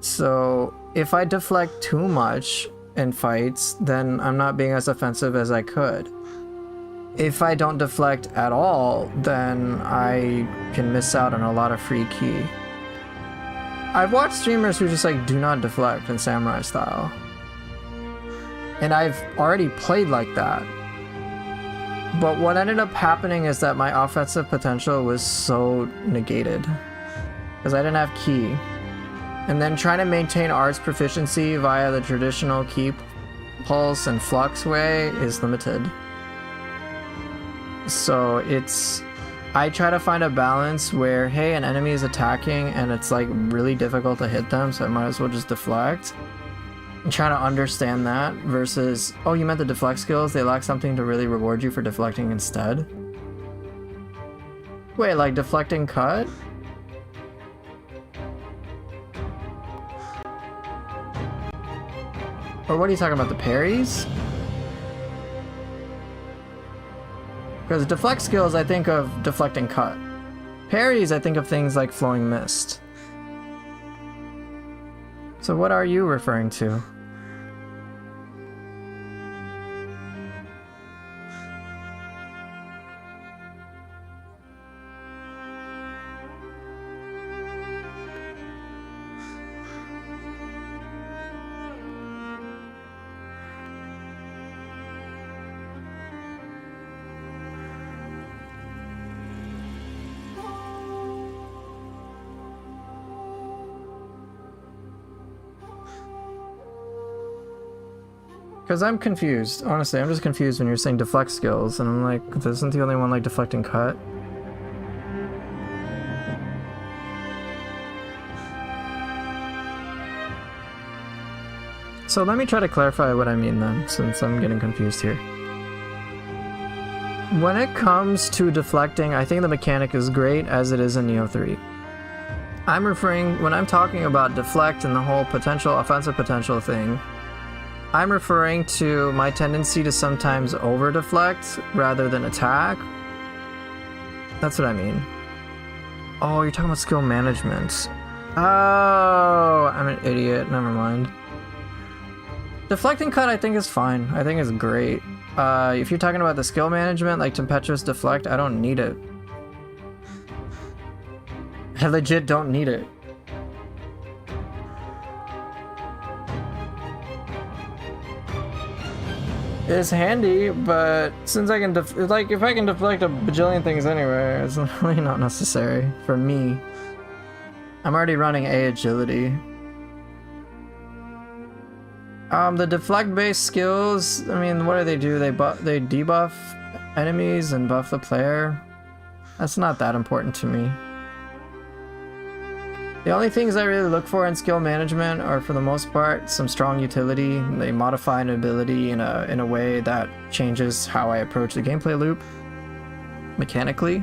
So, if I deflect too much in fights, then I'm not being as offensive as I could. If I don't deflect at all, then I can miss out on a lot of free ki. I've watched streamers who just like do not deflect in samurai style. And I've already played like that. But what ended up happening is that my offensive potential was so negated. Because I didn't have ki. And then trying to maintain arts proficiency via the traditional ki pulse and flux way is limited. So I try to find a balance where, hey, an enemy is attacking and it's like really difficult to hit them, so I might as well just deflect. And try to understand that versus, oh, you meant the deflect skills, they lack something to really reward you for deflecting instead. Wait, like deflecting cut? Or what are you talking about, the parries? Because deflect skills, I think of deflecting cut. Parries, I think of things like flowing mist. So what are you referring to? Because I'm confused. Honestly, I'm just confused when you're saying deflect skills, and I'm like, isn't the only one like deflecting cut? So let me try to clarify what I mean then, since I'm getting confused here. When it comes to deflecting, I think the mechanic is great as it is in Neo 3. When I'm talking about deflect and the whole potential, offensive potential thing, I'm referring to my tendency to sometimes over-deflect rather than attack. That's what I mean. Oh, you're talking about skill management. Oh, I'm an idiot. Never mind. Deflecting cut, I think, is fine. I think it's great. If you're talking about the skill management, like Tempestuous Deflect, I don't need it. I legit don't need it. It's handy, but since I can if I can deflect a bajillion things anyway, it's really not necessary for me. I'm already running A agility. The deflect-based skills, I mean, what do? They debuff enemies and buff the player. That's not that important to me. The only things I really look for in skill management are, for the most part, some strong utility. They modify an ability in a way that changes how I approach the gameplay loop mechanically.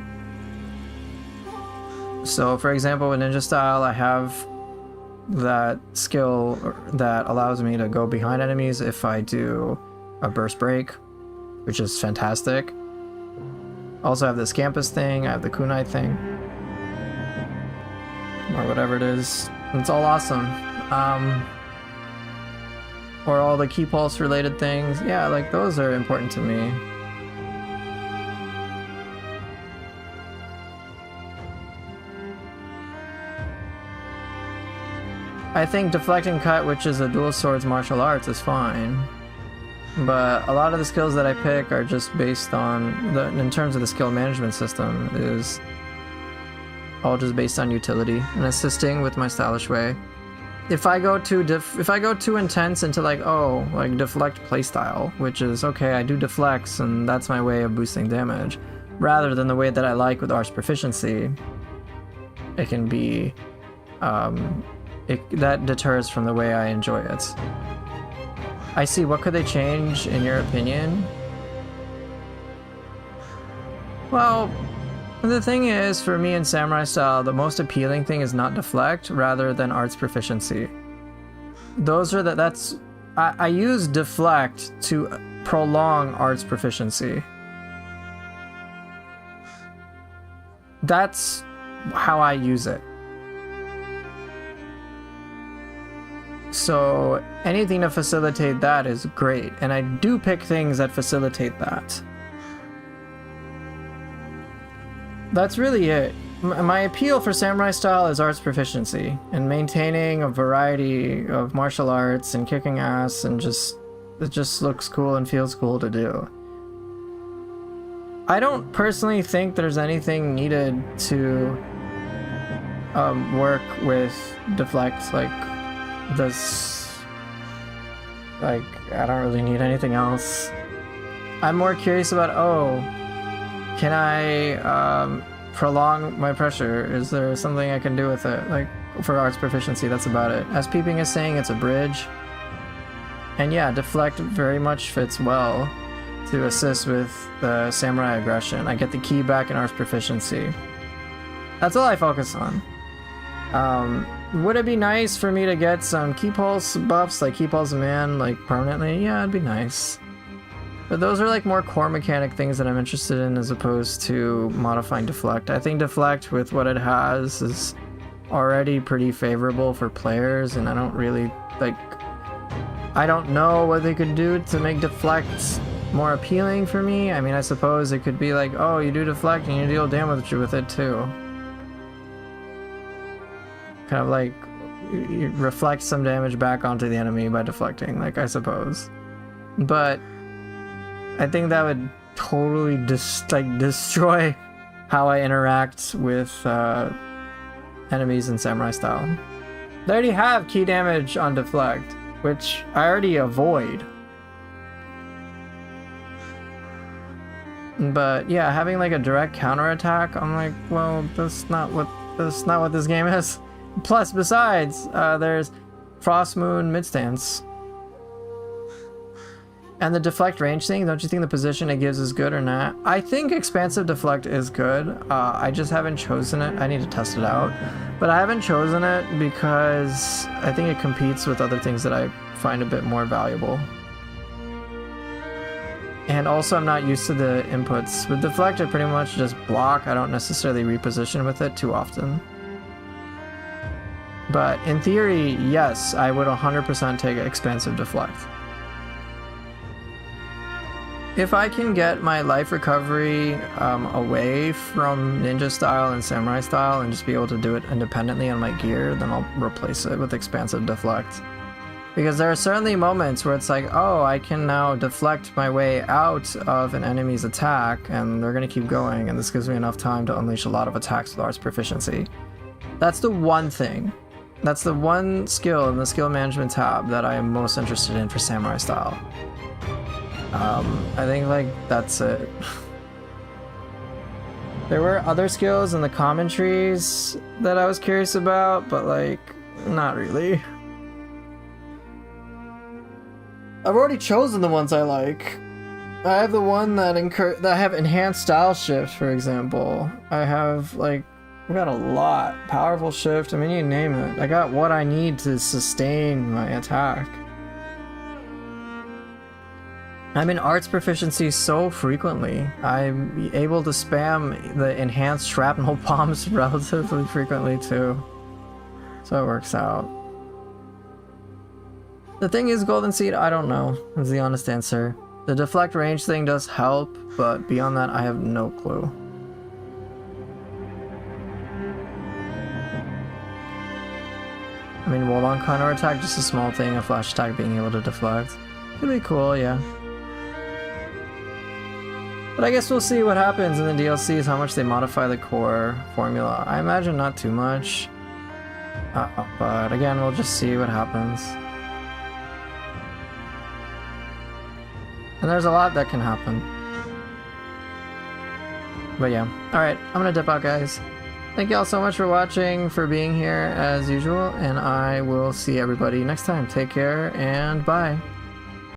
So, for example, with Ninja Style, I have that skill that allows me to go behind enemies if I do a burst break, which is fantastic. Also, I have the Scampus thing, I have the Kunai thing, or whatever it is. It's all awesome. Or all the key pulse related things. Yeah, like those are important to me. I think deflecting cut, which is a dual swords martial arts, is fine. But a lot of the skills that I pick are just based on in terms of the skill management system, is all just based on utility and assisting with my stylish way. If I go too intense into like deflect playstyle, which is okay, I do deflects and that's my way of boosting damage, rather than the way that I like with Arts Proficiency, it can be that deters from the way I enjoy it. I see. What could they change in your opinion? Well, the thing is, for me in Samurai Style, the most appealing thing is not deflect rather than Arts Proficiency. I use deflect to prolong Arts Proficiency. That's how I use it. So anything to facilitate that is great, and I do pick things that facilitate that. That's really it. My appeal for Samurai Style is Arts Proficiency and maintaining a variety of martial arts and kicking ass, and it just looks cool and feels cool to do. I don't personally think there's anything needed to work with deflect like this. Like, I don't really need anything else. I'm more curious about, can I prolong my pressure? Is there something I can do with it? Like, for Arts Proficiency, that's about it. As Peeping is saying, it's a bridge. And yeah, deflect very much fits well to assist with the samurai aggression. I get the key back in Arts Proficiency. That's all I focus on. Would it be nice for me to get some Key Pulse buffs, like Key Pulse Man, like permanently? Yeah, it'd be nice. But those are like more core mechanic things that I'm interested in as opposed to modifying Deflect. I think Deflect with what it has is already pretty favorable for players, and I don't really, like, I don't know what they could do to make Deflect more appealing for me. I mean, I suppose it could be like, oh, you do Deflect and you deal damage with it too. Kind of like you reflect some damage back onto the enemy by deflecting, like, I suppose. But I think that would totally destroy how I interact with enemies in Samurai style. They already have key damage on Deflect, which I already avoid. But yeah, having like a direct counterattack, I'm like, well, that's not what this game is. Plus, besides, there's Frost Moon Midstance. And the Deflect range thing, don't you think the position it gives is good or not? I think Expansive Deflect is good. I just haven't chosen it. I need to test it out. But I haven't chosen it because I think it competes with other things that I find a bit more valuable. And also, I'm not used to the inputs. With Deflect, I pretty much just block. I don't necessarily reposition with it too often. But in theory, yes, I would 100% take Expansive Deflect. If I can get my life recovery away from ninja style and samurai style and just be able to do it independently on my gear, then I'll replace it with Expansive Deflect. Because there are certainly moments where it's like, oh, I can now deflect my way out of an enemy's attack and they're going to keep going, and this gives me enough time to unleash a lot of attacks with Arts Proficiency. That's the one thing. That's the one skill in the skill management tab that I am most interested in for samurai style. I think like that's it. There were other skills in the commentaries that I was curious about, but like, not really. I've already chosen the ones I like. I have the one that have enhanced style shift, for example. I have like, I got a lot. Powerful shift, I mean, you name it. I got what I need to sustain my attack. I'm in Arts Proficiency so frequently. I'm able to spam the enhanced shrapnel bombs relatively frequently too. So it works out. The thing is, Golden Seed, I don't know, is the honest answer. The deflect range thing does help, but beyond that, I have no clue. I mean, wall-on counterattack, just a small thing, a flash attack being able to deflect. Could be cool, yeah. But I guess we'll see what happens in the DLCs, how much they modify the core formula. I imagine not too much. But again, we'll just see what happens. And there's a lot that can happen. But yeah. Alright, I'm gonna dip out, guys. Thank you all so much for watching, for being here as usual, and I will see everybody next time. Take care, and bye.